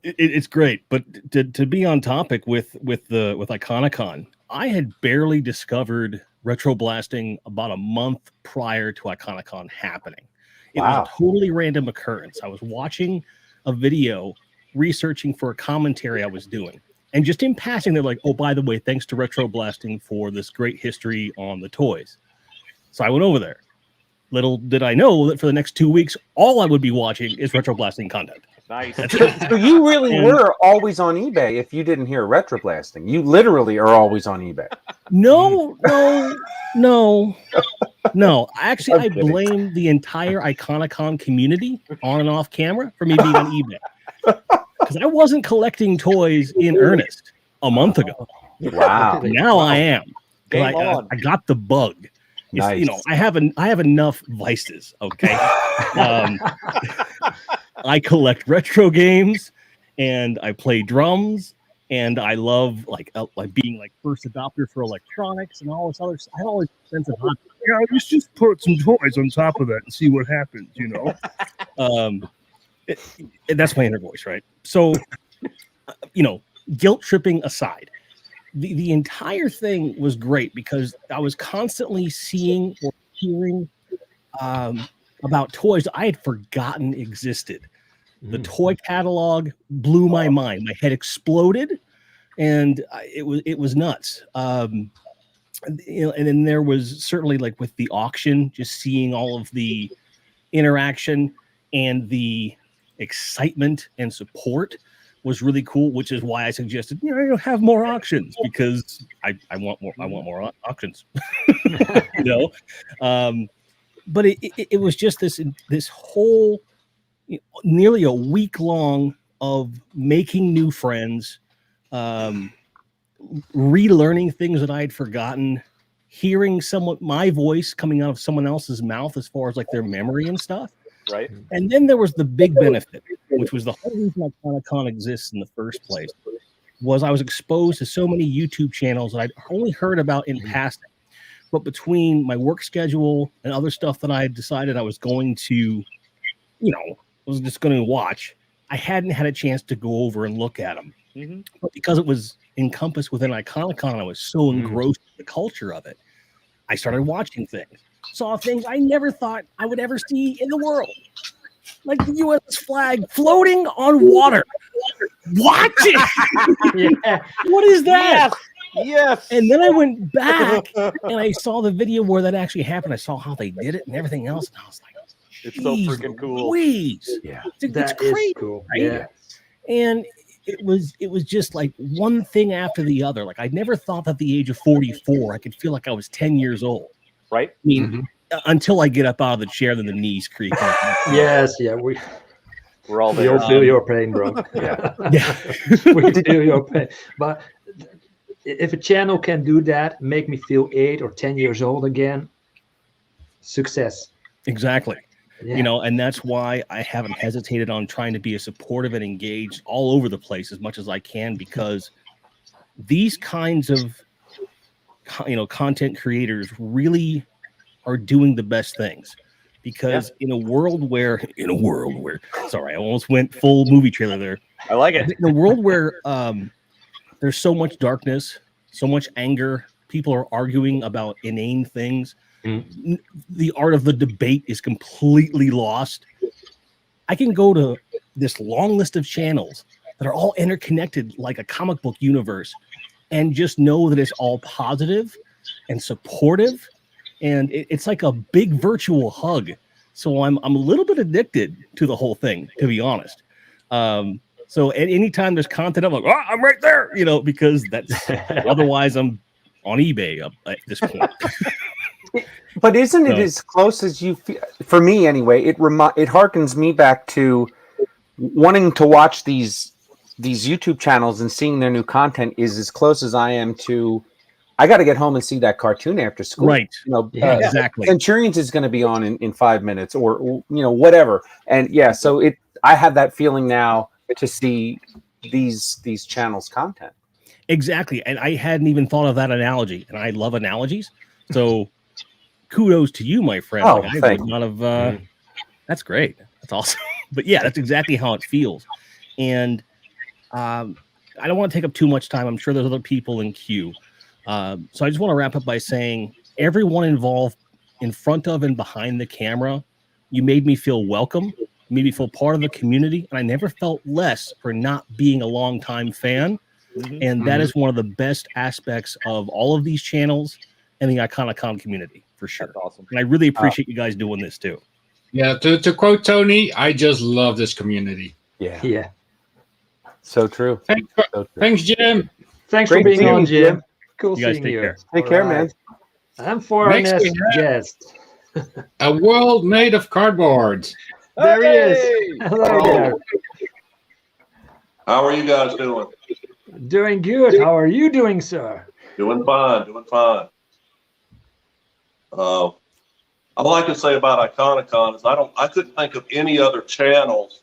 it's great. But to be on topic with Iconicon, I had barely discovered RetroBlasting about a month prior to Iconicon happening. It was a totally random occurrence. I was watching a video, researching for a commentary I was doing. And just in passing, they're like, oh, by the way, thanks to RetroBlasting for this great history on the toys. So I went over there. Little did I know that for the next 2 weeks, all I would be watching is RetroBlasting content. Nice. So you really were always on eBay if you didn't hear RetroBlasting. You literally are always on eBay. No. Actually, I blame the entire Iconicon community on and off camera for me being on eBay. Because I wasn't collecting toys in earnest a month ago. Wow. Now I am. I got the bug. Nice. I have enough vices, okay? I collect retro games, and I play drums, and I love like being like first adopter for electronics and all this other. I had all this sense of yeah, let's just put some toys on top of that and see what happens, you know. That's my inner voice, right? So, you know, guilt tripping aside, the entire thing was great because I was constantly seeing or hearing about toys I had forgotten existed. The toy catalog blew my mind. My head exploded, and it was nuts. You know, and then there was certainly like with the auction, just seeing all of the interaction and the excitement and support was really cool, which is why I suggested, you know, have more auctions, because I want more auctions. You know, but it was just this whole, you know, nearly a week long of making new friends, relearning things that I had forgotten, hearing my voice coming out of someone else's mouth as far as like their memory and stuff. Right. And then there was the big benefit, which was the whole reason Iconicon exists in the first place, was I was exposed to so many YouTube channels that I'd only heard about in passing. But between my work schedule and other stuff that I had decided I was going to, you know, was just going to watch, I hadn't had a chance to go over and look at them. But because it was encompassed within Iconicon, I was so engrossed in the culture of it, I started watching things. Saw things I never thought I would ever see in the world, like the U.S. flag floating on water. What? Yeah. What is that? Yes. And then I went back and I saw the video where that actually happened. I saw how they did it and everything else, and I was like, it's so freaking cool. Yeah, it's crazy, cool. Right? Yeah. And it was just like one thing after the other. Like I never thought at the age of 44 I could feel like I was 10 years old. Right. I mean, until I get up out of the chair, then the knees creak. Yes, yeah, we're all there. We all feel your pain, bro. Yeah. We feel your pain. But if a channel can do that, make me feel 8 or 10 years old again, success. Exactly. Yeah. You know, and that's why I haven't hesitated on trying to be as supportive and engaged all over the place as much as I can, because these kinds of, you know, content creators really are doing the best things. Because in a world where sorry, I almost went full movie trailer there. I like it. In a world where there's so much darkness, so much anger, people are arguing about inane things. The art of the debate is completely lost. I can go to this long list of channels that are all interconnected like a comic book universe and just know that it's all positive and supportive, and it's like a big virtual hug. So I'm a little bit addicted to the whole thing, to be honest. So at any time there's content, I'm like, oh, I'm right there, you know, because that's otherwise I'm on eBay at this point. But isn't it as close as you feel? For me, anyway, it harkens me back to wanting to watch these YouTube channels and seeing their new content is as close as I am to. I got to get home and see that cartoon after school. Right. You know, exactly. Centurions is going to be on in 5 minutes, or you know, whatever. And yeah, so I have that feeling now to see these channels' content. Exactly, and I hadn't even thought of that analogy, and I love analogies. So kudos to you, my friend. Oh, like, I would not have. That's great. That's awesome. But yeah, that's exactly how it feels. And I don't want to take up too much time. I'm sure there's other people in queue. So I just want to wrap up by saying everyone involved in front of and behind the camera, you made me feel welcome, made me feel part of the community, and I never felt less for not being a longtime fan. And that is one of the best aspects of all of these channels and the Iconicon community, for sure. That's awesome. And I really appreciate you guys doing this too. Yeah, to quote Tony, I just love this community. Yeah. So true. Thanks, Jim. Thanks Great for being seeing on, you, Jim. Cool You guys seeing take you. care. Take care, man. And for our Next next we have- guest, A world made of cardboard. there he is. Hello there. How are you guys doing? Doing good. How are you doing, sir? Doing fine, doing fine. I'd like to say about Iconicon is I couldn't think of any other channels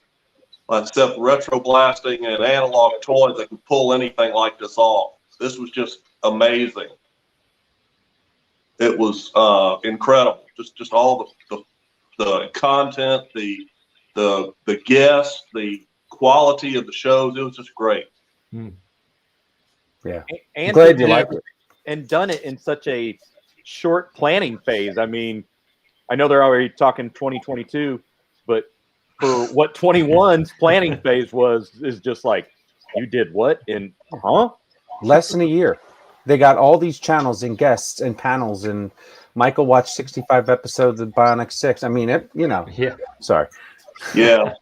except RetroBlasting and Analog Toys that can pull anything like this off. This was just amazing. It was incredible. Just all the content, the guests, the quality of the shows. It was just great. Yeah, and glad you liked it. And done it in such a short planning phase. I mean, I know they're already talking 2022, but for what 21's planning phase is just like, you did what in less than a year. They got all these channels and guests and panels, and Michael watched 65 episodes of Bionic 6. I mean, Yeah. Sorry. Yeah.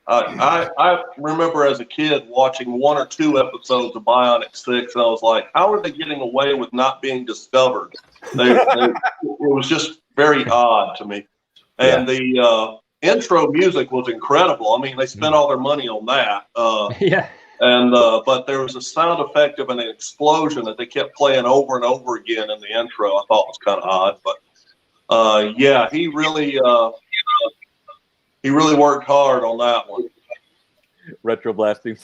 I remember as a kid watching 1 or 2 episodes of Bionic 6, and I was like, how are they getting away with not being discovered? It was just very odd to me. And the intro music was incredible. I mean, they spent all their money on that. Yeah. And but there was a sound effect of an explosion that they kept playing over and over again in the intro. I thought was kind of odd, but yeah, he really worked hard on that one. RetroBlasting.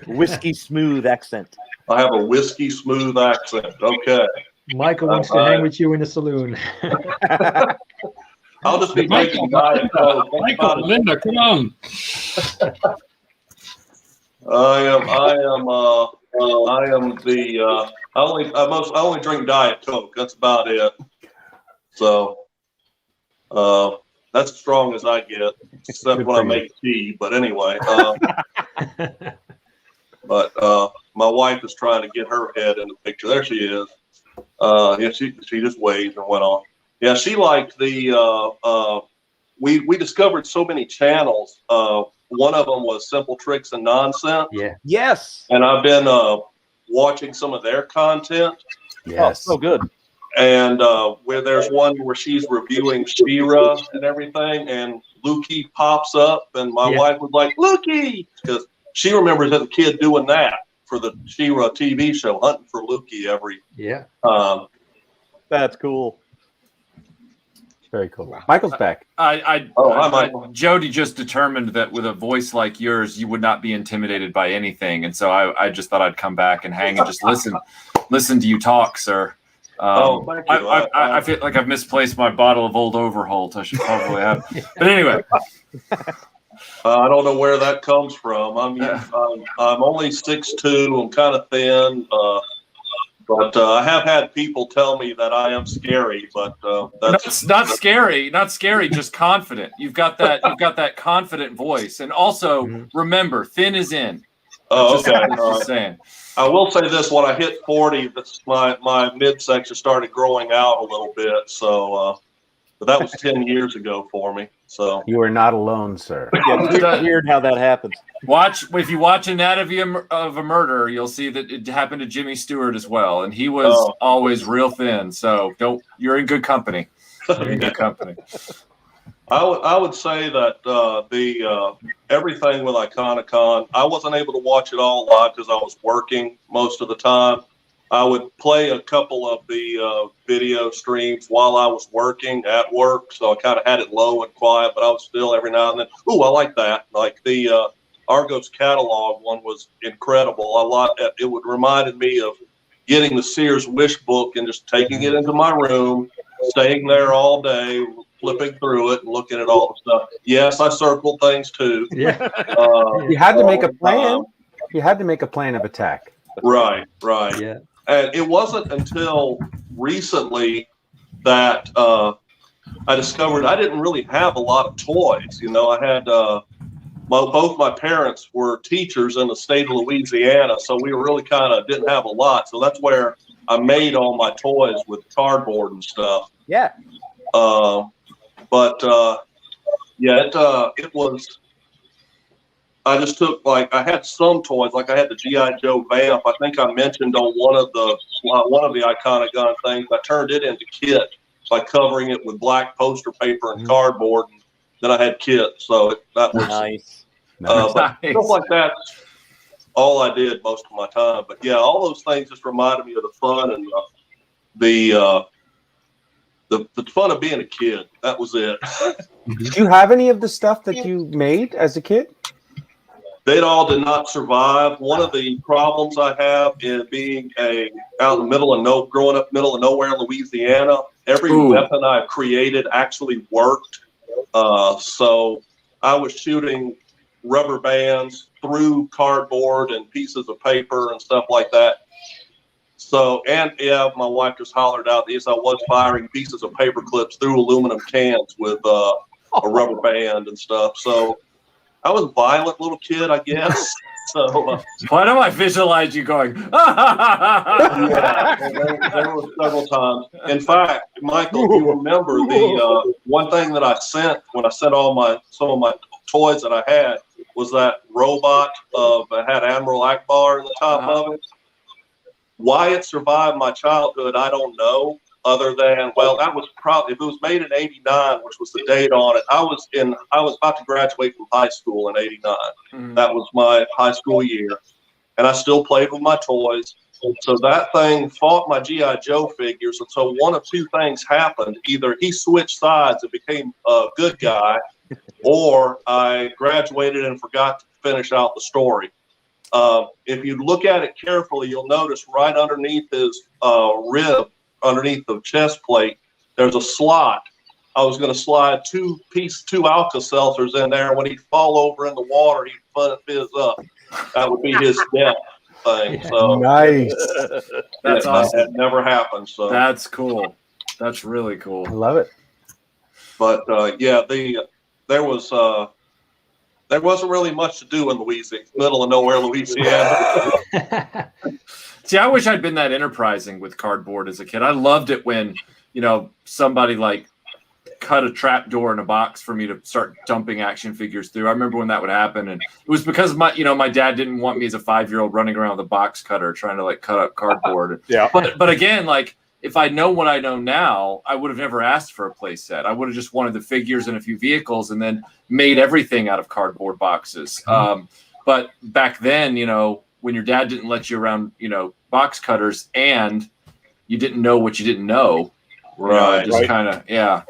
Whiskey smooth accent. I have a whiskey smooth accent. Okay. Michael wants to hang with you in the saloon. I'll just be making Diet Coke. Michael, Melinda, come on. I only drink Diet Coke. That's about it. So that's as strong as I get, except when I make tea. But anyway, but my wife is trying to get her head in the picture. There she is. Yeah, she just waved and went on. Yeah, she liked the. We discovered so many channels. One of them was Simple Tricks and Nonsense. Yeah. Yes. And I've been watching some of their content. Yes. Oh, so good. And where there's one where she's reviewing She-Ra and everything, and Lukey pops up, and my wife was like, Lukey! Because she remembers as a kid doing that for the She-Ra TV show, hunting for Lukey every That's cool. Very cool. Wow. Michael's back. Hi, Michael. Jody just determined that with a voice like yours, you would not be intimidated by anything, and so I just thought I'd come back and hang and just listen to you talk, sir. Thank you. I feel like I've misplaced my bottle of Old Overholt. I should probably have. But anyway, I don't know where that comes from. I'm only 6'2". I'm kind of thin. But I have had people tell me that I am scary, but that's not scary. Not scary, just confident. You've got that confident voice, and also remember, thin is in. Oh, okay. Just saying. I will say this: when I hit 40, my midsection started growing out a little bit. So, but that was 10 years ago for me. So you are not alone, sir. Yeah, weird how that happens. If you watch Anatomy of a Murder, you'll see that it happened to Jimmy Stewart as well, and he was always real thin. So you're in good company. You're in good company. I would say that the everything with Iconicon, I wasn't able to watch it all live because I was working most of the time. I would play a couple of the video streams while I was working at work, so I kind of had it low and quiet, but I was still every now and then, ooh, I like that. Like the Argos catalog one was incredible. It would reminded me of getting the Sears Wish book and just taking it into my room, staying there all day, flipping through it and looking at all the stuff. Yes, I circled things too. Yeah. You had to make a plan. You had to make a plan of attack. Right. Yeah. And it wasn't until recently that I discovered I didn't really have a lot of toys. You know, I had both my parents were teachers in the state of Louisiana, so we really kind of didn't have a lot. So that's where I made all my toys with cardboard and stuff. Yeah. It was. I just took I had some toys, like I had the G.I. Joe Vamp. I think I mentioned on one of the Iconicon things. I turned it into kit by covering it with black poster paper and cardboard. And then I had kit, so that was nice. Stuff like that. All I did most of my time, but yeah, all those things just reminded me of the fun and the the fun of being a kid. That was it. Did you have any of the stuff that you made as a kid? They all did not survive. One of the problems I have is being out in the growing up middle of nowhere in Louisiana. Every weapon I created actually worked. So I was shooting rubber bands through cardboard and pieces of paper and stuff like that. So, and yeah, my wife just hollered out, yes, I was firing pieces of paper clips through aluminum cans with a rubber band and stuff. So I was a violent little kid, I guess. So why do I visualize you going? Yeah, there were several times. In fact, Michael, if you remember the one thing that I sent when I sent some of my toys that I had was that robot that had Admiral Akbar in the top of it. Why it survived my childhood, I don't know. Other than, well, that was probably, if it was made in '89, which was the date on it, I was about to graduate from high school in '89. That was my high school year, and I still played with my toys. So that thing fought my G.I. Joe figures, and so one of two things happened: either he switched sides and became a good guy, or I graduated and forgot to finish out the story. If you look at it carefully, you'll notice right underneath his rib, underneath the chest plate, there's a slot. I was going to slide two Alka-Seltzers in there. When he'd fall over in the water, he'd fizz up. That would be his death thing. So nice. That's awesome. That never happened. So that's cool. That's really cool. I love it. But yeah, there wasn't really much to do in Louisiana, middle of nowhere, Louisiana. See, I wish I'd been that enterprising with cardboard as a kid. I loved it when, somebody like cut a trap door in a box for me to start dumping action figures through. I remember when that would happen, and it was because my dad didn't want me as a 5-year-old running around with a box cutter trying to cut up cardboard. Yeah. But again, if I know what I know now, I would have never asked for a play set. I would have just wanted the figures and a few vehicles and then made everything out of cardboard boxes. But back then, when your dad didn't let you around, box cutters, and you didn't know what you didn't know. Right. Just kind of, yeah.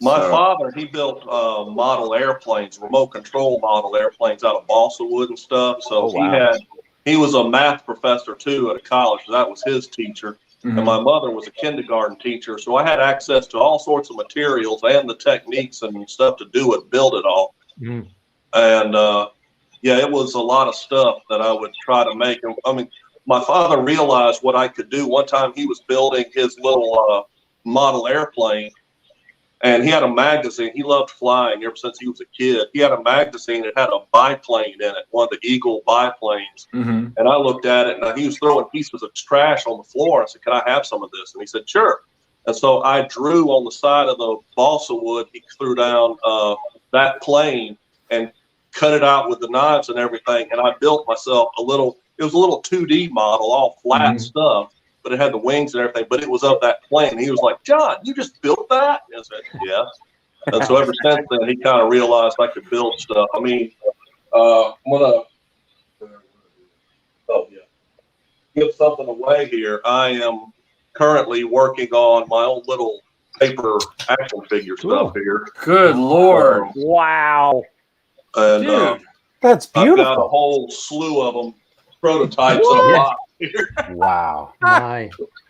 My father, he built model airplanes, remote control model airplanes out of balsa wood and stuff. So he was a math professor too at a college. So that was his teacher. Mm-hmm. And my mother was a kindergarten teacher. So I had access to all sorts of materials and the techniques and stuff to do it, build it all. Mm. And yeah, it was a lot of stuff that I would try to make. I mean, my father realized what I could do. One time he was building his little model airplane, and he had a magazine. He loved flying ever since he was a kid. He had a magazine that had a biplane in it, one of the Eagle biplanes. Mm-hmm. And I looked at it, and he was throwing pieces of trash on the floor. I said, "Can I have some of this?" And he said, "Sure." And so I drew on the side of the balsa wood he threw down that plane and cut it out with the knives and everything. And I built myself it was a little 2D model, all flat stuff, but it had the wings and everything, but it was of that plane. And he was like, "John, you just built that?" And I said, "Yeah." And so ever since then, he kind of realized I could build stuff. I mean, I'm going to give something away here. I am currently working on my own little paper action figure stuff here. Good Lord. Wow. And dude, that's beautiful. I've got a whole slew of them, prototypes of a lot here. Wow.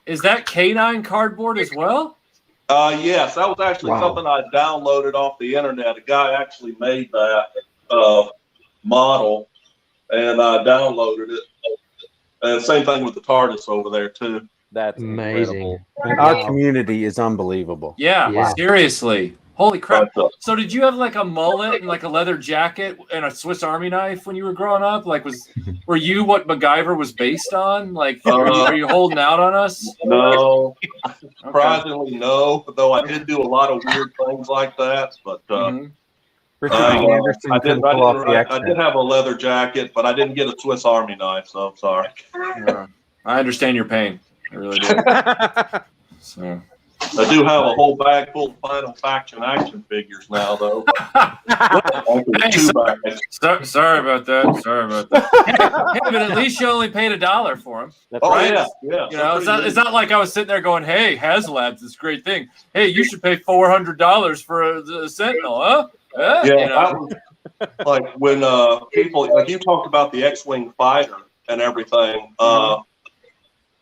Is that K9 cardboard as well? Yes, that was actually something I downloaded off the internet. A guy actually made that model, and I downloaded it. And same thing with the TARDIS over there too. That's amazing. Our community is unbelievable. Yeah. Seriously. Holy crap. So did you have like a mullet and like a leather jacket and a Swiss Army knife when you were growing up? Were you what MacGyver was based on? Are you holding out on us? No. Surprisingly, no. Though I did do a lot of weird things like that. But I did have a leather jacket, but I didn't get a Swiss Army knife, so I'm sorry. I understand your pain. I really do. So I do have a whole bag full of Final Faction action figures now, though. Hey, sorry about that. Sorry about that. Hey, but at least you only paid $1 for them. Right? Yeah. You know, it's not like I was sitting there going, "Hey, HasLab's this great thing. Hey, you should pay $400 for a Sentinel, huh?" Yeah, you know? that was like when people, like you talked about the X-Wing fighter and everything.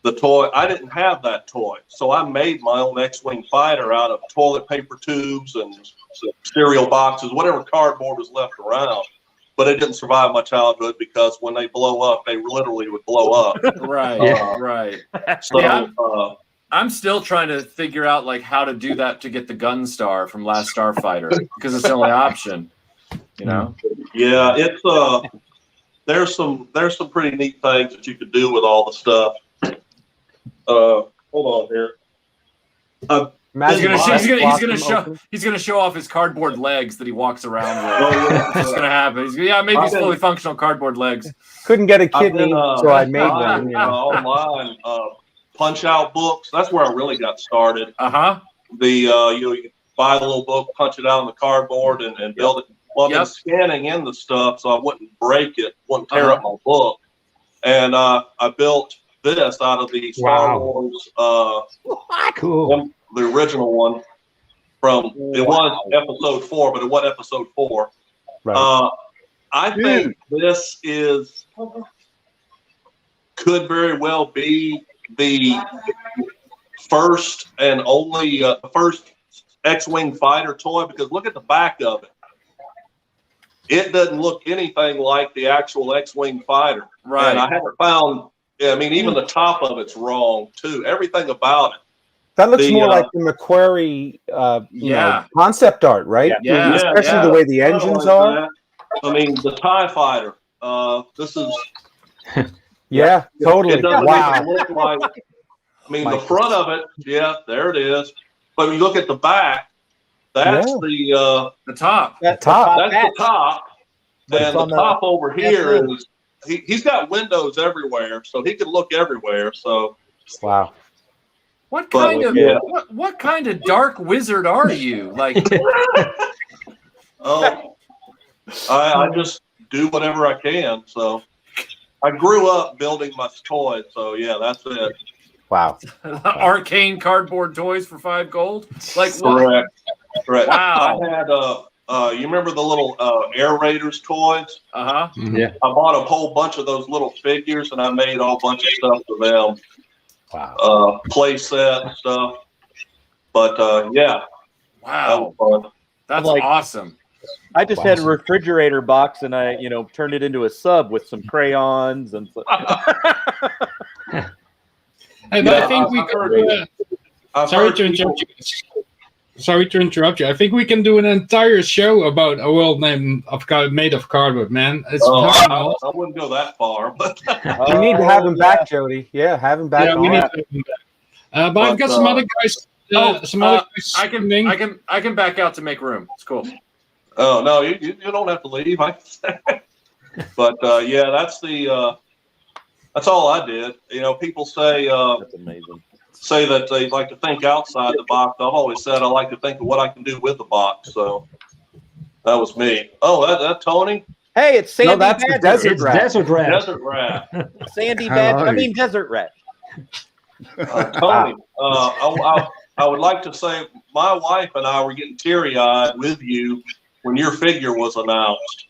The toy, I didn't have that toy, so I made my own X-Wing fighter out of toilet paper tubes and cereal boxes, whatever cardboard was left around. But it didn't survive my childhood because when they blow up, they literally would blow up. Right, right. So Yeah, I'm still trying to figure out like how to do that to get the gun star from Last Starfighter because it's the only option. You know? Yeah, it's there's some pretty neat things that you could do with all the stuff. Hold on here. He's gonna show off his cardboard legs that he walks around with. It's gonna happen. Maybe he's fully functional cardboard legs. Couldn't get a kidney, so I made one. Online punch out books. That's where I really got started. You buy the little book, punch it out on the cardboard, and build it. Well, I've been scanning in the stuff so I wouldn't break it, wouldn't tear up my book, and I built this out of the Star Wars, cool. The original one from it was episode 4, but it was episode 4. Right. I think this could very well be the first and only first X-Wing fighter toy, because look at the back of it. It doesn't look anything like the actual X-Wing fighter. Right. And I haven't found. I mean, even the top of it's wrong too. Everything about it. That looks more like the Macquarie, you know, concept art, right? Yeah, especially the way the engines are. That. I mean, the TIE fighter. This is. Yeah, totally. It doesn't even look like. I mean, the front of it. Yeah, there it is. But when you look at the back, that's the top. That's the top. And the top over here is. He's got windows everywhere, so he can look everywhere. So, wow. What kind of what kind of dark wizard are you? Like, I just do whatever I can. So, I grew up building my toys. So yeah, that's it. Wow. Arcane cardboard toys for $5 gold. Like correct. Wow. I had you remember the little Air Raiders toys? Yeah. I bought a whole bunch of those little figures, and I made all bunch of stuff for them. Wow. Play set stuff. But yeah. Wow. That was fun. That's awesome. I just had a refrigerator box, and I, turned it into a sub with some crayons and. Hey, but I think we could. Sorry to interrupt you. I think we can do an entire show about a world made of cardboard, man. It's I wouldn't go that far, but you need to have him back, Jody. Yeah, have him back. Yeah, we need to have him back. But I've got some other guys. I can back out to make room. It's cool. Oh no, you don't have to leave. But yeah, that's all I did. People say that's amazing. Say that they like to think outside the box. I've always said I like to think of what I can do with the box. So that was me. Oh, that Tony? Hey, it's Sandy. No, that's Badger. Desert Rat. Desert Rat. Sandy Badger. I mean, Desert Rat. Tony, I would like to say my wife and I were getting teary-eyed with you when your figure was announced.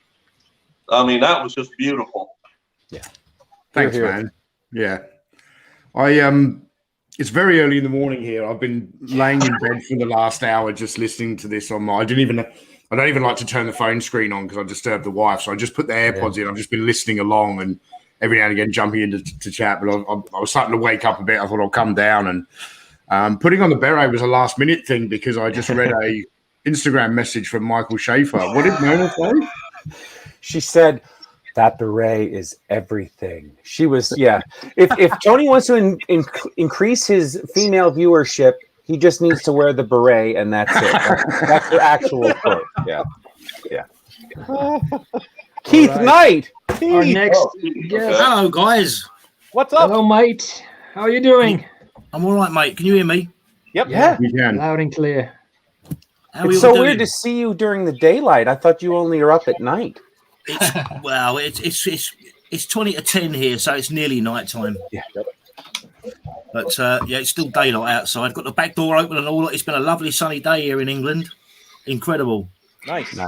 I mean, that was just beautiful. Yeah. Thanks, man. Yeah. It's very early in the morning here. I've been laying in bed for the last hour just listening to this on my. I don't even like to turn the phone screen on because I disturb the wife. So I just put the AirPods in. I've just been listening along and every now and again jumping into chat. But I was starting to wake up a bit. I thought I'll come down and putting on the beret was a last minute thing because I just read a Instagram message from Michael Shaffer. What did Mona say? She said. That beret is everything. She was, If Tony wants to increase his female viewership, he just needs to wear the beret, and that's it. That's the actual quote. Yeah. Keith Knight. Our next guest. Hello, guys. What's up? Hello, mate. How are you doing? I'm all right, mate. Can you hear me? Yep. Yeah, We can. loud and clear. It's so weird to see you during the daylight. I thought you only are up at night. It's 20 to 10 here, so it's nearly night time. Yeah. But it's still daylight outside. Got the back door open and all. It's been a lovely sunny day here in England. Incredible. Nice.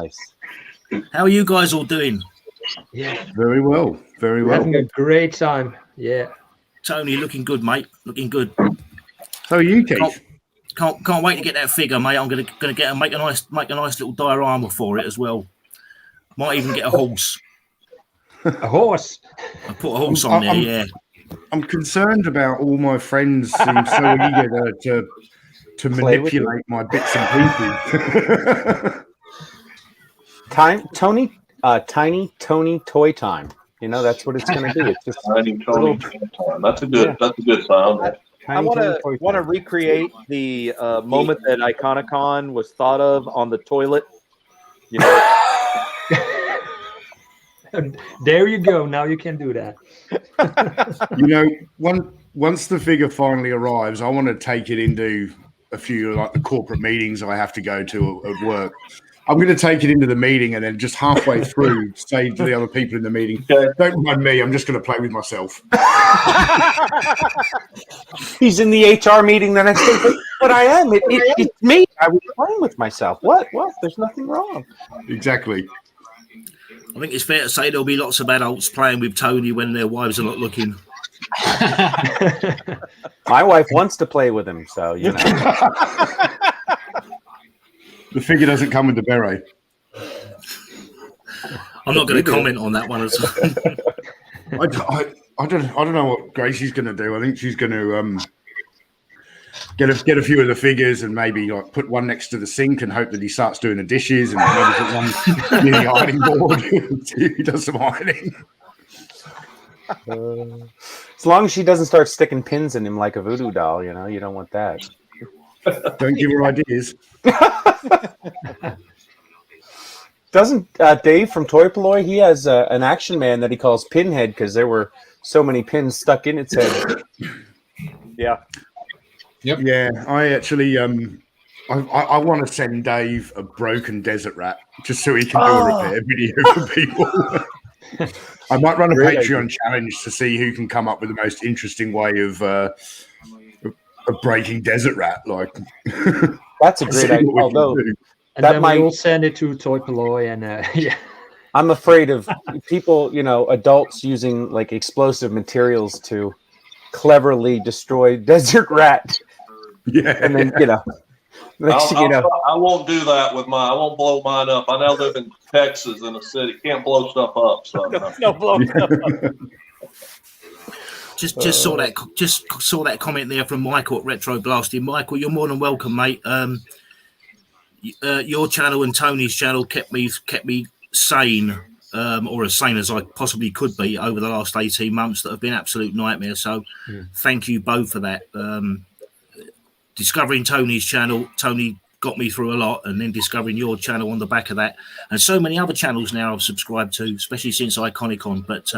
How are you guys all doing? Yeah. Very well. Very well. Having a great time. Yeah. Tony, looking good, mate. Looking good. So are you, Keith? Can't wait to get that figure, mate. I'm gonna get make a nice little diorama for it as well. Might even get a horse. A horse. I put a horse on there. Yeah. I'm concerned about all my friends seem so eager to manipulate my bits and pieces. Tiny Tony toy time. You know, that's what it's going to be. It's just Tiny Tony toy time. That's a good sound. I want to recreate the moment that Iconicon was thought of on the toilet. You know. There you go. Now you can do that. You know, once the figure finally arrives, I want to take it into a few like the corporate meetings I have to go to at work. I'm going to take it into the meeting and then just halfway through say to the other people in the meeting, don't mind me, I'm just going to play with myself. He's in the HR meeting the next day, but I am. It's me. I was playing with myself. What? There's nothing wrong. Exactly. I think it's fair to say there'll be lots of adults playing with Tony when their wives are not looking. My wife wants to play with him, so you know. The figure doesn't come with the beret. I'm not going to comment on that one. I don't know what Gracie's going to do. I think she's going to get a few of the figures and maybe like put one next to the sink and hope that he starts doing the dishes and maybe put one near the ironing board until he does some ironing. As long as she doesn't start sticking pins in him like a voodoo doll, you know, you don't want that. Don't give her ideas. Doesn't Dave from Toy Ploy, he has an Action Man that he calls Pinhead because there were so many pins stuck in its head. Yeah. Yep. Yeah, I actually I want to send Dave a broken desert rat just so he can do a repair video for people. I might run a Patreon challenge to see who can come up with the most interesting way of breaking desert rat. Like that's a great idea. Although and then we all send it to Toy Ploy and yeah. I'm afraid of people, you know, adults using like explosive materials to cleverly destroy desert rat. Yeah, and then you know, I won't do that with mine. I won't blow mine up. I now live in Texas in a city. Can't blow stuff up. So no blow stuff up. Just saw that comment there from Michael at RetroBlasting. Michael, you're more than welcome, mate. Your channel and Tony's channel kept me sane, or as sane as I possibly could be over the last 18 months that have been absolute nightmares. So thank you both for that. Discovering Tony's channel, Tony got me through a lot, and then discovering your channel on the back of that, and so many other channels now I've subscribed to, especially since Iconicon. But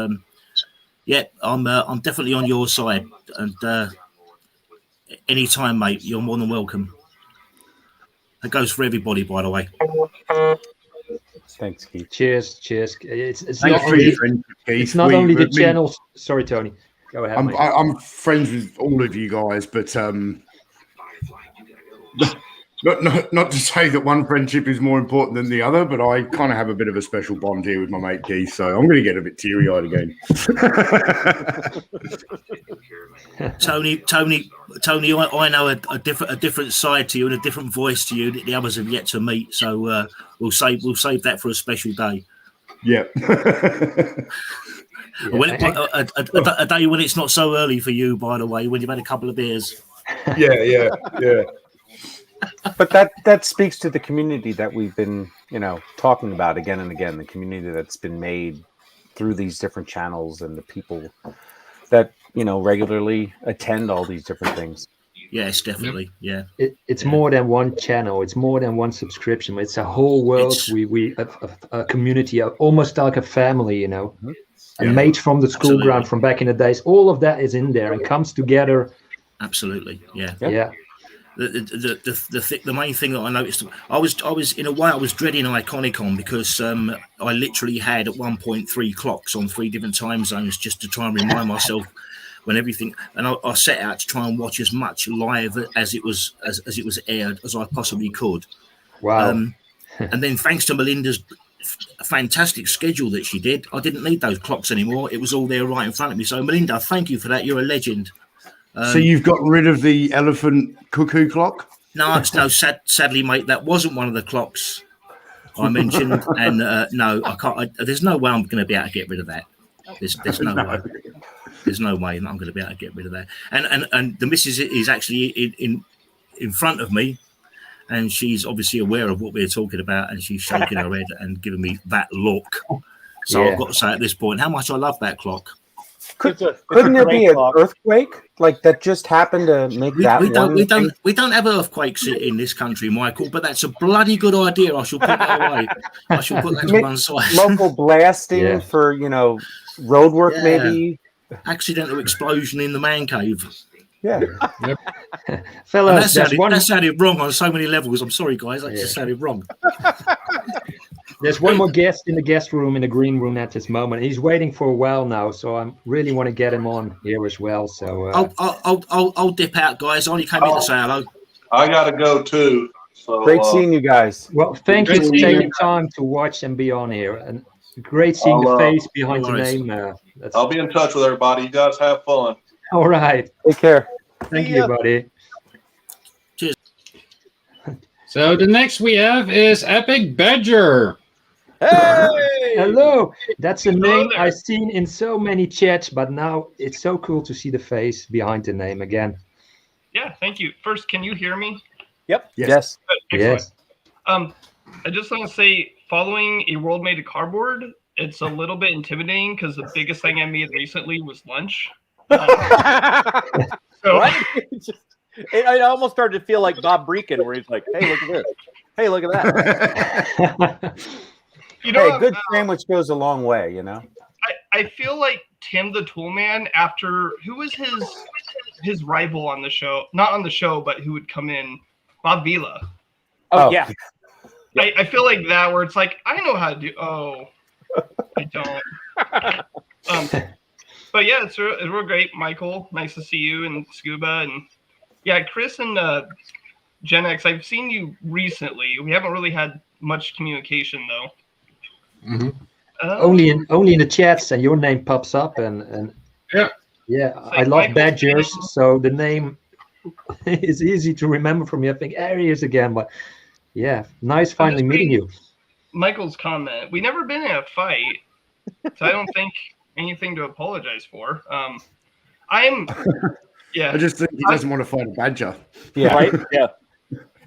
yeah, I'm definitely on your side, and anytime, mate, you're more than welcome. That goes for everybody, by the way. Thanks, Keith. Cheers. It's not only the channels. Sorry, Tony. Go ahead. I'm friends with all of you guys, but not to say that one friendship is more important than the other, but I kind of have a bit of a special bond here with my mate Keith, so I'm going to get a bit teary-eyed again. Tony, I know a different side to you and a different voice to you that the others have yet to meet. So we'll save that for a special day. Yeah. A day when it's not so early for you, by the way, when you've had a couple of beers. Yeah. But that speaks to the community that we've been, you know, talking about again and again, the community that's been made through these different channels and the people that, you know, regularly attend all these different things. Yes, definitely. Yeah. It's more than one channel. It's more than one subscription. It's a whole world. We a community, almost like a family, you know. A mate from the school ground from back in the days. All of that is in there and comes together. Absolutely. Yeah. Yeah. the main thing that I noticed, I was in a way I was dreading Iconicon because I literally had at one point 3 clocks on 3 different time zones just to try and remind myself when everything, and I set out to try and watch as much live as it was aired as I possibly could. Wow. And then thanks to Melinda's fantastic schedule that she did, I didn't need those clocks anymore. It was all there right in front of me. So Melinda, thank you for that. You're a legend. So you've got rid of the elephant cuckoo clock? No, sadly, mate, that wasn't one of the clocks I mentioned. And no, I can't. There's no way I'm going to be able to get rid of that. There's no way. There's no way that I'm going to be able to get rid of that. And the missus is actually in front of me, and she's obviously aware of what we're talking about, and she's shaking her head and giving me that look. So I've got to say at this point how much I love that clock. Couldn't there be an earthquake like that just happened to make that? We don't have earthquakes in this country, Michael. But that's a bloody good idea. I shall put that away. I shall put that to one side. Local blasting for road work, maybe. Accidental explosion in the man cave. Yeah. Fellas, that sounded wrong on so many levels. I'm sorry, guys. That just sounded wrong. There's one more guest in the guest room in the green room at this moment. He's waiting for a while now, so I really want to get him on here as well. So I'll dip out, guys. I only came in to say hello. I gotta go too. So great seeing you guys. Well, thank you for taking time to watch and be on here, and great seeing the face behind the name. I'll be in touch with everybody. You guys have fun. All right. Take care. Thank you, buddy. Cheers. So the next we have is Epic Badger. Hey! Hello. That's a name I've seen in so many chats, but now it's so cool to see the face behind the name again. Yeah, thank you. First, can you hear me? Yep. Yes. Yes. I just want to say, following a world made of cardboard, it's a little bit intimidating because the biggest thing I made recently was lunch. It almost started to feel like Bob Breakin, where he's like, "Hey, look at this! Hey, look at that!" Hey, good sandwich goes a long way, I feel like Tim the Toolman, after who was his rival on the show, not on the show, but who would come in, Bob Vila. Oh yeah. I feel like that, where it's like, I know how to do. Oh, I don't. But yeah, it's real great, Michael. Nice to see you, and Scuba, and yeah, Chris and GenX. I've seen you recently. We haven't really had much communication though. Mm-hmm. Only in the chats, and your name pops up, and yeah. I love badgers, so the name is easy to remember from me. I think there he is again, but yeah, nice finally meeting you. Michael's comment: we never been in a fight, so I don't think anything to apologize for. I just think he doesn't want to fight a badger. Yeah. Right? Yeah.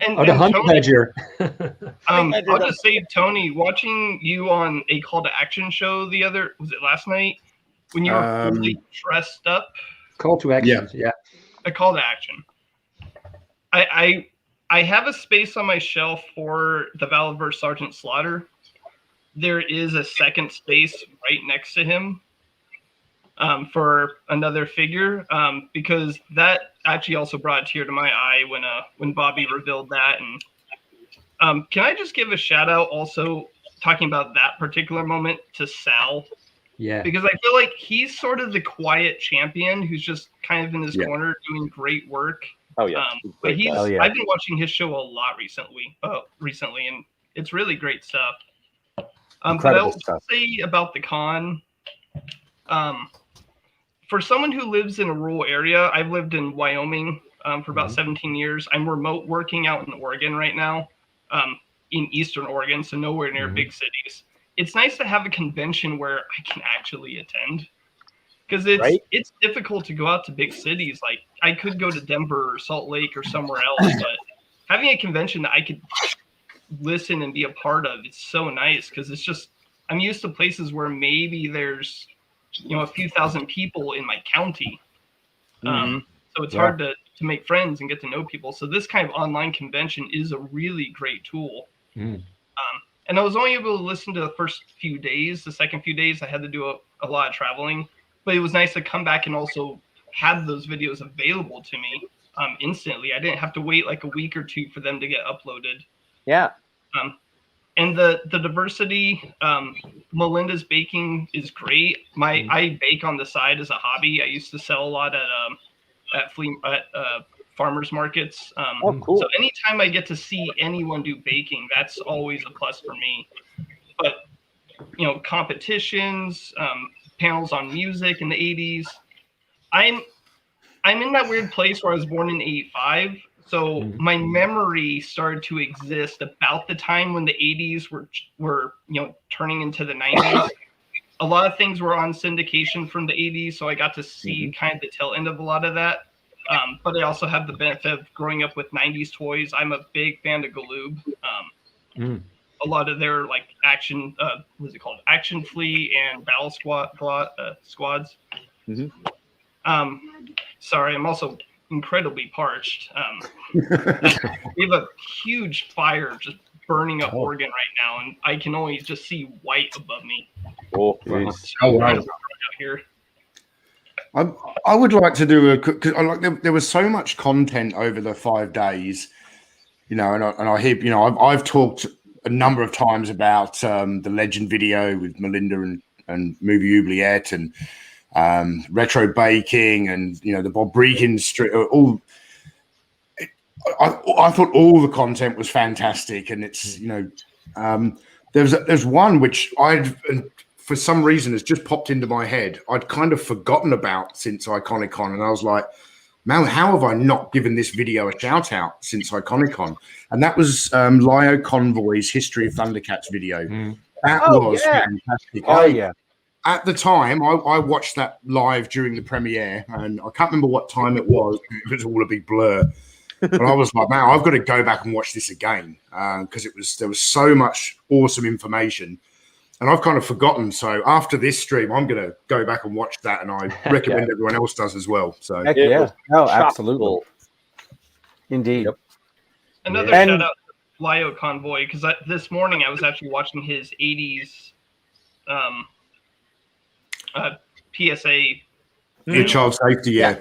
And the hunt Tony, badger. I'll just say, Tony, watching you on a call to action show was it last night? When you were fully dressed up? Call to action, yeah. A call to action. I have a space on my shelf for the Valid vs. Sergeant Slaughter. There is a second space right next to him for another figure, because that actually also brought a tear to my eye when Bobby revealed that. And can I just give a shout out also, talking about that particular moment, to Sal? Yeah. Because I feel like he's sort of the quiet champion who's just kind of in his corner doing great work. Oh yeah. But I've been watching his show a lot recently, and it's really great stuff. But I'll say about the con, for someone who lives in a rural area, I've lived in Wyoming for about 17 years. I'm remote working out in Oregon right now, in Eastern Oregon, so nowhere near big cities. It's nice to have a convention where I can actually attend, because it's difficult to go out to big cities. Like, I could go to Denver or Salt Lake or somewhere else, but having a convention that I could listen and be a part of, it's so nice, because it's just, I'm used to places where maybe there's a few thousand people in my county, so it's hard to make friends and get to know people. So this kind of online convention is a really great tool. And I was only able to listen to the first few days. The second few days I had to do a lot of traveling, but it was nice to come back and also have those videos available to me instantly. I didn't have to wait like a week or two for them to get uploaded. Yeah. And the diversity, Melinda's baking is great. I bake on the side as a hobby. I used to sell a lot at farmers markets. Oh, cool. So anytime I get to see anyone do baking, that's always a plus for me. But competitions, panels on music in the 80s. I'm in that weird place where I was born in 85. So my memory started to exist about the time when the 80s were turning into the 90s. A lot of things were on syndication from the 80s, so I got to see kind of the tail end of a lot of that. But I also have the benefit of growing up with 90s toys. I'm a big fan of Galoob. A lot of their like action, what's it called? Action Flea and Battle Squads. Sorry, I'm also incredibly parched. We have a huge fire just burning up Oregon right now, and I can only just see white above me. Oh, wow. Out here. I would like to do because there was so much content over the 5 days, and I hear, I've talked a number of times about the Legend video with Melinda and Movie Oubliette and retro baking and the Bob Breakin street. I thought all the content was fantastic, and it's there's one which for some reason has just popped into my head. I'd kind of forgotten about since Iconicon, and I was like, man, how have I not given this video a shout out since Iconicon? And that was Lio Convoy's History of Thundercats video. That was fantastic. Oh, yeah. At the time, I watched that live during the premiere, and I can't remember what time it was. It was all a big blur. But I was like, man, I've got to go back and watch this again because there was so much awesome information. And I've kind of forgotten. So after this stream, I'm going to go back and watch that, and I recommend everyone else does as well. So absolutely. Indeed. Another shout out to Lio Convoy, because this morning I was actually watching his 80s PSA. Child safety, yeah.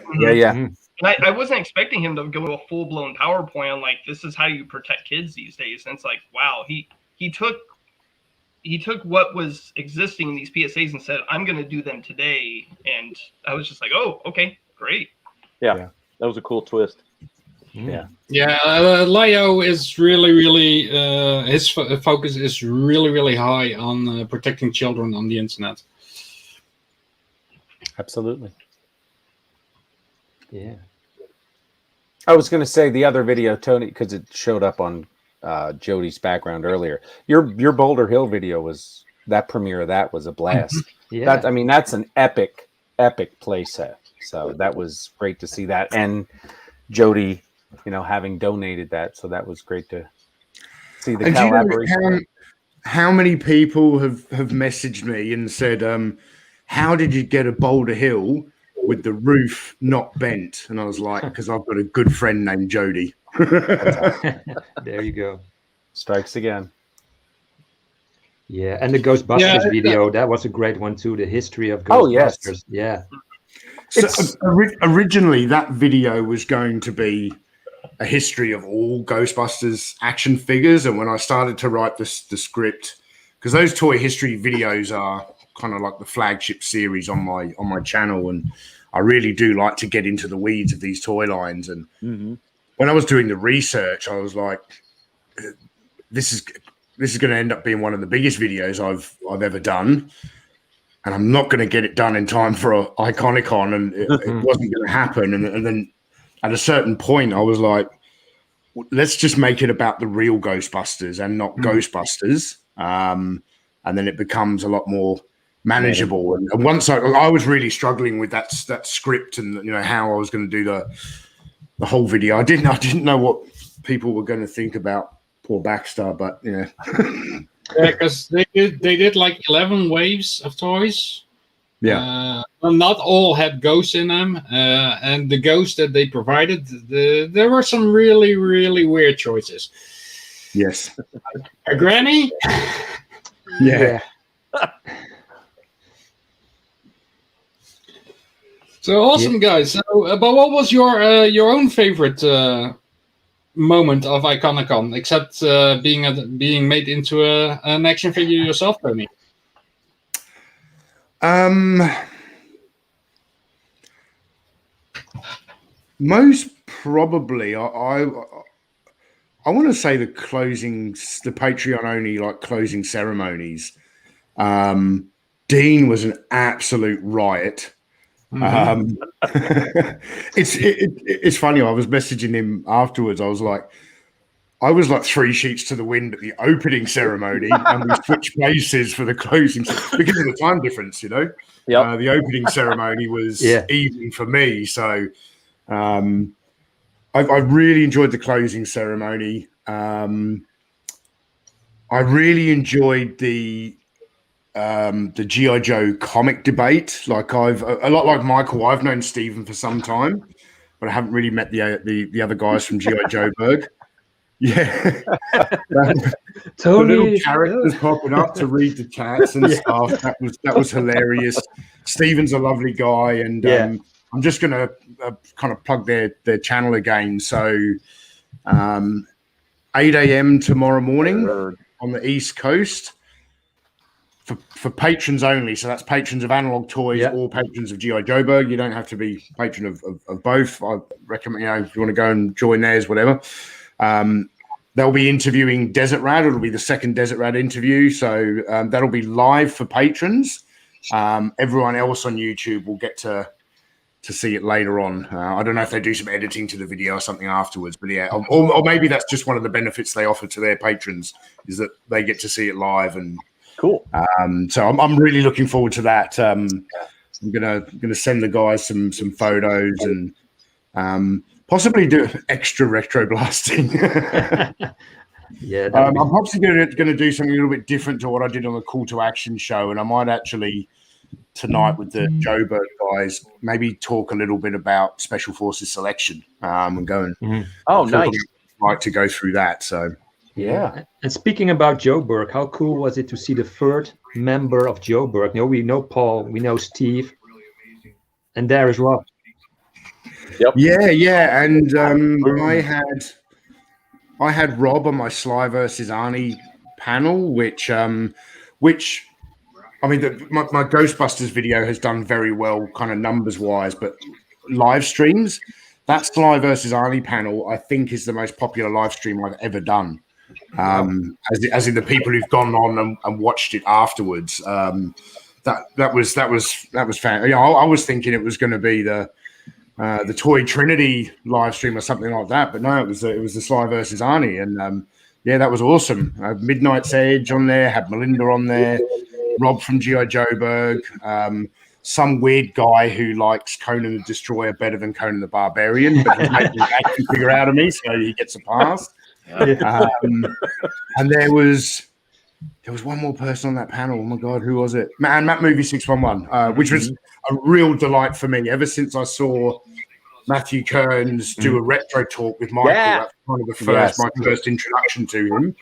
And I wasn't expecting him to go to a full-blown PowerPoint on like, this is how you protect kids these days. And it's like, wow, he took what was existing in these PSAs and said, I'm going to do them today. And I was just like, oh, okay, great. Yeah. That was a cool twist. Yeah, Lio is really, his focus is really high on protecting children on the internet. Absolutely. Yeah. I was going to say the other video, Tony, because it showed up on Jody's background earlier. Your Boulder Hill video that premiere of that was a blast. Yeah. That's an epic playset. So that was great to see that, and Jody, having donated that. So that was great to see the collaboration. How many people have messaged me and said, how did you get a Boulder Hill with the roof not bent? And I was like, because I've got a good friend named Jody. There you go. Strikes again. Yeah, and the Ghostbusters video, that was a great one too. The history of Ghostbusters. Yeah. So originally, that video was going to be a history of all Ghostbusters action figures, and when I started to write the script, because those toy history videos are kind of like the flagship series on my channel, and I really do like to get into the weeds of these toy lines. And when I was doing the research, I was like, this is going to end up being one of the biggest videos I've ever done, and I'm not going to get it done in time for Iconicon, and it wasn't going to happen. And then at a certain point, I was like, let's just make it about the real Ghostbusters and not Ghostbusters. And then it becomes a lot more manageable. And once I was really struggling with that script and how I was going to do the whole video. I didn't know what people were going to think about poor Baxter, but yeah, because they did like 11 waves of toys. Yeah, not all had ghosts in them, and the ghosts that they provided, there were some really weird choices. Yes, a granny. Yeah. So awesome, guys. So, but what was your own favorite moment of Iconicon, except being made into an action figure yourself, Tony? Most probably, I want to say the Patreon only like closing ceremonies. Dean was an absolute riot. It's funny. I was messaging him afterwards. I was like 3 sheets to the wind at the opening ceremony, and we switched places for the closing because of the time difference. You know, the opening ceremony was evening for me, so I really enjoyed the closing ceremony. I really enjoyed the G.I. Joe comic debate. Like a lot like Michael, I've known Stephen for some time, but I haven't really met the other guys from G.I. Joe Berg. Yeah. Tony, the little characters popping up to read the chats and stuff. That was hilarious. Stephen's a lovely guy, and I'm just gonna kind of plug their channel again. So 8 a.m. tomorrow morning on the East Coast. For patrons only, so that's patrons of Analog Toys or patrons of G.I. Joe Berg. You don't have to be patron of both. I recommend, if you want to go and join theirs, whatever. They'll be interviewing Desert Rad. It'll be the second Desert Rad interview, so that'll be live for patrons. Everyone else on YouTube will get to see it later on. I don't know if they do some editing to the video or something afterwards, but yeah, or maybe that's just one of the benefits they offer to their patrons is that they get to see it live and. Cool. So I'm really looking forward to that. I'm gonna send the guys some photos and possibly do extra retro blasting. I'm possibly gonna do something a little bit different to what I did on the Call to Action show, and I might actually tonight with the Joe Berg guys maybe talk a little bit about Special Forces selection and go and nice. Like to go through that. So. Yeah. And speaking about Joe Berg, how cool was it to see the third member of Joe Berg? We know Paul, we know Steve, and there is Rob. Yep. Yeah, and I had Rob on my Sly versus Arnie panel, which I mean, my Ghostbusters video has done very well, kind of numbers wise, but live streams, that Sly versus Arnie panel, I think, is the most popular live stream I've ever done. As in the people who've gone on and watched it afterwards. That was fan. I was thinking it was going to be the Toy Trinity live stream or something like that, but no, it was the Sly versus Arnie, and that was awesome. Midnight's Edge on there, had Melinda on there, Rob from G.I. Joe Berg, some weird guy who likes Conan the Destroyer better than Conan the Barbarian, but he's making an action figure out of me, so he gets a pass. And there was one more person on that panel. Oh my god, who was it? Matt Movie 611, which was a real delight for me. Ever since I saw Matthew Kearns do a retro talk with Michael, that's kind of my first introduction to him.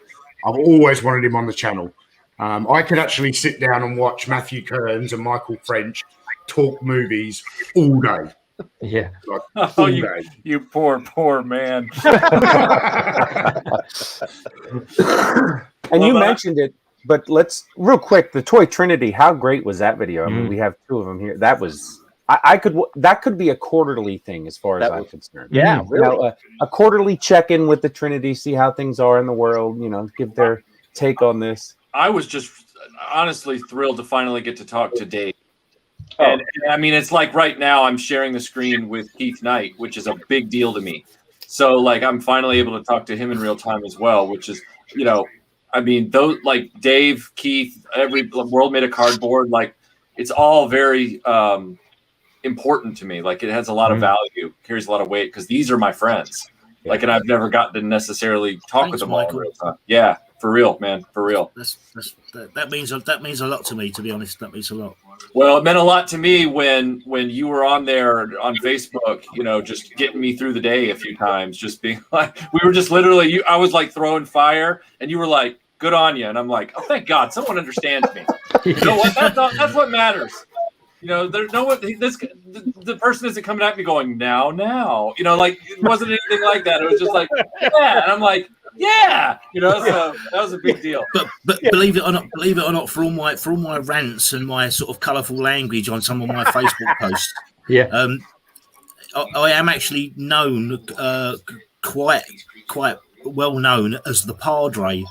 I've always wanted him on the channel. I could actually sit down and watch Matthew Kearns and Michael French talk movies all day. Yeah. You poor man. And you mentioned it, but let's real quick, the Toy Trinity, how great was that video? I mean, we have 2 of them here. That was that could be a quarterly thing as far as I'm concerned. Yeah, really. A quarterly check-in with the Trinity, see how things are in the world, give their take on this. I was just honestly thrilled to finally get to talk to Dave. And I mean, it's like right now I'm sharing the screen with Keith Knight, which is a big deal to me. So like I'm finally able to talk to him in real time as well, which is, I mean, those like Dave, Keith, every World Made of Cardboard, like it's all very important to me. Like it has a lot of value, carries a lot of weight because these are my friends. Like, and I've never gotten to necessarily talk with them all in real time. Yeah, for real, man, for real. That means a lot to me, to be honest. That means a lot. Well, it meant a lot to me when you were on there on Facebook, just getting me through the day a few times, just being like, we were just literally, I was like throwing fire, and you were like, good on you. And I'm like, oh, thank God, someone understands me. You know what? That's what matters. You know, there's no one. The person isn't coming at me going now. You know, like it wasn't anything like that. It was just like, yeah, and I'm like, yeah. You know, so that was a big deal. But believe it or not, for all my rants and my sort of colourful language on some of my Facebook posts, I am actually known, quite well known as the Padre.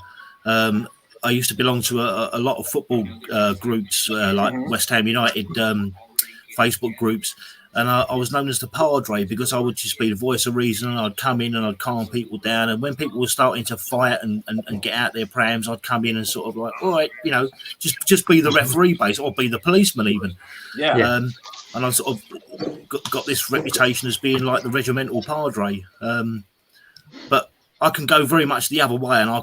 I used to belong to a lot of football groups, like West Ham United Facebook groups, and I was known as the Padre because I would just be the voice of reason, and I'd come in and I'd calm people down, and when people were starting to fight and get out their prams, I'd come in and sort of like, all right, you know, just be the referee base or be the policeman even. And I sort of got this reputation as being like the regimental Padre, but I can go very much the other way, and I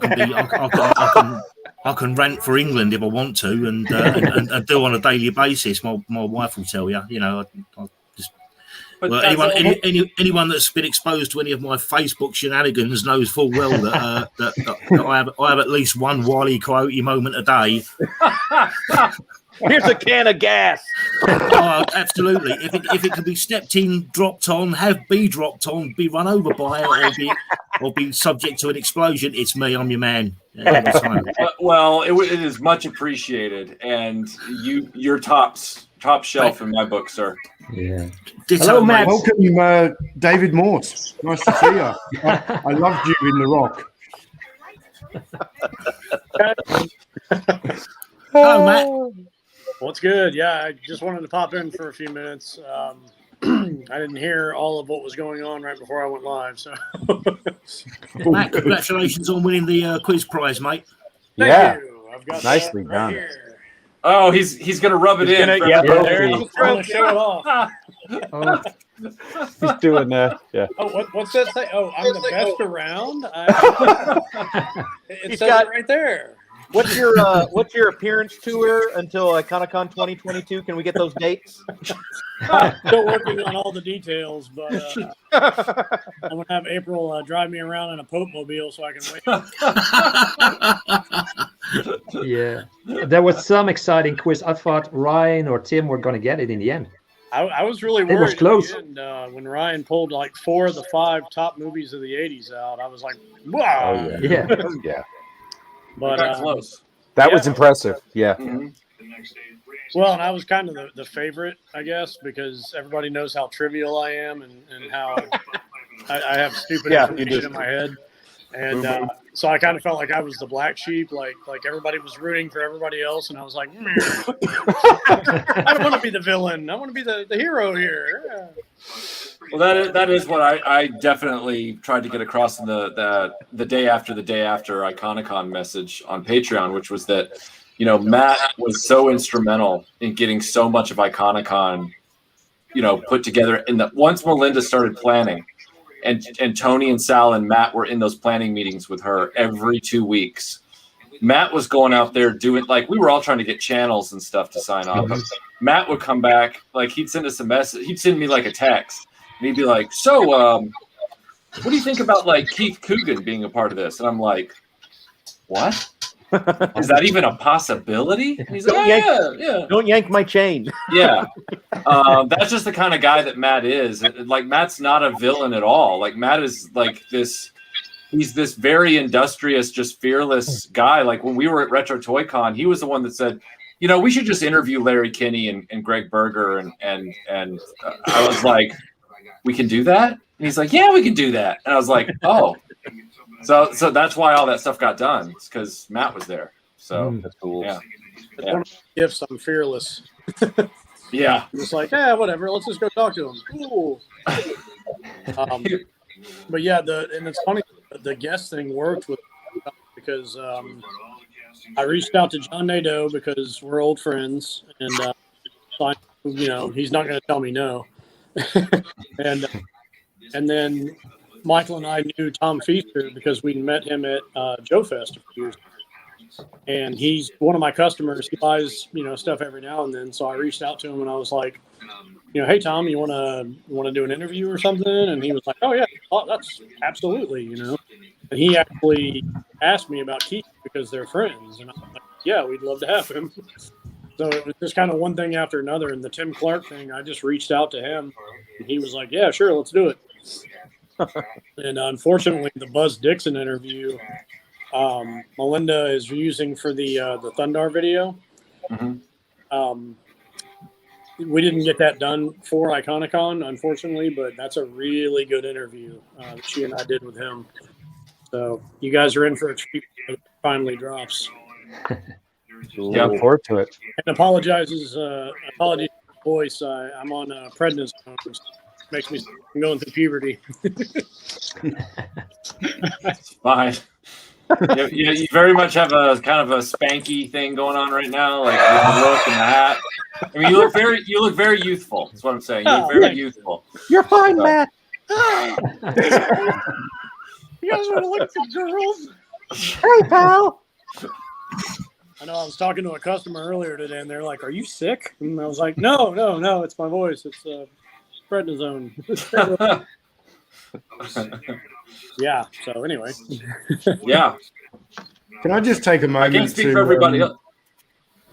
can rant for England if I want to, and do on a daily basis. My wife will tell you, you know. I just, well, anyone that's been exposed to any of my Facebook shenanigans knows full well that I have at least one Wile Coyote moment a day. Here's a can of gas. Oh, absolutely. If it can be stepped in, dropped on, be dropped on, be run over by it, or be subject to an explosion, it's me. I'm your man. Well, it is much appreciated, and you're top shelf in my book, sir. Yeah. Hello, Matt. Welcome, David Morse. Nice to see you. I loved you in The Rock. Hello, Matt. What's good? Yeah, I just wanted to pop in for a few minutes. I didn't hear all of what was going on right before I went live. So, Matt, congratulations on winning the quiz prize, mate. Thank you. I've got nicely that done. here. Oh, he's gonna rub it in. I'm gonna show it off. He's doing that. Yeah. Oh, what's that say? Oh, I'm the best around. It says it right there. What's your appearance tour until Iconicon 2022? Can we get those dates? Still working on all the details, but I'm gonna have April drive me around in a Pope mobile so I can wait. Yeah, there was some exciting quiz. I thought Ryan or Tim were gonna get it in the end. I was really worried. It was close. At the end, when Ryan pulled like 4 of the 5 top movies of the '80s out, I was like, wow. Oh, yeah. But close. That was impressive. Yeah. Mm-hmm. Well, and I was kind of the favorite, I guess, because everybody knows how trivial I am and how I have stupid information in my head. And so I kind of felt like I was the black sheep, like everybody was rooting for everybody else, and I was like, I don't want to be the villain. I want to be the hero here. Yeah. Well, that is what I definitely tried to get across in the day after Iconicon message on Patreon, which was that, you know, Matt was so instrumental in getting so much of Iconicon, you know, put together. Once Melinda started planning, and Tony and Sal and Matt were in those planning meetings with her every 2 weeks. Matt was going out there doing, like, we were all trying to get channels and stuff to sign off. Matt would come back, like, he'd send us a message. He'd send me like a text, and he'd be like, "So, what do you think about like Keith Coogan being a part of this?" And I'm like, "What? Is that even a possibility?" And he's like, "Yeah. Don't yank my chain." Yeah. That's just the kind of guy that Matt is. Like, Matt's not a villain at all. Like, Matt is like this. He's this very industrious, just fearless guy. Like, when we were at Retro Toy Con, he was the one that said, you know, we should just interview Larry Kinney and Greg Berger. And I was like, we can do that? And he's like, yeah, we can do that. And I was like, oh. So that's why all that stuff got done. It's because Matt was there. So that's cool. Yeah. One of my gifts, I'm fearless. Yeah. Just like, whatever. Let's just go talk to him. Cool. But yeah, and it's funny, the guest thing worked with because I reached out to John Nadeau because we're old friends, and you know, he's not going to tell me no. and then Michael and I knew Tom Feaster because we met him at Joe Fest a few years ago. And he's one of my customers. He buys, you know, stuff every now and then. So I reached out to him and I was like, you know, hey Tom, you want to do an interview or something? And he was like, oh yeah, that's absolutely, you know. And he actually asked me about Keith because they're friends, and I'm like, yeah, we'd love to have him. So it was just kind of one thing after another. And the Tim Clark thing, I just reached out to him. And he was like, yeah, sure, let's do it. And unfortunately, the Buzz Dixon interview, Melinda is using for the Thundar video. We didn't get that done for Iconicon, unfortunately, but that's a really good interview that she and I did with him. So you guys are in for a treat when it finally drops. Yeah, look forward to it. And apologies for the voice. I'm on prednisone, which makes me going through puberty. It's fine. You very much have a kind of a spanky thing going on right now, like with the look and the hat. I mean, you look very youthful. That's what I'm saying. You look very youthful. You're fine, So- Matt. You guys want to look at the girls? Hey, pal. I know I was talking to a customer earlier today, and they're like, "Are you sick?" And I was like, "No, it's my voice. It's prednisone." Yeah. So anyway. Yeah. Can I just take a I moment can't speak to for everybody else.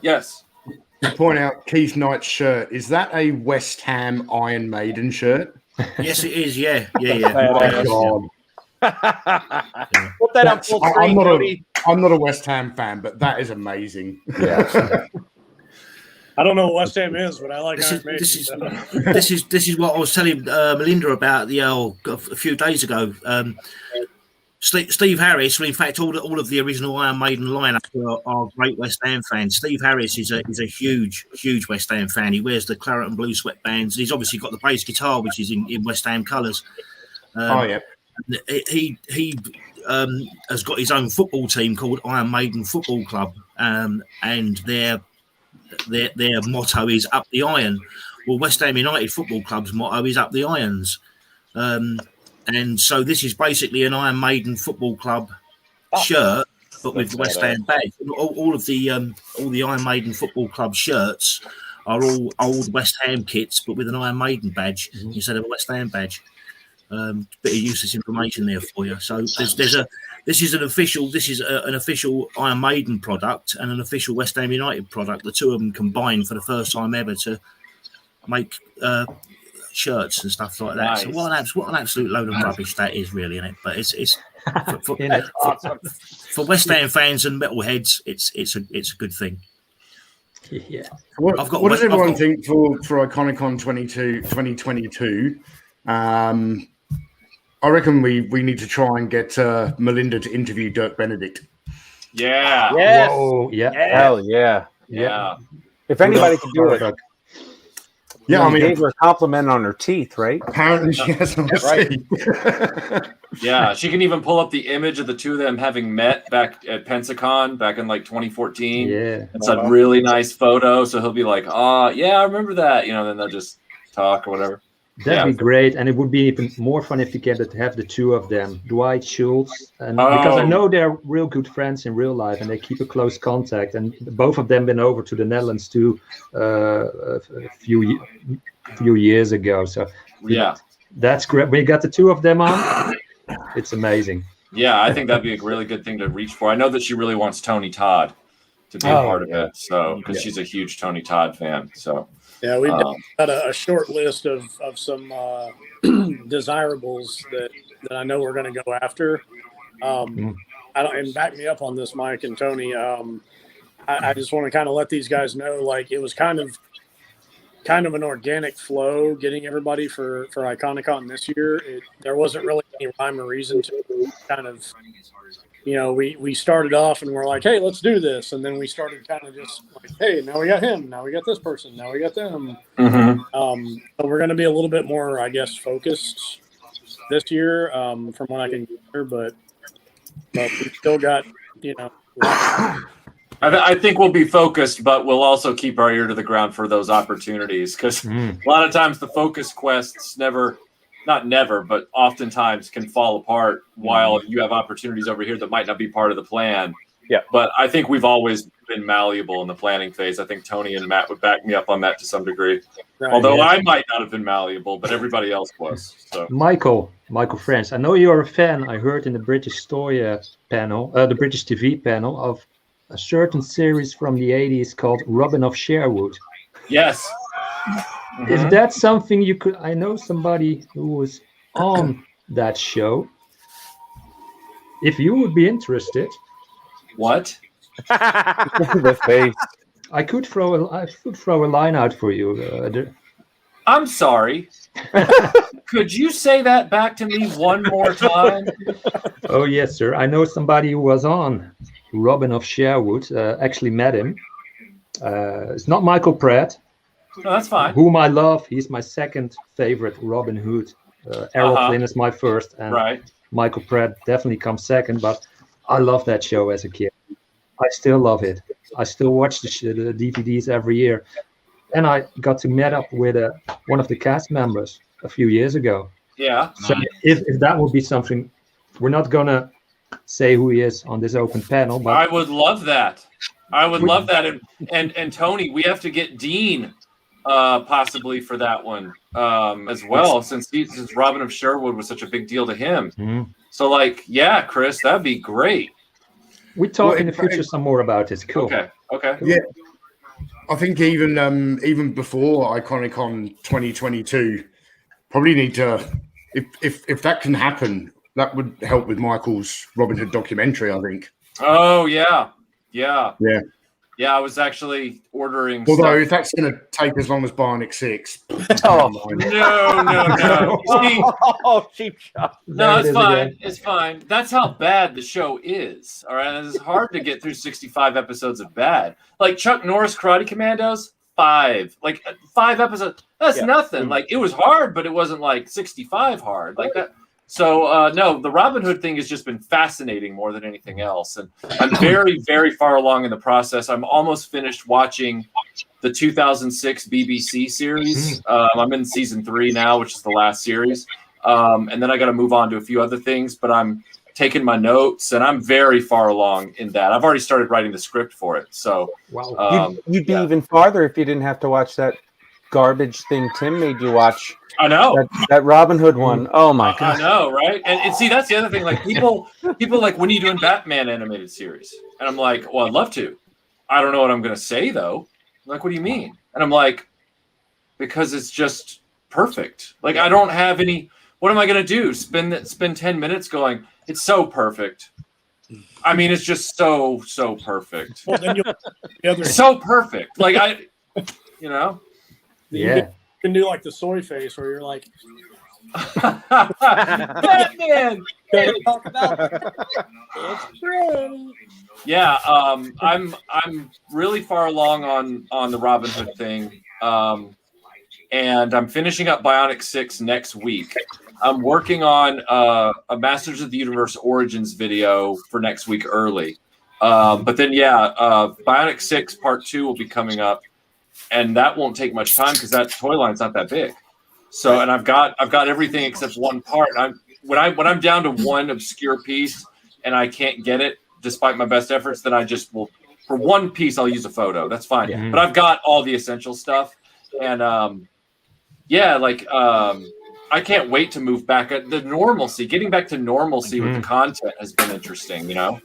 Yes. point out Keith Knight's shirt? Is that a West Ham Iron Maiden shirt? Yes, it is. Yeah. Oh, God. Put that on full screen, Jody. I'm not a West Ham fan, but that is amazing. Yeah. I don't know what West Ham is, but I like This Iron is, Maiden. this is what I was telling Melinda about a few days ago. Steve Harris, well, in fact, all of the original Iron Maiden lineup are great West Ham fans. Steve Harris is a huge West Ham fan. He wears the claret and blue sweatbands. He's obviously got the bass guitar, which is in West Ham colours. Yeah. He has got his own football team called Iron Maiden Football Club, and their motto is "Up the Iron." Well, West Ham United Football Club's motto is "Up the Irons," and so this is basically an Iron Maiden Football Club shirt, but with the West Ham badge. All the Iron Maiden Football Club shirts are all old West Ham kits, but with an Iron Maiden badge instead of a West Ham badge. Bit of useless information there for you. So this is an official Iron Maiden product and an official West Ham United product. The two of them combined for the first time ever to make shirts and stuff like that. Nice. So what an absolute load of rubbish that is, really, isn't it? But it's for West Ham fans and metalheads, it's a good thing. Yeah. What does everyone think for Iconicon 2022? I reckon we need to try and get Melinda to interview Dirk Benedict. Yeah. Yes. Whoa, yeah. Hell yeah. Yeah. If anybody can do it. Yeah, I mean, gave her a compliment on her teeth, right? Apparently she has on her teeth. Yeah, she can even pull up the image of the two of them having met back at Pensacon back in like 2014. Yeah. It's a really nice photo. So he'll be like, yeah, I remember that. Then they'll just talk or whatever. That'd be great, and it would be even more fun if you get to have the two of them, Dwight Schultz, and because I know they're real good friends in real life, and they keep a close contact. And both of them been over to the Netherlands too a few years ago. So yeah, that's great. We got the two of them on. It's amazing. Yeah, I think that'd be a really good thing to reach for. I know that she really wants Tony Todd to be a part of it, so because she's a huge Tony Todd fan. So. Yeah, we've got a short list of some desirables that I know we're going to go after. And back me up on this, Mike and Tony. I just want to kind of let these guys know, like, it was kind of an organic flow getting everybody for Iconicon this year. There wasn't really any rhyme or reason to kind of. We started off and we're like, hey, let's do this. And then we started kind of just like, hey, now we got him. Now we got this person. Now we got them. So we're going to be a little bit more, I guess, focused this year from what I can hear. But we still got, I think we'll be focused, but we'll also keep our ear to the ground for those opportunities because a lot of times the focus quests not never, but oftentimes can fall apart while you have opportunities over here that might not be part of the plan. Yeah. But I think we've always been malleable in the planning phase. I think Tony and Matt would back me up on that to some degree. Right, Although yeah. I might not have been malleable, but everybody else was. So Michael French, I know you're a fan. I heard in the British Toy panel, the British TV panel of a certain series from the 80s called Robin of Sherwood. Yes. Is that something you could? I know somebody who was on that show. If you would be interested. What? The face. I could throw a line out for you. I'm sorry. Could you say that back to me one more time? Oh yes, sir. I know somebody who was on Robin of Sherwood. Actually met him. It's not Michael Pratt. No, that's fine. Whom I love. He's my second favorite Robin Hood. Errol Flynn is my first, and Michael Pratt definitely comes second. But I love that show as a kid. I still love it. I still watch the DVDs every year. And I got to meet up with one of the cast members a few years ago. Yeah. So if that would be something, we're not gonna say who he is on this open panel, but I would love that. I would love that. And Tony, we have to get Dean possibly for that one as well, since Robin of Sherwood was such a big deal to him. So like, yeah, Chris, that'd be great. We talk in the future some more about this. Cool. Okay. Yeah. I think even before Iconicon 2022, probably need to, if that can happen, that would help with Michael's Robin Hood documentary, I think. Oh yeah. Yeah, I was actually ordering. Although stuff. if that's going to take as long as Bionic 6. No. See, cheap shot. No, it's fine. It's fine. That's how bad the show is. All right, it's hard to get through 65 episodes of bad. Like Chuck Norris Karate Commandos, 5. Like 5 episodes. That's nothing. Like it was hard, but it wasn't like 65 hard like that. So no, the Robin Hood thing has just been fascinating more than anything else, and I'm very, very far along in the process. I'm almost finished watching the 2006 BBC series. I'm in season 3 now, which is the last series, and then I got to move on to a few other things. But I'm taking my notes, and I'm very far along in that. I've already started writing the script for it. So wow, you'd be even farther if you didn't have to watch that garbage thing Tim made you watch. I know that Robin Hood one. Oh my god! I know, right? And see, that's the other thing. Like people like, when are you doing Batman animated series? And I'm like, well, I'd love to. I don't know what I'm going to say though. I'm like, what do you mean? And I'm like, because it's just perfect. Like I don't have any. What am I going to do? Spend 10 minutes going? It's so perfect. I mean, it's just so perfect. Well, then so perfect. Like yeah. You can do like the soy face where you're like, Batman. Talk about it. It's true. Yeah, I'm really far along on the Robin Hood thing, and I'm finishing up Bionic 6 next week. I'm working on a Masters of the Universe Origins video for next week early, but then Bionic 6 Part 2 will be coming up. And that won't take much time because that toy line's not that big. So, and I've got everything except one part. When I'm down to one obscure piece and I can't get it despite my best efforts, then I just will, for one piece, I'll use a photo. That's fine. Yeah. But I've got all the essential stuff, and I can't wait to move back at the normalcy. Getting back to normalcy with the content has been interesting, you know.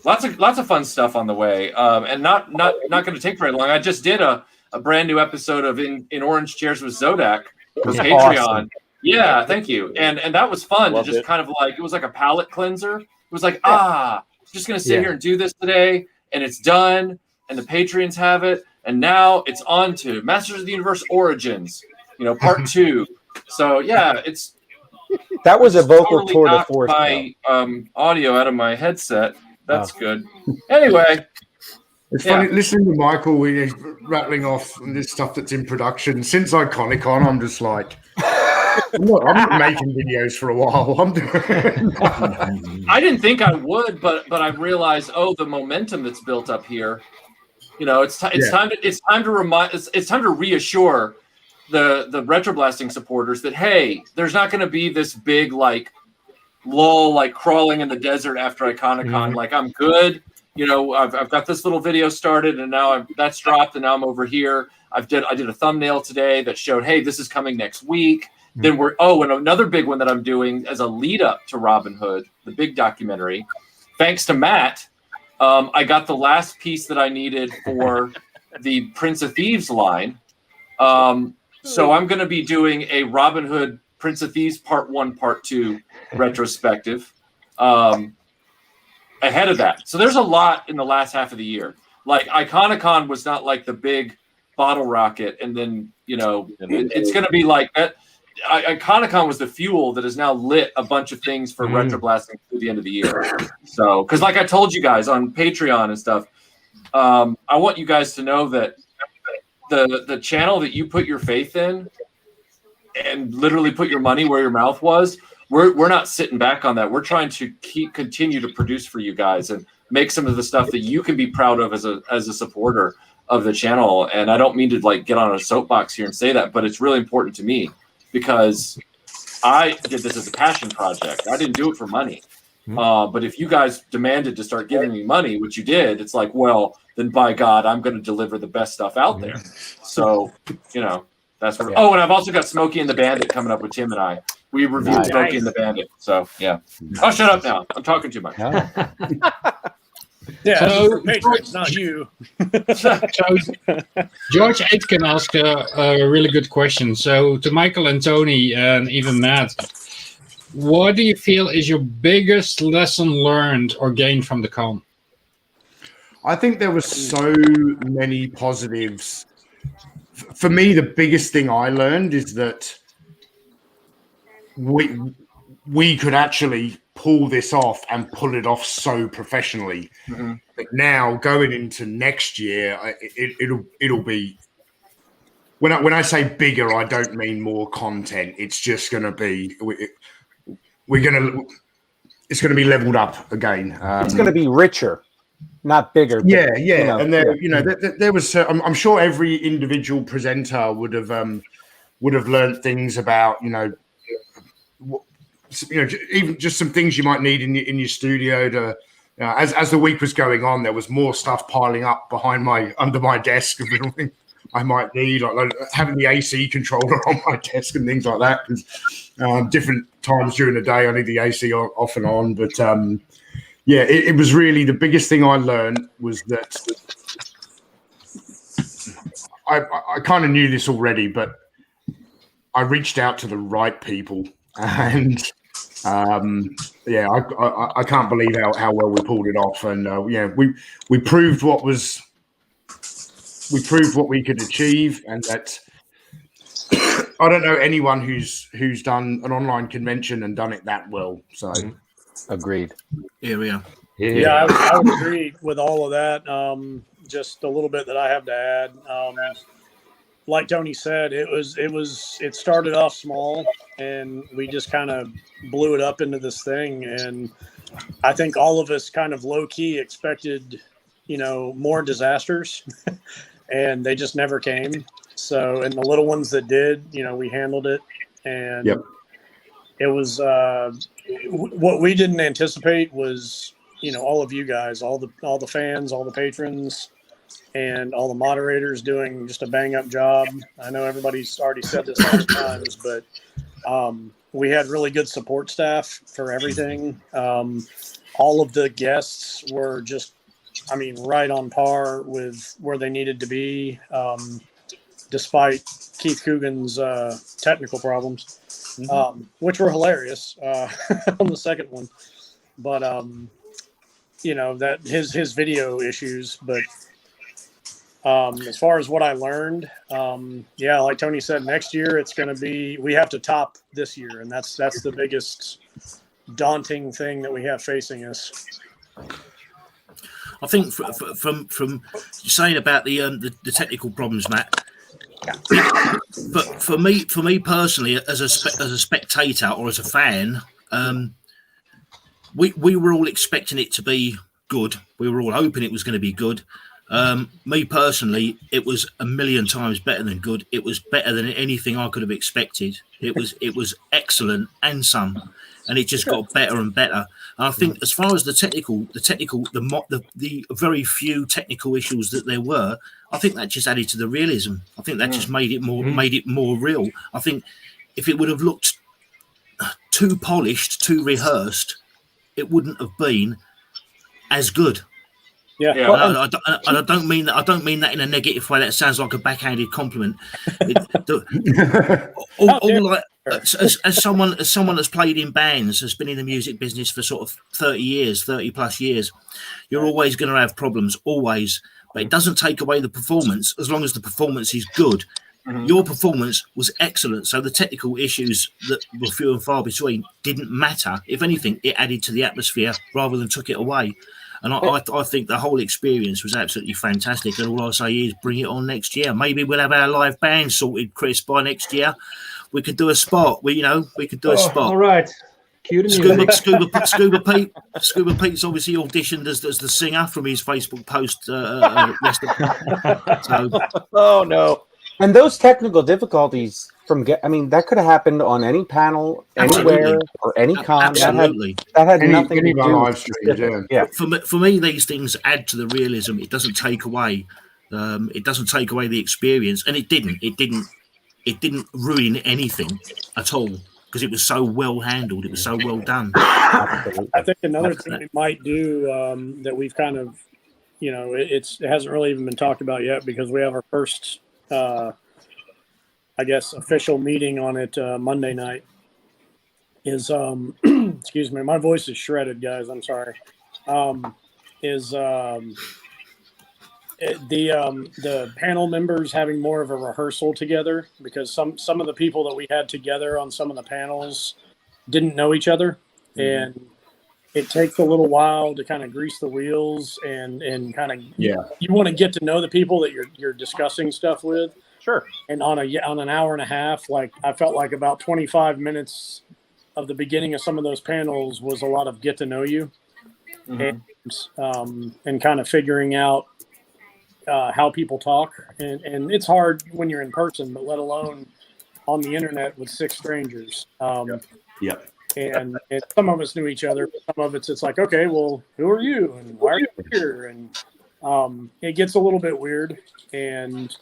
Lots of fun stuff on the way, and not going to take very long. I just did a brand new episode of In Orange Chairs with Zodak for Patreon. Awesome. Yeah, thank you. And that was fun. Love to just kind of like, it was like a palate cleanser. It was like, just going to sit here and do this today, and it's done, and the Patreons have it, and now it's on to Masters of the Universe Origins, Part 2. So yeah, that was a vocal tour de force. My audio out of my headset. That's good. Anyway, it's funny listening to Michael when he's rattling off this stuff that's in production. Since Iconicon, I'm just like, I'm not making videos for a while. I didn't think I would, but I realized, the momentum that's built up here. It's time to reassure the RetroBlasting supporters that, hey, there's not going to be this big lull, crawling in the desert after Iconicon. Like, I'm good. I've got this little video started, and now that's dropped, and now I'm over here. I did a thumbnail today that showed, hey, this is coming next week, Then and another big one that I'm doing as a lead up to Robin Hood, the big documentary. Thanks to Matt, I got the last piece that I needed for the Prince of Thieves line. So I'm going to be doing a Robin Hood Prince of Thieves Part 1, Part 2 retrospective ahead of that. So there's a lot in the last half of the year. Like Iconicon was not like the big bottle rocket, and then it's going to be like that. Iconicon was the fuel that has now lit a bunch of things for retroblasting through the end of the year. So, because like I told you guys on Patreon and stuff, I want you guys to know that the channel that you put your faith in and literally put your money where your mouth was, we're not sitting back on that. We're trying to continue to produce for you guys and make some of the stuff that you can be proud of as a supporter of the channel. And I don't mean to like get on a soapbox here and say that, but it's really important to me because I did this as a passion project. I didn't do it for money. But if you guys demanded to start giving me money, which you did, it's like, well, then by God, I'm going to deliver the best stuff out there. So, that's what. Oh, and I've also got Smokey and the Bandit coming up with Tim and I. We reviewed Smokey and the Bandit. So, yeah. Oh, shut up now. I'm talking too much. Yeah, So, patrons, not you. So George 8 can ask a really good question. So to Michael and Tony and even Matt, what do you feel is your biggest lesson learned or gained from the con? I think there was so many positives. For me, the biggest thing I learned is that we could actually pull this off and pull it off so professionally. But now going into next year, it'll be. When I say bigger, I don't mean more content. It's just going to be it's going to be leveled up again. It's going to be richer, not bigger. But, Yeah. And there was. I'm sure every individual presenter would have learned things about even just some things you might need in your studio to. As the week was going on, there was more stuff piling up under my desk of everything I might need, like having the AC controller on my desk and things like that. Because different times during the day, I need the AC off and on. But it was really the biggest thing I learned was that I kind of knew this already, but I reached out to the right people, and I can't believe how well we pulled it off. And we proved what we could achieve, and that I don't know anyone who's done an online convention and done it that well. So, agreed. Here we are. Yeah, I would agree with all of that. Just a little bit that I have to add. Like Tony said, it started off small, and we just kind of blew it up into this thing. And I think all of us kind of low key expected, more disasters, and they just never came. So, and the little ones that did, we handled it, and it was what we didn't anticipate was, all of you guys, all the fans, all the patrons, and all the moderators doing just a bang up job. I know everybody's already said this many times, but we had really good support staff for everything. All of the guests were just, right on par with where they needed to be, despite Keith Coogan's technical problems, which were hilarious on the second one. But, that his video issues, but as far as what I learned, like Tony said, next year it's going to be, we have to top this year. And that's the biggest daunting thing that we have facing us. I think from saying about the technical problems, Matt, but for me personally, as a spectator or as a fan, we were all expecting it to be good. We were all hoping it was going to be good. Me personally, it was a million times better than good. It was better than anything I could have expected. It was excellent and some, and it just got better and better. And I think as far as the very few technical issues that there were, I think that just added to the realism. I think that just made it more real. I think if it would have looked too polished, too rehearsed, it wouldn't have been as good. Yeah, And I don't mean that. I don't mean that in a negative way. That sounds like a backhanded compliment. As someone that's played in bands, has been in the music business for sort of 30 plus years, you're always going to have problems, always. But it doesn't take away the performance as long as the performance is good. Mm-hmm. Your performance was excellent, so the technical issues that were few and far between didn't matter. If anything, it added to the atmosphere rather than took it away. And I think the whole experience was absolutely fantastic. And all I say is bring it on next year. Maybe we'll have our live band sorted, Chris, by next year. We could do a spot. We could do a spot. All right. Cue the music. Scuba Pete's obviously auditioned as the singer from his Facebook post. Oh no! And those technical difficulties that could have happened on any panel, anywhere, or any con. Absolutely. That had nothing to do live stream. Yeah. For me, these things add to the realism. It doesn't take away. It doesn't take away the experience, and it didn't. It didn't ruin anything at all because it was so well handled. It was so well done. I think another thing we might do that we've kind of, it hasn't really even been talked about yet because we have our first, official meeting on it Monday night. Is excuse me, my voice is shredded, guys. I'm sorry. The panel members having more of a rehearsal together because some of the people that we had together on some of the panels didn't know each other, and it takes a little while to kind of grease the wheels and kind of you want to get to know the people that you're discussing stuff with. Sure. And on an hour and a half, like I felt like about 25 minutes of the beginning of some of those panels was a lot of get to know you, and kind of figuring out how people talk, and it's hard when you're in person, but let alone on the internet with 6 strangers. And some of us knew each other. Some of it's like, okay, well, who are you and why are you here? And it gets a little bit weird, and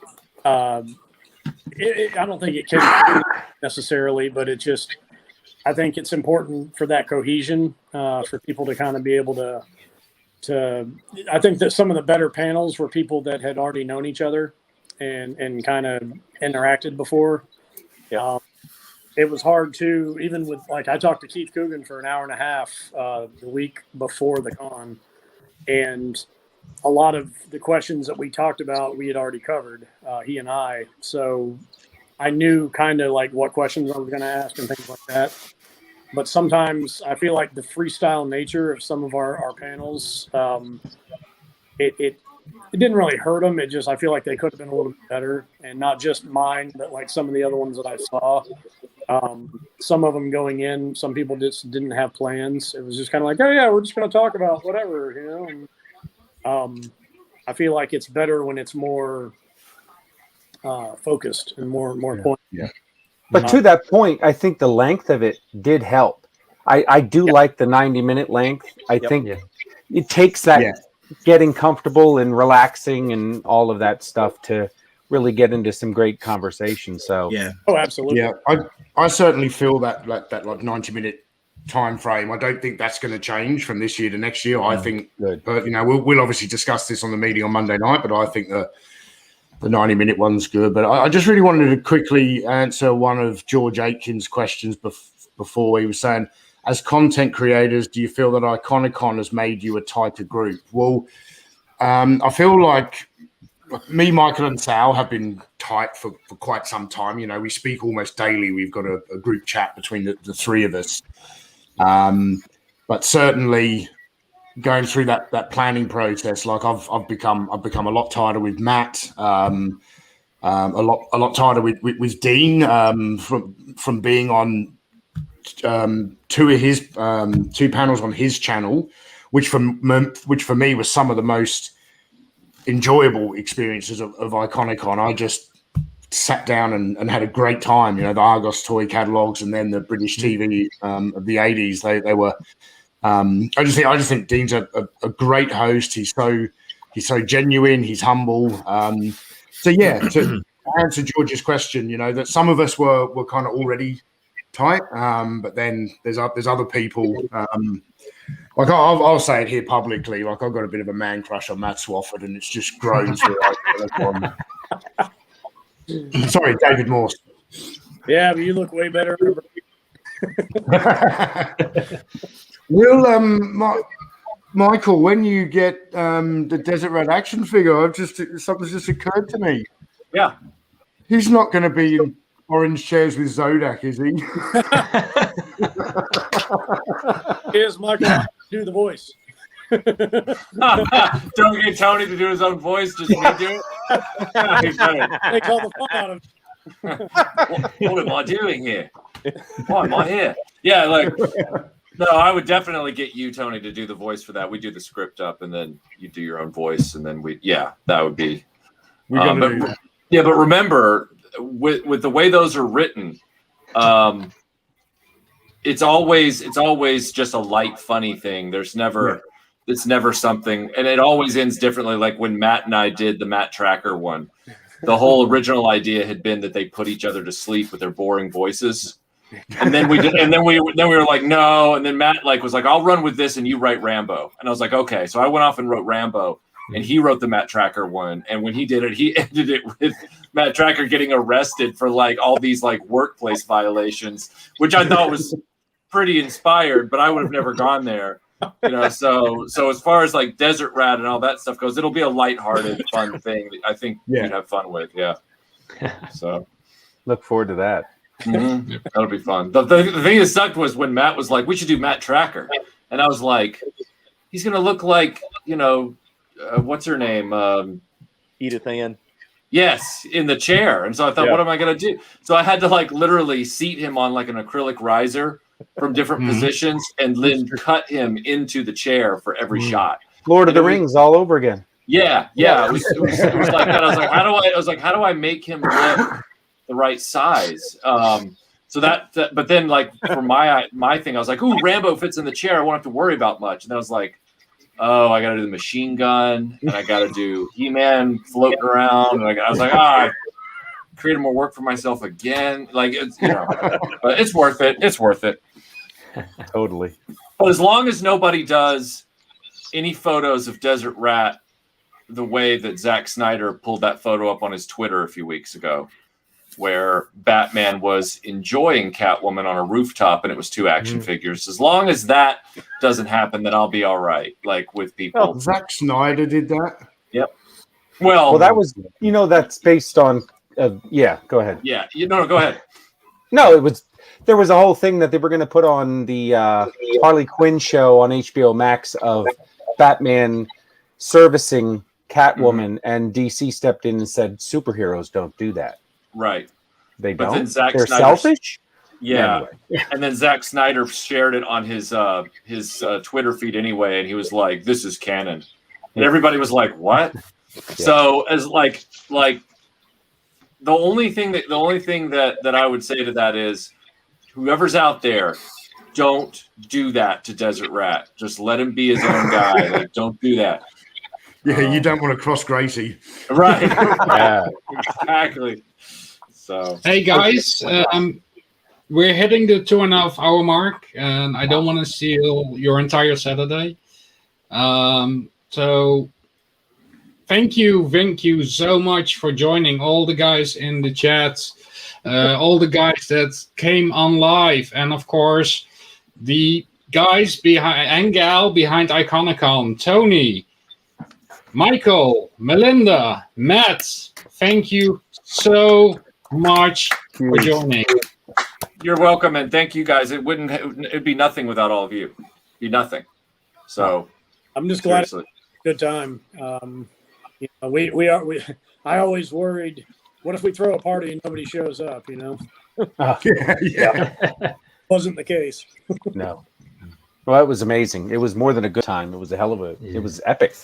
I don't think it can necessarily, but it just, I think it's important for that cohesion for people to kind of be able to. I think that some of the better panels were people that had already known each other and kind of interacted before. Yeah. It was hard to, even with, like, I talked to Keith Coogan for an hour and a half the week before the con, and a lot of the questions that we talked about, we had already covered, he and I. So I knew kind of like what questions I was going to ask and things like that. But sometimes I feel like the freestyle nature of some of our panels, it didn't really hurt them. It just, I feel like they could have been a little bit better, and not just mine, but like some of the other ones that I saw. Some of them going in, some people just didn't have plans. It was just kind of like, oh yeah, we're just going to talk about whatever, And I feel like it's better when it's more focused and more point. Yeah. But to that point, I think the length of it did help. I do like the 90-minute length. I think it takes that getting comfortable and relaxing and all of that stuff to really get into some great conversation. So oh, absolutely. Yeah, I certainly feel that like 90-minute time frame. I don't think that's going to change from this year to next year. I think, but we'll obviously discuss this on the meeting on Monday night. But I think the 90-minute one's good. But I just really wanted to quickly answer one of George Aitken's questions before. He was saying, as content creators, do you feel that Iconicon has made you a tighter group? Well, I feel like me, Michael, and Sal have been tight for quite some time. We speak almost daily. We've got a group chat between the three of us. But certainly going through that planning process, like I've become a lot tighter with Matt, a lot tighter with Dean, from being on two panels on his channel, which for me was some of the most enjoyable experiences of Iconicon. I just sat down and had a great time. The Argos toy catalogs and then the British TV of the 80s. They were. I just think Dean's a great host. He's so genuine. He's humble. answer George's question, that some of us were kind of already tight, but then there's other people. Like I'll say it here publicly. Like I've got a bit of a man crush on Matt Swaford, and it's just grown through. Sorry, David Morse. Yeah, but you look way better. Will Michael, when you get the Desert Rat action figure, something's just occurred to me. Yeah, he's not going to be in orange chairs with Zodak, is he? Here's Michael. Do the voice. Don't get Tony to do his own voice. Just me do it. They call the fun out of it. What am I doing here? Why am I here? Yeah, no, I would definitely get you, Tony, to do the voice for that. We do the script up, and then you do your own voice, and then that would be. But remember, with the way those are written, it's always just a light, funny thing. It's never something, and it always ends differently. Like when Matt and I did the Matt Tracker one, the whole original idea had been that they put each other to sleep with their boring voices. And then we were like, no. And then Matt was like, I'll run with this and you write Rambo. And I was like, okay. So I went off and wrote Rambo, and he wrote the Matt Tracker one. And when he did it, he ended it with Matt Tracker getting arrested for all these workplace violations, which I thought was pretty inspired, but I would have never gone there. So as far as Desert Rat and all that stuff goes, it'll be a lighthearted, fun thing that I think you'd have fun with. Yeah. So look forward to that. Mm-hmm. That'll be fun. The thing that sucked was when Matt was like, we should do Matt Tracker. And I was like, he's going to look like, what's her name? Edith Ann. Yes, in the chair. And so I thought, what am I going to do? So I had to literally seat him on an acrylic riser from different positions and then cut him into the chair for every shot. Lord of the Rings all over again. Yeah. It was like that. I was like, how do I make him look the right size? So but then for my thing, I was like, ooh, Rambo fits in the chair. I won't have to worry about much. And then I was like, oh, I got to do the machine gun, and I got to do He-Man floating around. And I was like, I created more work for myself again. But it's worth it. It's worth it. Totally. But as long as nobody does any photos of Desert Rat the way that Zack Snyder pulled that photo up on his Twitter a few weeks ago, where Batman was enjoying Catwoman on a rooftop and it was two action figures. As long as that doesn't happen, then I'll be all right. With people. Well, Zack Snyder did that. Yep. Well, that was, that's based on, go ahead. Yeah. Go ahead. No, there was a whole thing that they were going to put on the Harley Quinn show on HBO Max of Batman servicing Catwoman, and DC stepped in and said, superheroes don't do that. Right. They but don't. Then Zack They're Snyder, selfish. Yeah. Anyway. And then Zack Snyder shared it on his Twitter feed anyway, and he was like, "This is canon," and everybody was like, "What?" Yeah. So as the only thing that I would say to that is, whoever's out there, don't do that to Desert Rat. Just let him be his own guy. Don't do that. Yeah, you don't want to cross Gracie. Right. Yeah. Exactly. So hey guys, we're hitting the 2.5 hour mark, and I don't want to steal your entire Saturday. So thank you so much for joining, all the guys in the chat, all the guys that came on live, and of course the guys behind and gal behind Iconicon, Tony, Michael, Melinda, Matt, thank you so much for joining. You're welcome, and thank you guys. It'd be nothing without all of you. It'd be nothing. So I'm just glad it's a good time. I always worried, what if we throw a party and nobody shows up, Yeah. Wasn't the case. No. Well, it was amazing. It was more than a good time. It was a hell of it was epic.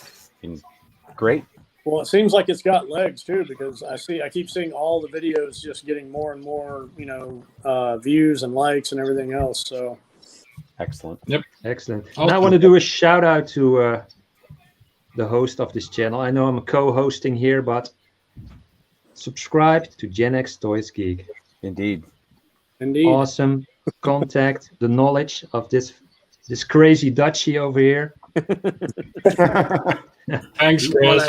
Great. Well, it seems like it's got legs too, because I keep seeing all the videos just getting more and more, views and likes and everything else. So excellent. Yep. Excellent. And I want to do a shout out to the host of this channel. I know I'm co-hosting here, but subscribe to GenXToysGeek. Indeed. Awesome contact, the knowledge of this crazy Dutchie over here. Thanks, Chris.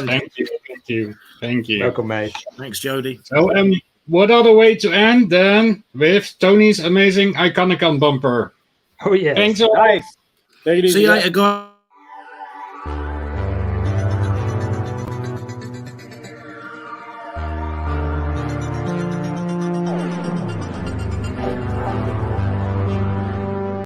Thank you. Welcome, mate. Thanks, Jody. So, what other way to end than with Tony's amazing Iconicon bumper? Oh yeah. Thanks all. Nice. See you later, guys.